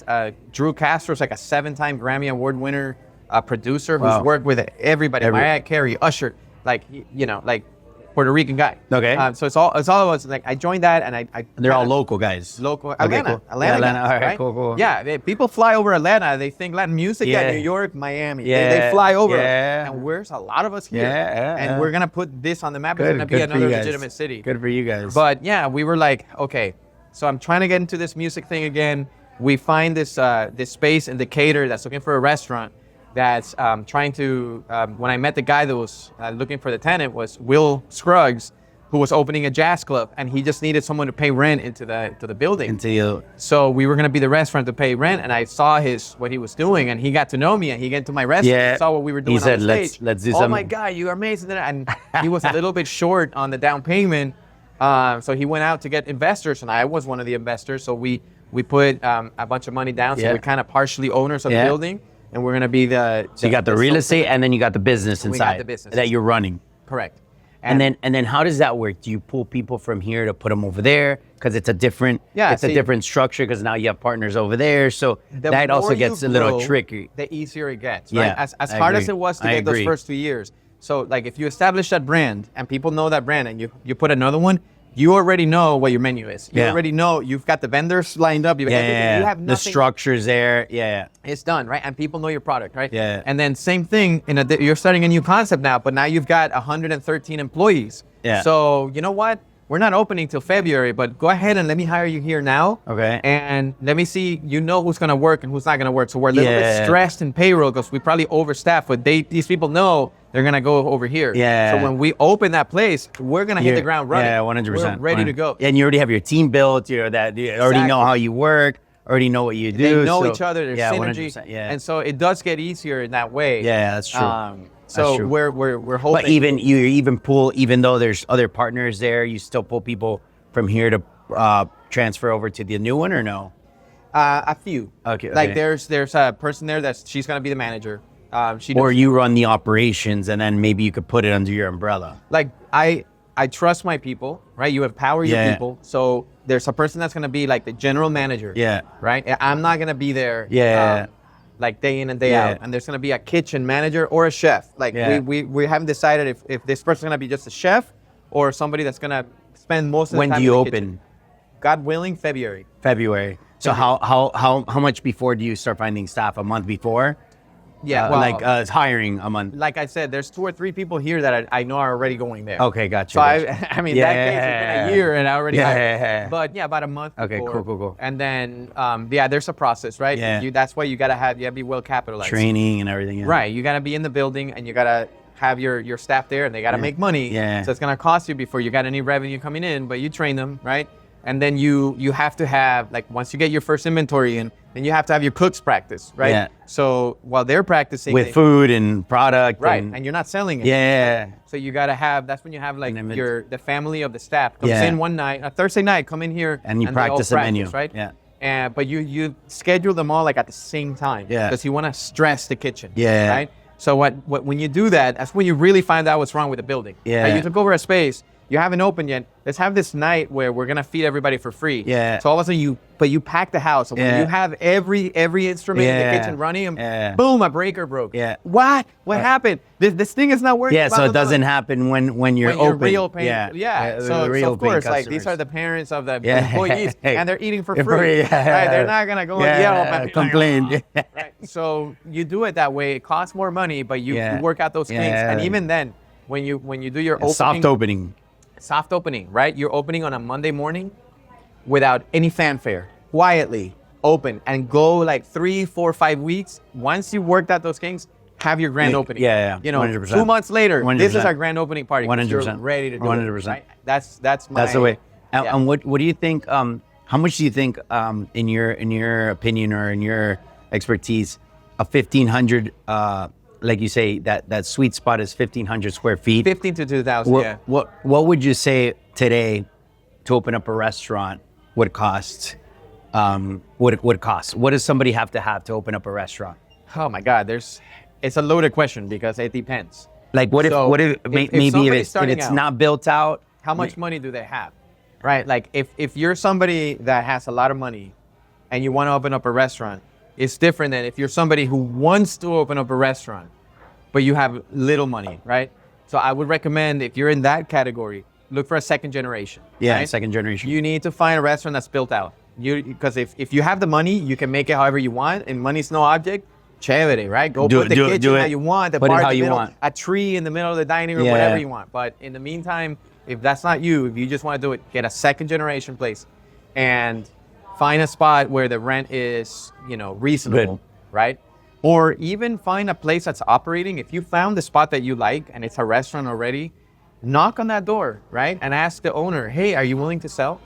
Drew Castro's like a 7-time Grammy Award winner producer who's worked with everybody. Mariah Carey, Usher, like, you know, like Puerto Rican guy. Okay. So it's all of us. Like I joined that, and I they're all local guys. Local. Okay, Atlanta. cool. Atlanta. Atlanta. All right, right? cool. Yeah, people fly over Atlanta. They think Latin music. Yeah, New York, Miami. They fly over. And there's a lot of us here. And we're gonna put this on the map. It's gonna be another legitimate city. Good for you guys. But yeah, we were like, okay, so I'm trying to get into this music thing again. We find this this space in Decatur that's looking for a restaurant. That's trying to. When I met the guy that was looking for the tenant was Will Scruggs, who was opening a jazz club, and he just needed someone to pay rent into the building. So we were gonna be the restaurant to pay rent, and I saw what he was doing, and he got to know me, and he went to my restaurant, and saw what we were doing. He said, on the stage. Let's do something. Oh my God, you are amazing! And he was a little bit short on the down payment, so he went out to get investors, and I was one of the investors. So we put a bunch of money down, so we're kind of partially owners of the building, and we're gonna be the. So you got the real estate, and then you got the business inside. We got the business that you're running. Correct. And then how does that work? Do you pull people from here to put them over there? Because it's a different a different structure, because now you have partners over there. So that also gets a little tricky. The easier it gets, right? Yeah, as hard as it was to get those first 2 years. So like if you establish that brand and people know that brand, and you put another one, you already know what your menu is. You already know, you've got the vendors lined up. You have nothing. The structure's there. It's done, right? And people know your product, right? Yeah. And then same thing, you're starting a new concept now, but now you've got 113 employees. Yeah. So you know what? We're not opening till February, but go ahead and let me hire you here now. Okay. And let me see, who's gonna work and who's not gonna work. So we're a little bit stressed in payroll because we probably overstaffed, but these people know they're gonna go over here. Yeah. So when we open that place, we're gonna hit the ground running. Yeah, 100%. We're ready to go. And you already have your team built. You already know how you work. Already know what you do. They know each other. There's synergy. 100%, yeah. And so it does get easier in that way. Yeah, that's true. So true. we're hoping. But even though there's other partners there, you still pull people from here to transfer over to the new one, or no? A few. Okay. Like there's a person there she's gonna be the manager. Or you run the operations, and then maybe you could put it under your umbrella. Like I trust my people, right? You empower your people. So there's a person that's gonna be like the general manager. Yeah. Right. I'm not gonna be there. Yeah. Like day in and day out, and there's gonna be a kitchen manager or a chef. Like we haven't decided if this person's gonna be just a chef or somebody that's gonna spend most of the time. When do you in the open? Kitchen. God willing, February. So how much before do you start finding staff? A month before? Yeah, well, hiring a month. Like I said, there's 2 or 3 people here that I know are already going there. Okay, gotcha. So I mean, that case it's been a year and I already hired. But yeah, about a month. Okay, before. cool. And then there's a process, right? Yeah. That's why you gotta be well capitalized. Training and everything. Yeah. Right. You gotta be in the building, and you gotta have your staff there, and they gotta make money. Yeah. So it's gonna cost you before you got any revenue coming in, but you train them, right? And then you have to have, like, once you get your first inventory in, then you have to have your cooks practice, right? Yeah. So while they're practicing with food and product, right? And you're not selling it. Yeah. So you gotta have. That's when you have like the family of the staff comes in one night, a Thursday night, come in here and you practice the menu, right? Yeah. But you schedule them all like at the same time. Yeah. Because you want to stress the kitchen. Yeah. Right. So when you do that, that's when you really find out what's wrong with the building. Yeah. Right? You took over a space. You haven't opened yet. Let's have this night where we're gonna feed everybody for free. Yeah. So all of a sudden you pack the house. So when you have every instrument in the kitchen running, and boom, a breaker broke. Yeah. What happened? This thing is not working. Yeah. So it doesn't happen when you're open. Real paying. Yeah. So of course, like these are the parents of the employees, and they're eating for free. Right? They're not gonna go and yell and complain. Right? So you do it that way. It costs more money, but you work out those kinks. And even then, when you do your opening, soft opening. soft opening, right? You're opening on a Monday morning without any fanfare, quietly open, and go like 3, 4, 5 weeks. Once you worked out those kinks, have your grand opening. Yeah. You know, 100%. 2 months later, 100%. this is our grand opening party. 100%. You're ready to do 100%. it. Right? That's my. That's the way. And, yeah. and what do you think? How much do you think, in your opinion or in your expertise, a 1,500, like you say, that sweet spot is 1,500 square feet? 15 to 2,000. Yeah. What would you say today to open up a restaurant would cost? Would cost? What does somebody have to open up a restaurant? Oh my God, it's a loaded question because it depends. Like what if maybe if it's not built out? How much money do they have? Right? Like if you're somebody that has a lot of money and you want to open up a restaurant, it's different than if you're somebody who wants to open up a restaurant, but you have little money, right? So I would recommend, if you're in that category, look for a second generation. Yeah, right? second generation. You need to find a restaurant that's built out. Because if you have the money, you can make it however you want, and money's no object. Chévere, right? Go put the kitchen how you want, the bar in the middle, a tree in the middle of the dining room, whatever you want. But in the meantime, if that's not you, if you just want to do it, get a second generation place and find a spot where the rent is, reasonable, right? Or even find a place that's operating. If you found the spot that you like and it's a restaurant already, knock on that door, right? And ask the owner, hey, are you willing to sell?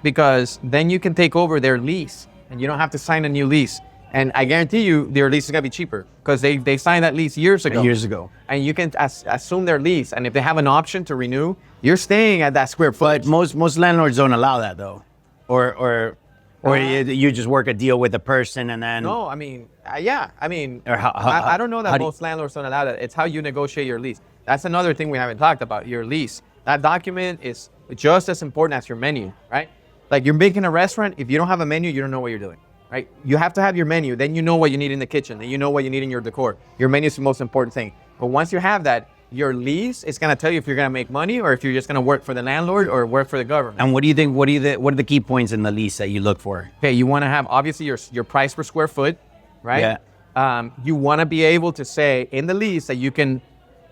Because then you can take over their lease and you don't have to sign a new lease. And I guarantee you their lease is gonna be cheaper because they signed that lease years ago. And you can assume their lease. And if they have an option to renew, you're staying at that square foot. But most landlords don't allow that though. Or you just work a deal with the person and then... No, I mean, yeah. I mean, Or I don't know that most landlords don't allow that. It's how you negotiate your lease. That's another thing we haven't talked about, your lease. That document is just as important as your menu, right? Like you're making a restaurant, if you don't have a menu, you don't know what you're doing, right? You have to have your menu, then you know what you need in the kitchen, then you know what you need in your decor. Your menu is the most important thing. But once you have that, your lease is gonna tell you if you're gonna make money or if you're just gonna work for the landlord or work for the government. And what do you think, what are the key points in the lease that you look for? Okay, you wanna have obviously your price per square foot, right? Yeah. You wanna be able to say in the lease that you can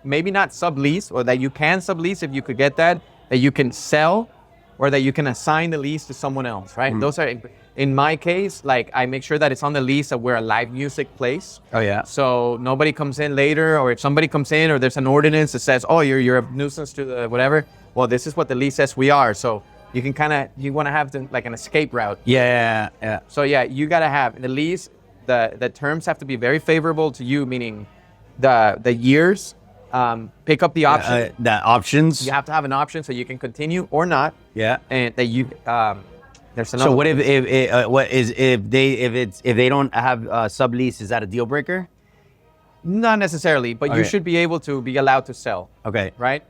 maybe not sublease, or that you can sublease if you could get that you can sell, or that you can assign the lease to someone else, right? Those are, in my case, like I make sure that it's on the lease that we're a live music place. Oh yeah. So nobody comes in later, or if somebody comes in, or there's an ordinance that says, oh, you're a nuisance to the whatever. Well, this is what the lease says we are. So you can you want to have like an escape route. Yeah. So yeah, you gotta have the lease. The terms have to be very favorable to you, meaning the years. Pick up the option. The options. You have to have an option so you can continue or not. Yeah. And that you there's another. So what if they don't have sublease? Is that a deal breaker? Not necessarily, but you Okay. should be able to be allowed to sell. Okay. Right.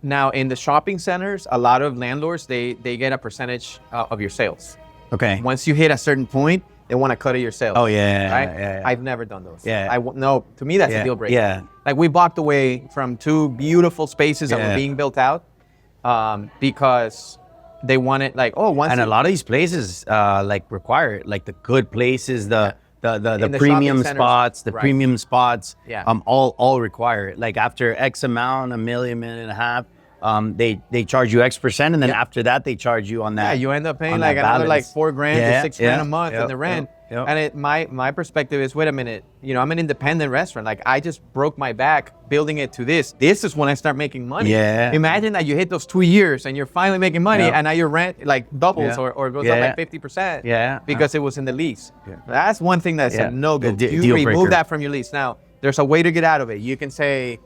Now in the shopping centers, a lot of landlords they get a percentage of your sales. Okay. Once you hit a certain point, they want to cut of your sales. Oh yeah. Right. Yeah. I've never done those. Yeah. No. To me, that's Yeah, a deal breaker. yeah. Like we walked away from 2 beautiful spaces that Yeah. were being built out because they wanted like And a lot of these places like require it, like the good places, the the premium shopping centers. spots, the Right. premium spots. Yeah. All require it. Like after X amount, $1 million, $1.5 million, they charge you X%, and then Yep. after that they charge you on that. Yeah, you end up paying on like that another like balance. $4,000 Yeah, to $6,000 yeah, a month yep, in the rent. yep. And my perspective is, wait a minute, I'm an independent restaurant. Like I just broke my back building it to this. This is when I start making money. Yeah. Imagine that you hit those 2 years and you're finally making money, Yeah. and now your rent like doubles Yeah. or goes Yeah. up like 50%. Yeah. Because it was in the lease. Yeah. That's one thing that's Yeah. a no-go. The You deal remove breaker. that from your lease. Now, there's a way to get out of it. You can say,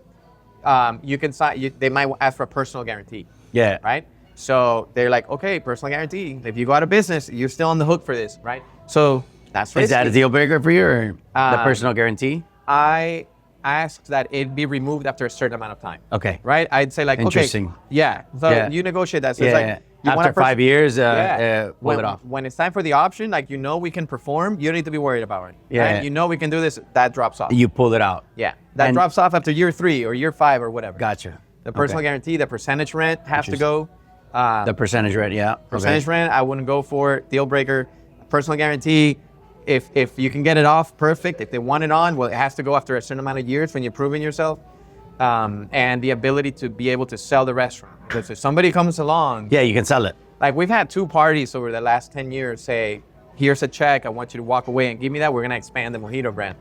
you can sign. They might ask for a personal guarantee. Yeah. Right? So they're like, okay, personal guarantee. If you go out of business, you're still on the hook for this, right? So that's Is that a risky. deal breaker for you, or the Um, personal guarantee? I asked that it be removed after a certain amount of time. Okay. Right? I'd say like, Interesting. okay. Yeah. So Yeah. you negotiate that. So Yeah. it's like, you want After a 5 years, pull when, it off. When it's time for the option, like we can perform, you don't need to be worried about it. Yeah. Right? We can do this, that drops off. You pull it out. Yeah. That And- drops off after year 3 or year 5 or whatever. Gotcha. The personal Okay. guarantee, the percentage rent has to go. The percentage rate, yeah. Percentage rent, I wouldn't go for it. Deal breaker. Personal guarantee, if you can get it off, perfect. If they want it on, well, it has to go after a certain amount of years when you're proving yourself. and the ability to be able to sell the restaurant. Because if somebody comes along, Yeah, you can sell it. like we've had 2 parties over the last 10 years say, here's a check, I want you to walk away and give me that, we're gonna expand the Mojito brand.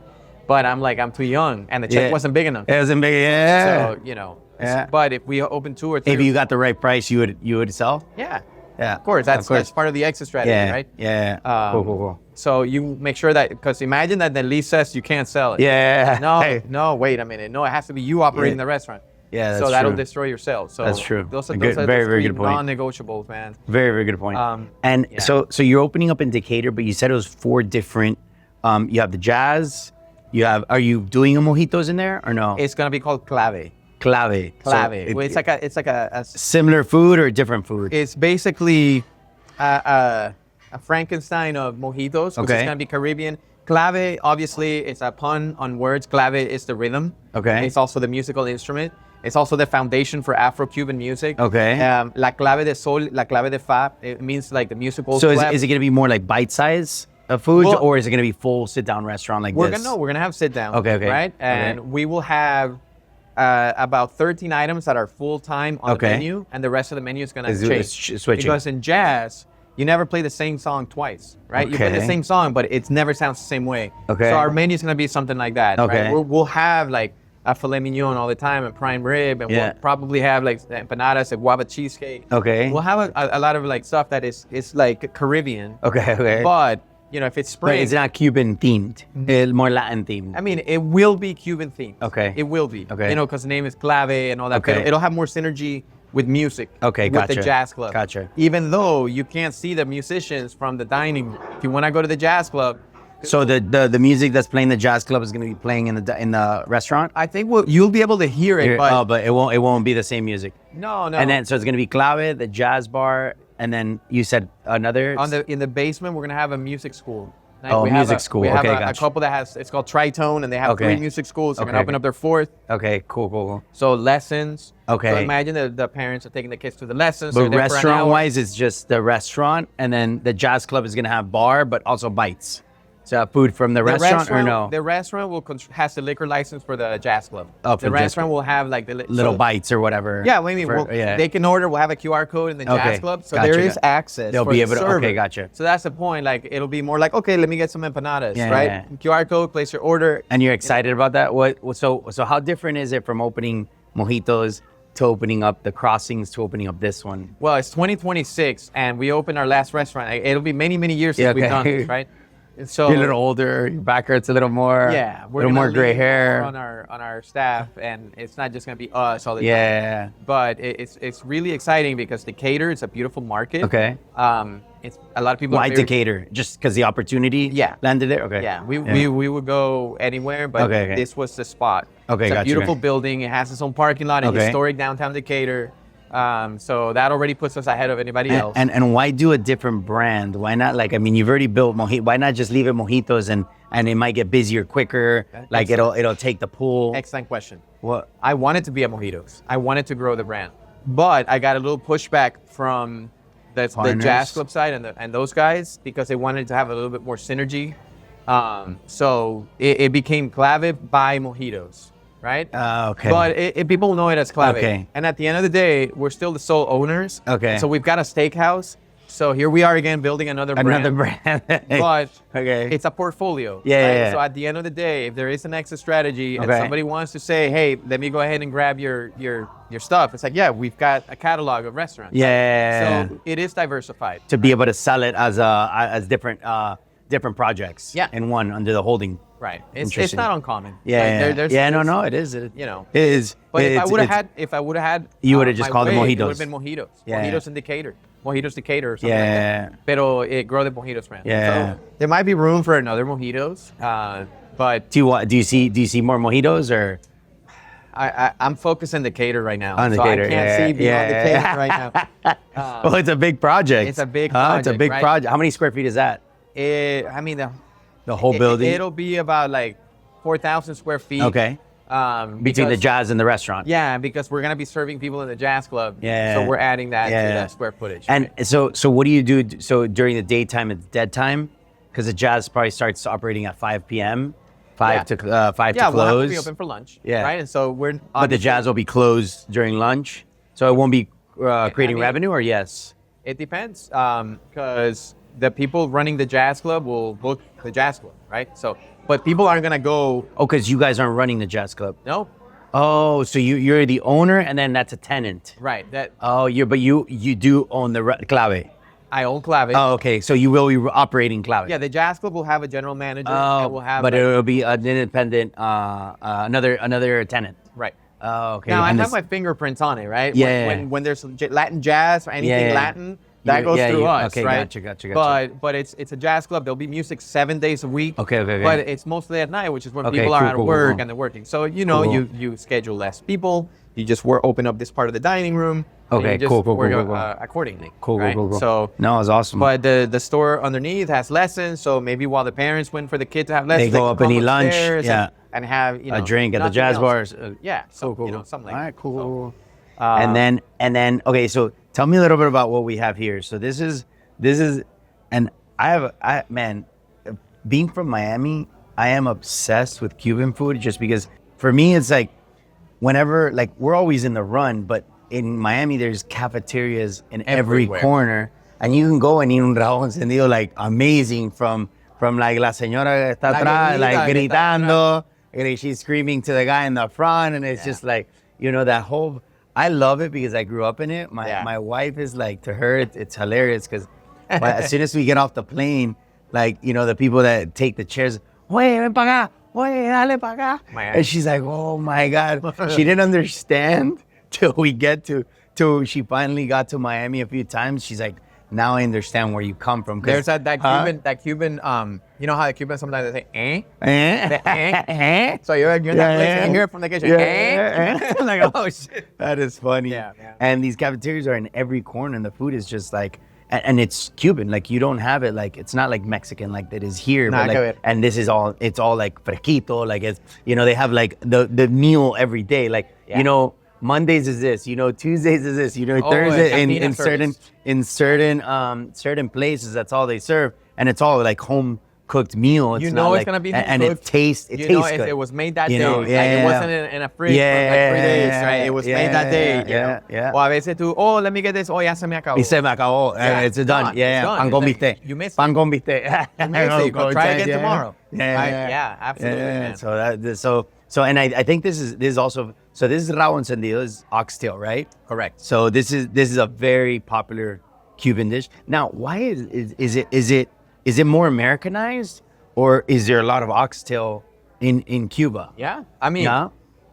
But I'm like, I'm too young, and the check Yeah. wasn't big enough. It wasn't big. Yeah. So, Yeah. but if we open 2 or 3, If you got the right price, you would sell. yeah, Yeah. of course, that's part of the exit strategy, Yeah. right? Yeah. Cool. So you make sure that, because imagine that the lease says you can't sell it. Yeah. No, Hey. no, wait a minute. No, it has to be you operating Yeah. the restaurant. Yeah, that's so that'll true. destroy your sales. So That's true. Those are, Good- those are very, the very 3 good point. non-negotiables, man. Very, very good point. And yeah. so you're opening up in Decatur, but you said it was 4 different. You have the jazz. You have. Are you doing a mojitos in there or no? It's gonna be called clave. Clave. So Clave. Well, it's like a similar food or different food? it's basically a Frankenstein of mojitos, which Okay. is gonna be Caribbean. Clave, obviously, it's a pun on words. Clave is the rhythm. Okay. It's also the musical instrument. It's also the foundation for Afro-Cuban music. Okay. La clave de sol, la clave de fa, it means like the musical. So clap. is it going to be more like bite size of foods, Well- or is it going to be full sit down restaurant like We're this? gonna have sit down. Okay, okay. Right, and Okay. we will have about 13 items that are full time on Okay. the menu, and the rest of the menu is gonna Is- change. is switching. Because in jazz, you never play the same song twice, right? You play the Okay. same song, but it never sounds the same way. Okay. So our menu is gonna be something like that. Okay. Right? We'll have like a filet mignon all the time, and prime rib, and Yeah. we'll probably have like empanadas, a guava cheesecake. Okay. We'll have a lot of like stuff that is like Caribbean. Okay. But if it's But spring, it's not Cuban themed. It's more Latin themed. I mean, it will be Cuban themed. Okay. It will be. Okay. Because the name is Clave and all that. Okay. It'll have more synergy with music. Okay, With the gotcha. jazz club. Gotcha. Even though you can't see the musicians from the dining room. If you want to go to the jazz club, So the music that's playing the jazz club is going to be playing in the restaurant. I think you'll be able to hear it. But it won't be the same music. No. And then so it's going to be Clave, the jazz bar, and then you said another. in the basement, we're gonna have a music school. Like, Oh, we have music school. We have Okay, a gotcha. couple that it's called Tritone, and they have Okay. 3 music schools. They're Okay. gonna open up their 4th. Okay, cool. So lessons. Okay. So imagine the parents are taking the kids to the lessons. they're But there for an hour. restaurant-wise, it's just the restaurant, and then the jazz club is going to have bar, but also bites. So food from the restaurant or no? The restaurant has the liquor license for the jazz club. Oh, for the the jazz restaurant will have like the Little bites or whatever. Yeah, maybe yeah. they can order. We'll have a QR code in the Okay, jazz club, so gotcha, there is gotcha. access. They'll for be the able to. server. Okay, gotcha. So that's the point. Like it'll be more like, okay, let me get some empanadas, Yeah, right? yeah. QR code, place your order. And you're excited about that? So how different is it from opening Mojitos to opening up the crossings to opening up this one? Well, it's 2026, and we opened our last restaurant. It'll be many, many years since Yeah, we've okay. done this, right? And so You're a little older, your back hurts a little more. yeah, a we're little gonna more gray lean hair. more on our staff, and it's not just gonna be us all the time. Yeah. But it's really exciting because Decatur is a beautiful market. Okay. It's a lot of people. Why are very- Decatur? Just because the opportunity Yeah. landed there? Okay. Yeah, we would go anywhere, but Okay. this was the spot. Okay, it's a gotcha. beautiful building. It has its own parking lot in Okay. historic downtown Decatur. So that already puts us ahead of anybody else. And why do a different brand? Why not you've already built Mojito. Why not just leave it Mojitos and it might get busier quicker? Like it'll take the pool. Excellent question. What? I wanted to be a Mojitos. I wanted to grow the brand, but I got a little pushback from the Partners? jazz club side and those guys because they wanted to have a little bit more synergy. So it became Clave by Mojitos, right? Okay. But people know it as Clave. Okay. And at the end of the day, we're still the sole owners. Okay. So we've got a steakhouse. So here we are again building another Another brand. brand. But Okay. it's a portfolio. Yeah, right? yeah, yeah. So at the end of the day, if there is an exit strategy and Okay. somebody wants to say, hey, let me go ahead and grab your stuff, it's like, yeah, we've got a catalog of restaurants. Yeah. So it is diversified. To be able to sell it as different projects. Yeah. In one under the holding. Right. It's Interesting. not uncommon. Yeah. Like, there's- No, it is. It is. But if I It's- would it's- have had, You would've just my called them way, It Mojitos. would have been Mojitos. Yeah. Mojitos in Decatur. Mojitos Decatur or something Yeah. like that. Pero grow the Mojitos brand. Yeah. So there might be room for another Mojitos, but Do you see more Mojitos or? I'm focused on Decatur right now. On so Decatur, I can't yeah, see beyond yeah. Decatur right now. Well, it's a big project. It's a big It's a project, big right? project. How many square feet is that? I mean, The whole building. It'll be about like 4,000 square feet. Okay. Between the because- jazz and the restaurant. Yeah, because we're gonna be serving people in the jazz club. Yeah. So we're adding that Yeah. to that square footage. And so what do you do? So during the daytime, it's dead time, because the jazz probably starts operating at 5 p.m. 5 to we'll have close. to be open for lunch. Yeah. Right. And so we're. But the jazz will be closed during lunch, so it won't be creating revenue, or yes? It depends, because the people running the jazz club will book the jazz club, right? So, but people aren't gonna go. Oh, because you guys aren't running the jazz club. No. Oh, so you're the owner, and then that's a tenant. Right. That. Oh, you do own the clave. I own Clave. Oh, okay. So you will be operating clave. Yeah, the jazz club will have a general manager. Oh, and we'll have. but it'll be an independent, another tenant. Right. Oh, okay. Now I And have my fingerprints on it, right? Yeah. When there's Latin jazz or anything Yeah. Latin, that goes through us, okay, right? Gotcha. But it's a jazz club. There'll be music 7 days a week. Okay. But it's mostly at night, which is when Okay, people are cool, at cool, work cool. and they're working. So Cool. you schedule less people. You just open up this part of the dining room. and Okay, you just cool. work accordingly. Cool. right? So. No, it's awesome. But the store underneath has lessons, so maybe while the parents went for the kid to have lessons, They go can up and come eat lunch, upstairs yeah. and have a drink at the nothing jazz else. bars. Yeah, so Cool. something like All right, that. cool. So, and then okay, so tell me a little bit about what we have here. So this is and man, being from Miami, I am obsessed with Cuban food just because for me it's like whenever, like, we're always in the run, but in Miami there's cafeterias in every Everywhere. corner, and you can go and eat un rabo encendido like amazing from like la señora que está La atrás, like viejita que está gritando, and she's screaming to the guy in the front, and it's just like, that whole. I love it because I grew up in it. My wife is like, to her it's hilarious because as soon as we get off the plane, like, the people that take the chairs, oye, ven pa' acá, oye, dale pa' acá. And she's like, oh my God. She didn't understand till she finally got to Miami a few times. She's like, now I understand where you come from. there's that Cuban, you know how the Cubans sometimes they say, eh? So you're in that place and you hear it from the kitchen, I'm like, oh shit, that is funny. Yeah. And these cafeterias are in every corner, and the food is just like, and it's Cuban. Like, you don't have it like, it's not like Mexican like that is here. Nah, But like, and this is all, it's all like fresquito. Like, it's, they have like the meal every day. Like, Mondays is this, Tuesdays is this, Thursday in certain places, that's all they serve, and it's all like home cooked meal. It's not it's like, gonna be and it tastes good. It was made that day. It wasn't in a fridge for like 3 days, right? It was made that day. Yeah. O a veces tú, let me get this. Oh, ya se me acabó. Y se me acabó. Yeah, It's done. Yeah. done. Pan con bistec. You missed Pan con bistec. You missed it. You go try again Yeah. tomorrow. Yeah. Yeah, absolutely. Man. So and I think this is also, so this is rabo encendido, is oxtail, right? Correct. So this is a very popular Cuban dish. Now, why is it more Americanized, or is there a lot of oxtail in Cuba? Yeah. I mean,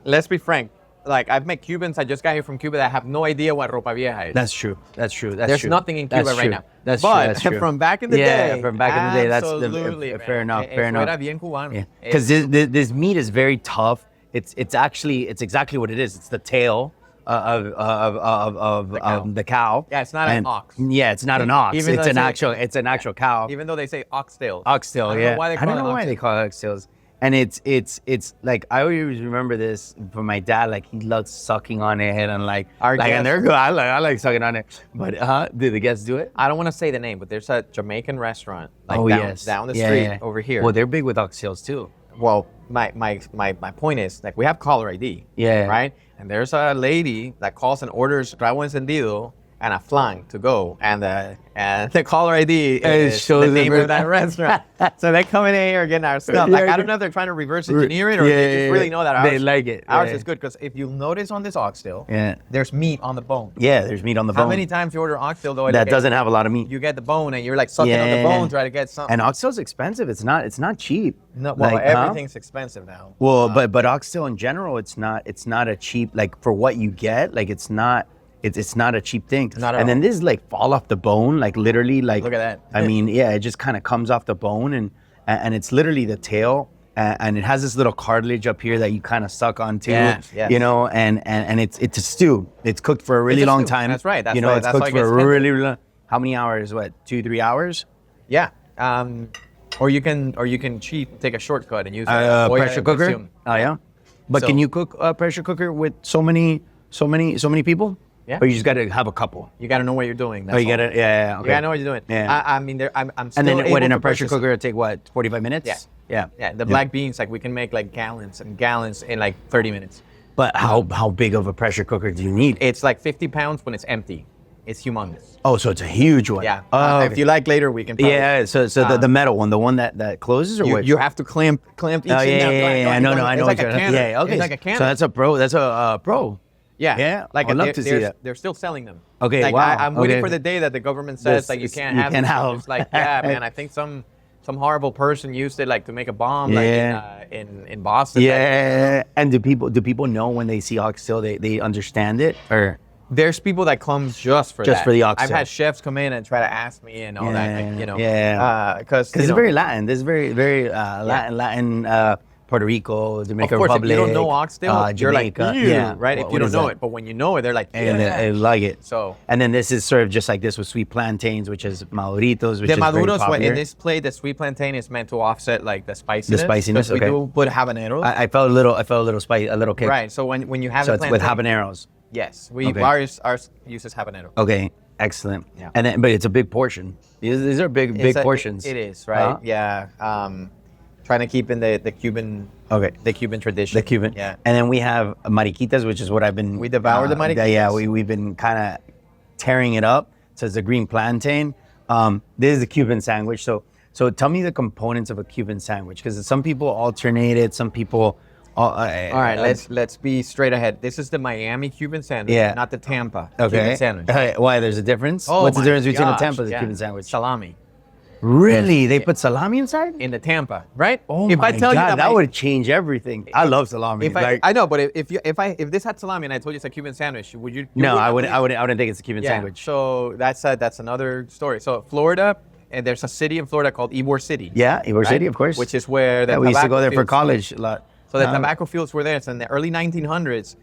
let's be frank. Like, I've met Cubans, I just got here from Cuba, that have no idea what ropa vieja is. That's true. There's nothing in Cuba right now. That's true. From back in the day. Yeah, from back in the day, that's absolutely, fair enough. Era bien cubano. Yeah, because this meat is very tough. It's exactly what it is. It's the tail of the cow. Yeah, it's not an ox. Yeah, it's not an ox. Even It's though an actual cow. Even though they say oxtail. Oxtail. I don't know why they call it oxtails. And it's like, I always remember this from my dad. Like, he loves sucking on it, and like and they're good. I like sucking on it. But did the guests do it? I don't want to say the name, but there's a Jamaican restaurant down the street over here. Well, they're big with oxtails too. Well, my point is, like, we have caller ID. Yeah. Right? And there's a lady that calls and orders rabo encendido and a flan to go, and the caller ID is the name of that restaurant. So they come in here getting our stuff. Like, I don't know if they're trying to reverse engineer it, or they just really know that ours, they like it. Ours is good, because if you notice on this oxtail, there's meat on the bone. Yeah, there's meat on the bone. How many times you order oxtail though? That doesn't have a lot of meat. You get the bone and you're like sucking on the bone, trying to get something. And oxtail's expensive. It's not cheap. No, well, everything's expensive now. Well, but oxtail in general, it's not a cheap, like, for what you get. Like, it's not a cheap thing. And then this like fall off the bone, like literally, like, look at that. I mean, yeah, it just kind of comes off the bone, and it's literally the tail, and it has this little cartilage up here that you kind of suck onto, yes. And it's a stew. It's cooked for a really long time. That's right. That's it's cooked for a really long. How many hours? What, 2-3 hours? Yeah. Or you can cheat, take a shortcut and use a pressure cooker. Oh yeah. But can you cook a pressure cooker with so many people? Yeah. Or you just got to have a couple. You got to know what you're doing. That's Oh, you got all. to, yeah, okay. You got to know what you're doing. Yeah. I mean, I'm still And then what, able in a to pressure purchase- cooker, it'll take what, 45 minutes? Yeah. Yeah. Yeah, the black beans, like we can make like gallons and gallons in like 30 minutes. But how big of a pressure cooker do you need? It's like 50 pounds when it's empty. It's humongous. Oh, so it's a huge one. Yeah. Oh, If you like later, we can. Probably, yeah. So the metal one, the one that closes, or what? you have to clamp each Oh, thing yeah, down. yeah. No, I know. It's like a what you're- canner. Yeah, okay. It's like a canner. So that's a pro. That's a pro. Yeah. Yeah, Like I'd love to see that. They're still selling them. Okay, Like, wow, I'm waiting okay. for the day that the government says This like you is- can't you have can't this. have. It's like, yeah, man. I think some horrible person used it like to make a bomb, Yeah. like in Boston. Yeah. And do people know when they see oxtail, they understand it, or? There's people that come just for Just that. for the I've oxtail. had chefs come in and try to ask me and all that, like, you know. Yeah. Because Because it's very Latin. This is very Latin. Puerto Rico, Of Dominican course, Republic. if you don't know oxtail, you're like, Jamaica. "Ew," right? If What you don't is know that? it, but when you know it, they're like, And yeah. I like it. So And then this is served just like this with sweet plantains, which is MOJITOS, which the is very maduros, popular. in this plate, the sweet plantain is meant to offset like the spiciness. spiciness, 'cause okay. We do put habaneros. I felt a little spice, a little kick. Right. So when you have So the it's with plantain, habaneros. yes, Okay. ours uses habanero. Okay, excellent. Yeah. And then, but it's a big portion. These are big It's portions. It is, right? Uh-huh. Yeah. Trying to keep in the Cuban the Cuban tradition. The Cuban. Yeah. And then we have mariquitas, which is what I've been. We devour the mariquitas. Yeah, we've been kind of tearing it up. So it's a green plantain. This is a Cuban sandwich. So tell me the components of a Cuban sandwich, because some people alternate it. Some people. All All right, let's be straight ahead. This is the Miami Cuban sandwich, Yeah. not the Tampa Okay. Cuban sandwich. Why? There's a difference. Oh What's the my difference between a gosh, Tampa and a yeah. Cuban sandwich? Salami Really? They put salami inside? in the Tampa, right? Oh if my I tell God, you that would change everything. I love salami. if I know, but if this had salami and I told you it's a Cuban sandwich, would you? No, I wouldn't. wouldn't think it's a Cuban Yeah. sandwich. So that's another story. So Florida, and there's a city in Florida called Ybor City. Yeah, Ybor right? City, of course. Which is where the Yeah, we used to go tobacco there for fields were. college a lot. So the tobacco fields were there. So in the early 1900s,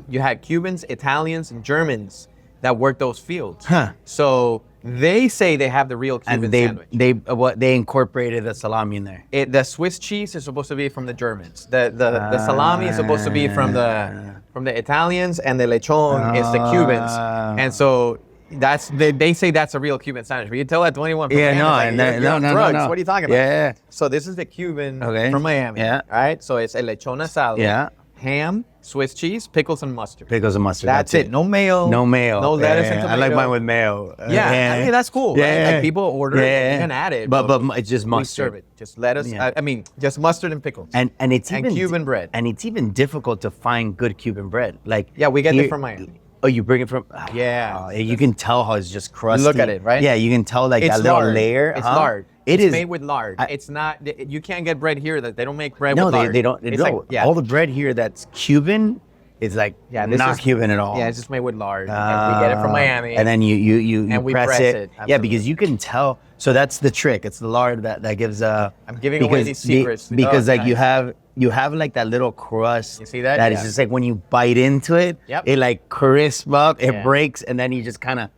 you had Cubans, Italians, and Germans that worked those fields. Huh. So they say they have the real Cuban And sandwich. they incorporated the salami in there. The Swiss cheese is supposed to be from the Germans. The salami is supposed to be from the Italians, and the lechon is the Cubans. And so they say that's a real Cuban sandwich. But you tell that to anyone from Yeah, Miami, no, it's like, and you're on no, drugs. no. What are you talking about? Yeah. So this is the Cuban Okay. from Miami. Yeah. Right. So it's a lechon asado. Yeah. Ham, Swiss cheese, pickles, and mustard. Pickles and mustard. That's it. No mayo. No mayo. No lettuce and Yeah, tomato. I like mine with mayo. Yeah, I mean, that's cool, right? Like, people order it, you can add it, But but it's just We mustard. serve it. Just lettuce. Yeah. I mean, just mustard and pickles. And it's And even Cuban bread. And it's even difficult to find good Cuban bread. Like Yeah, we get here- it from Miami. Oh, you bring it from? Yeah. You can tell how it's just crusty. Look at it, right? Yeah, you can tell like It's that little lard. layer. It's huh? lard. It It's is made with lard. I- It's not. You can't get bread here that they don't make bread No, with lard. they don't. It's No, like, yeah. all the bread here that's Cuban is like this not is- Cuban at all. Yeah, it's just made with lard. and we get it from Miami. And then you And we press, press it. it, Yeah, because you can tell. So that's the trick. It's the lard that gives. I'm giving away these secrets. Because Oh, like you nice. have like that little crust. You see that? That is Yeah. just like when you bite into it, Yep. it like crisp up, it Yeah. breaks, and then you just kind of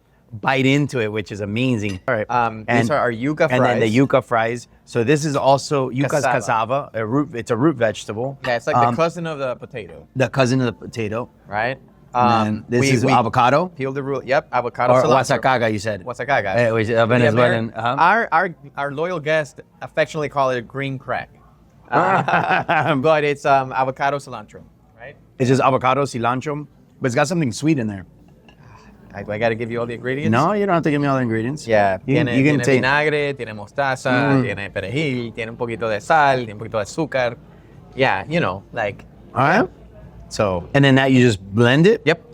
bite into it, which is amazing. All right. These are our yuca And then the fries. yuca fries. So this is also yuca's Cassava. cassava. It's a root vegetable. Yeah, it's like the cousin of the potato, The cousin of the potato. right? And this is avocado. Peel the root. Yep, avocado. Or cilantro. wasacaga, you said. Wasacaga. Which is a Venezuelan. Our loyal guest affectionately call it a green crack, but it's avocado cilantro, right? It's just avocado, cilantro, but it's got something sweet in there. I got to give you all the ingredients. No, you don't have to give me all the ingredients. Yeah, you can tiene take. vinagre, tiene mostaza, tiene perejil, tiene un poquito de sal, tiene un poquito de azúcar. Yeah, you know, like. All right. So. And then that you just blend it. Yep.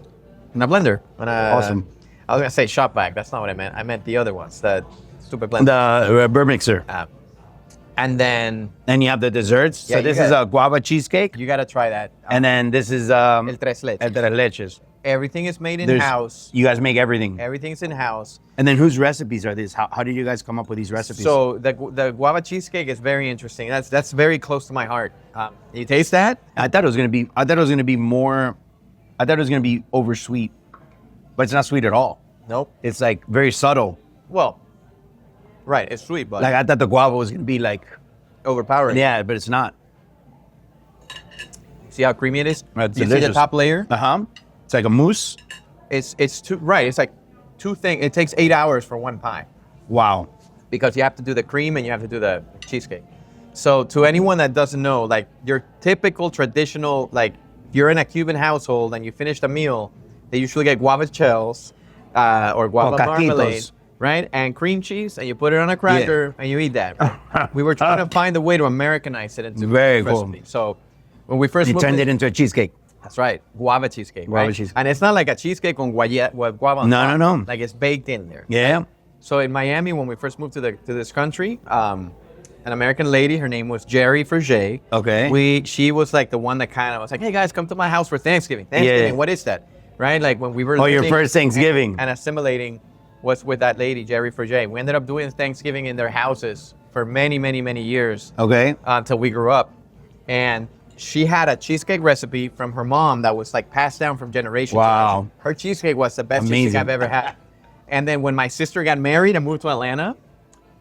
In a blender. Awesome. I was gonna say shop vac. That's not what I meant. I meant the other ones, the stupid blender. The bird mixer. And then And you have the desserts. Yeah, So you this is got- a guava cheesecake. you gotta try that. And then this is El tres leches. El tres leches. Everything is made in There's- house. You guys make everything. Everything's in house. And then whose recipes are these? How did you guys come up with these recipes? So the guava cheesecake is very interesting. That's very close to my heart. You taste that? I thought it was gonna be more. I thought it was gonna be oversweet, but it's not sweet at all. Nope. It's like very subtle. Well, right. It's sweet, but Like I thought the guava was gonna be like, overpowering. yeah, but it's not. See how creamy it is? That's you see the delicious. top layer? It's like a mousse. It's two, right. It's like two things. It takes 8 hours for one pie. Wow. Because you have to do the cream and you have to do the cheesecake. So to anyone that doesn't know, like your typical traditional, like if you're in a Cuban household and you finish the meal, they usually get guava shells or guava marmalade, right? And cream cheese, and you put it on a cracker and you eat that. We were trying to find a way to Americanize it into Very recipe. cool. So when we first moved turned it into a cheesecake. That's right, guava cheesecake, Guava right? cheesecake. And it's not like a cheesecake with guava on top. No. Like it's baked in there. Yeah. Right? So in Miami, when we first moved to this country, an American lady, her name was Jerry Frege. Okay. She was like the one that kind of was like, hey guys, come to my house for Thanksgiving. Thanksgiving, what is that? Right? Like when we were your first Thanksgiving. and assimilating was with that lady, Jerry Frege. We ended up doing Thanksgiving in their houses for many, many, many years. Okay. Until we grew up. And she had a cheesecake recipe from her mom that was like passed down from generation to Wow. generation. Her cheesecake was the best Amazing. cheesecake I've ever had. And then when my sister got married and moved to Atlanta,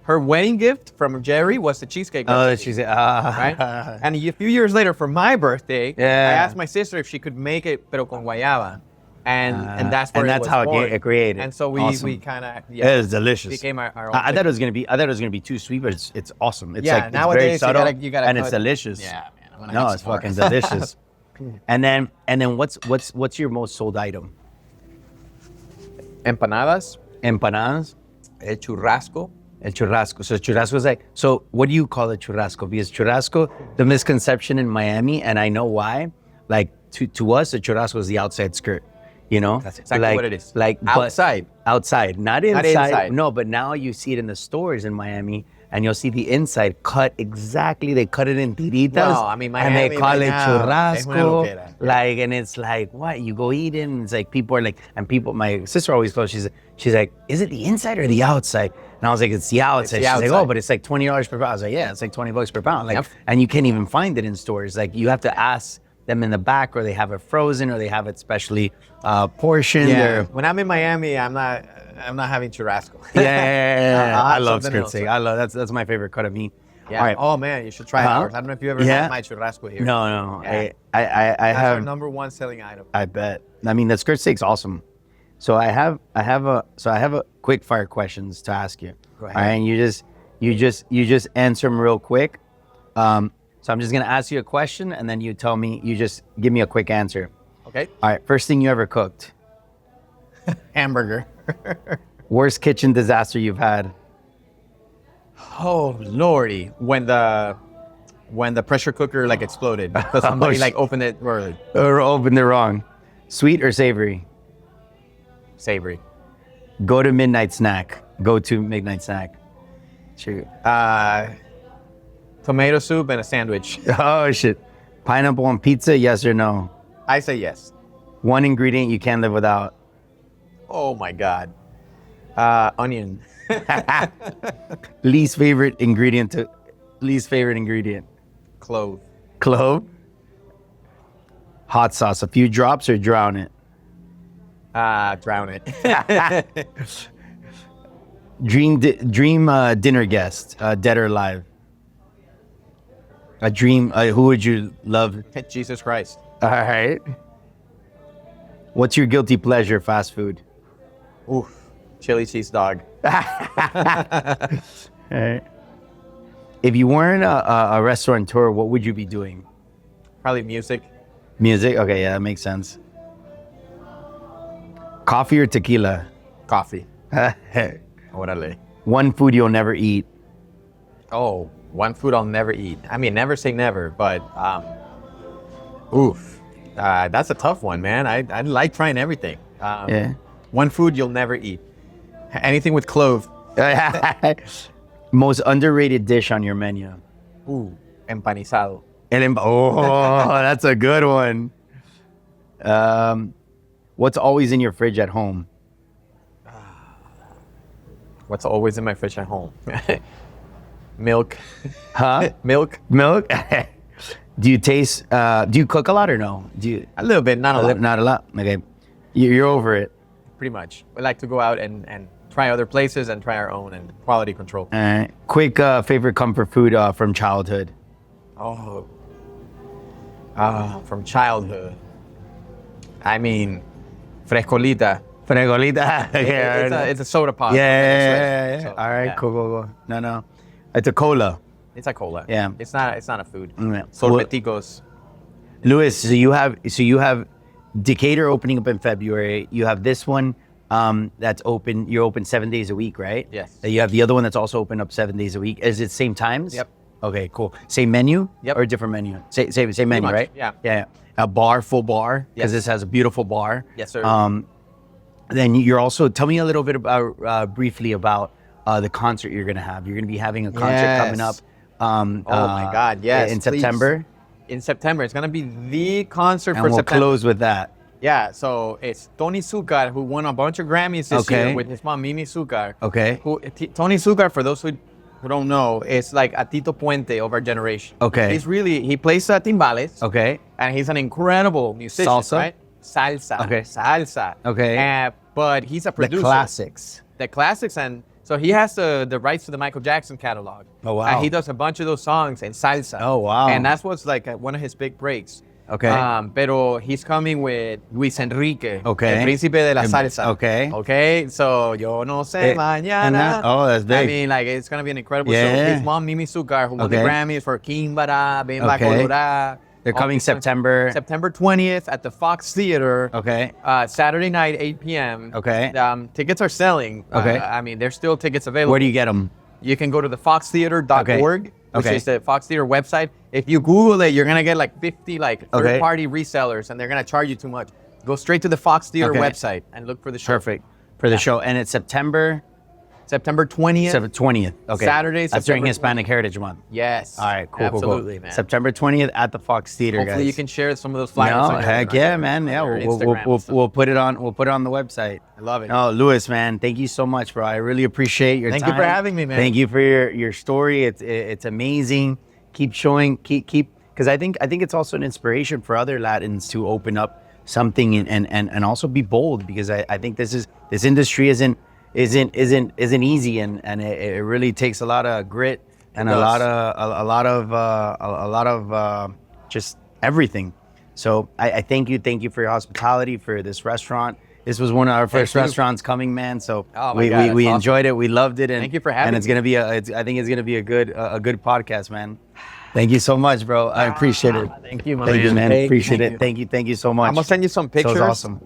her wedding gift from Jerry was the cheesecake recipe. She's right? And a few years later, for my birthday, I Yeah. asked my sister if she could make it, pero con guayaba. And that's where and it that's was how born. it created. And so we Awesome. kind of It is delicious. became our own. I thought it was gonna be too sweet, but it's awesome. It's Yeah, like it's nowadays very you subtle you gotta and cut- it's delicious. Yeah, man. I'm gonna No, have it's some more. fucking delicious. And then what's your most sold item? Empanadas, Empanadas, el churrasco. el churrasco. So churrasco is like, so what do you call a churrasco? Because churrasco, the misconception in Miami, and I know why, like to us, a churrasco is the outside skirt. You know, That's exactly like, what it is. Like but Outside. outside, not inside. inside. No, but now you see it in the stores in Miami, and you'll see the inside cut exactly. They cut it in tiritas. Well, I mean, and they Miami call right it now, es una churrasco. loquera. Like, and it's like, what? You go eat it, and it's like people are like, and people. My sister always goes. She's like, is it the inside or the outside? And I was like, it's the outside. the She's like, outside. oh, but it's like $20 per pound. I was like, yeah, it's like $20 per pound. Like, Yep. and you can't even find it in stores. Like, you have to ask them in the back, or they have it frozen, or they have it specially portioned. Yeah. Or, When I'm in Miami, I'm not having churrasco. yeah. I'll I have love something skirt else. steak. I love that's my favorite cut of meat. Yeah. All right. Oh man, you should try ours. I don't know if you ever Yeah. had my churrasco here. No. Yeah. I That's our have. number one selling item. I bet. I mean, the skirt steak's awesome. So I have a quick fire questions to ask you. Go ahead. All right, and you just answer them real quick. So I'm just gonna ask you a question, and then you tell me. You just give me a quick answer. Okay. All right. First thing you ever cooked. Hamburger. Worst kitchen disaster you've had. Oh lordy, when the pressure cooker like exploded because somebody like opened it early. Or opened it wrong. Sweet or savory? Savory. Go to midnight snack. Go to midnight snack. Shoot. Tomato soup and a sandwich. Oh shit. Pineapple on pizza? Yes or no? I say yes. One ingredient you can't live without. Oh my God. Onion. Least favorite ingredient. Clove. Clove. Hot sauce. A few drops or drown it. Drown it. Dream dinner guest. Dead or alive. A dream. Who would you love? Jesus Christ. All right. What's your guilty pleasure? Fast food. Oof. Chili cheese dog. All right. If you weren't a restaurateur, what would you be doing? Probably music. Music? Okay, yeah, that makes sense. Coffee or tequila? Coffee. Orale. One food you'll never eat. Oh, one food I'll never eat. I mean, never say never, but oof. That's a tough one, man. I like trying everything. Yeah. One food you'll never eat. Anything with clove. Most underrated dish on your menu. Ooh, empanizado. Oh, that's a good one. What's always in your fridge at home? What's always in my fridge at home? Milk. Huh? Milk. Milk? Do you cook a lot or no? A little bit, not a lot. Not a lot? Okay. You're over it. Pretty much. We like to go out and try other places and try our own and quality control. All right. Quick favorite comfort food from childhood. Oh. From childhood. I mean, Frescolita. Fregolita. Okay, It's a soda pop. yeah. So, All right, yeah. cool. No. It's a cola. It's a cola. Yeah. It's not a food. Yeah. Sorbeticos. Luis, so you have Decatur opening up in February. You have this one that's open. You're open 7 days a week, right? Yes. You have the other one that's also open up 7 days a week. Is it same times? Yep. Okay, cool. Same menu? Yep. Or different menu? Same menu, much, right? yeah. Yeah. A bar, full bar, because Yes. this has a beautiful bar. Yes, sir. Then you're also, tell me a little bit about, briefly about the concert you're going to have. You're going to be having a concert coming up. Yes. Oh my God, yes. In please. September. In September. It's going to be the concert And for we'll September. close with that. Yeah, so it's Tony Zucker, who won a bunch of Grammys this Okay. year with his mom, Mimi Zucker. Okay. Tony Zucker, for those who don't know, is like a Tito Puente of our generation. Okay. He plays timbales. Okay. And he's an incredible musician, Salsa? right? Salsa. Okay. Salsa. Okay. But he's a The producer. classics. The classics, and so he has the rights to the Michael Jackson catalog. Oh, wow. And he does a bunch of those songs in salsa. Oh, wow. And that's what's like one of his big breaks. Okay. Pero he's coming with Luis Enrique. Okay. El príncipe de la El- salsa. okay. Okay. So yo no sé and mañana. that- oh, that's big. I mean, like it's gonna be an incredible Yeah. show. His mom, Mimi Zucker, who won the Okay. Grammys for Kimbara, Bemba Okay. Colorada. They're all coming these songs. September. September 20th at the Fox Theater. Okay. Saturday night, 8 p.m. Okay. Tickets are selling. Okay. I mean, there's still tickets available. Where do you get them? You can go to the foxtheater.org, which Okay. is the Fox Theater website. If you Google it, you're gonna get like 50 Okay. third-party resellers, and they're gonna charge you too much. Go straight to the Fox Theater Okay. website and look for the show. Perfect. For the show. And it's September September 20th. 20th. Okay. Saturday, That's during September Hispanic Heritage Month. Yes. All right, cool. Absolutely, man. September 20th at the Fox Theater, Hopefully guys. you can share some of those flyers. No, on your- heck on yeah, your- man. on Yeah, your we'll Instagram, so. put it on the website. I love it. No, Louis, man, thank you so much, bro. I really appreciate your time. Thank you for having me, man. Thank you for your story. It's amazing. Keep showing, because I think it's also an inspiration for other Latins to open up something and also be bold, because I think this industry isn't easy, and it really takes a lot of grit and a lot of just everything. So I thank you for your hospitality for this restaurant. This was one of our first you. restaurants coming, man. So Oh my we God, that's awesome. enjoyed it. We loved it. And Thank you for having And it's me. gonna be I think it's gonna be a good podcast, man. Thank you so much, bro. I appreciate it. Thank you, my Thank you, man. Thank Appreciate you. it. Thank you so much. I'm gonna send you some So it was pictures awesome.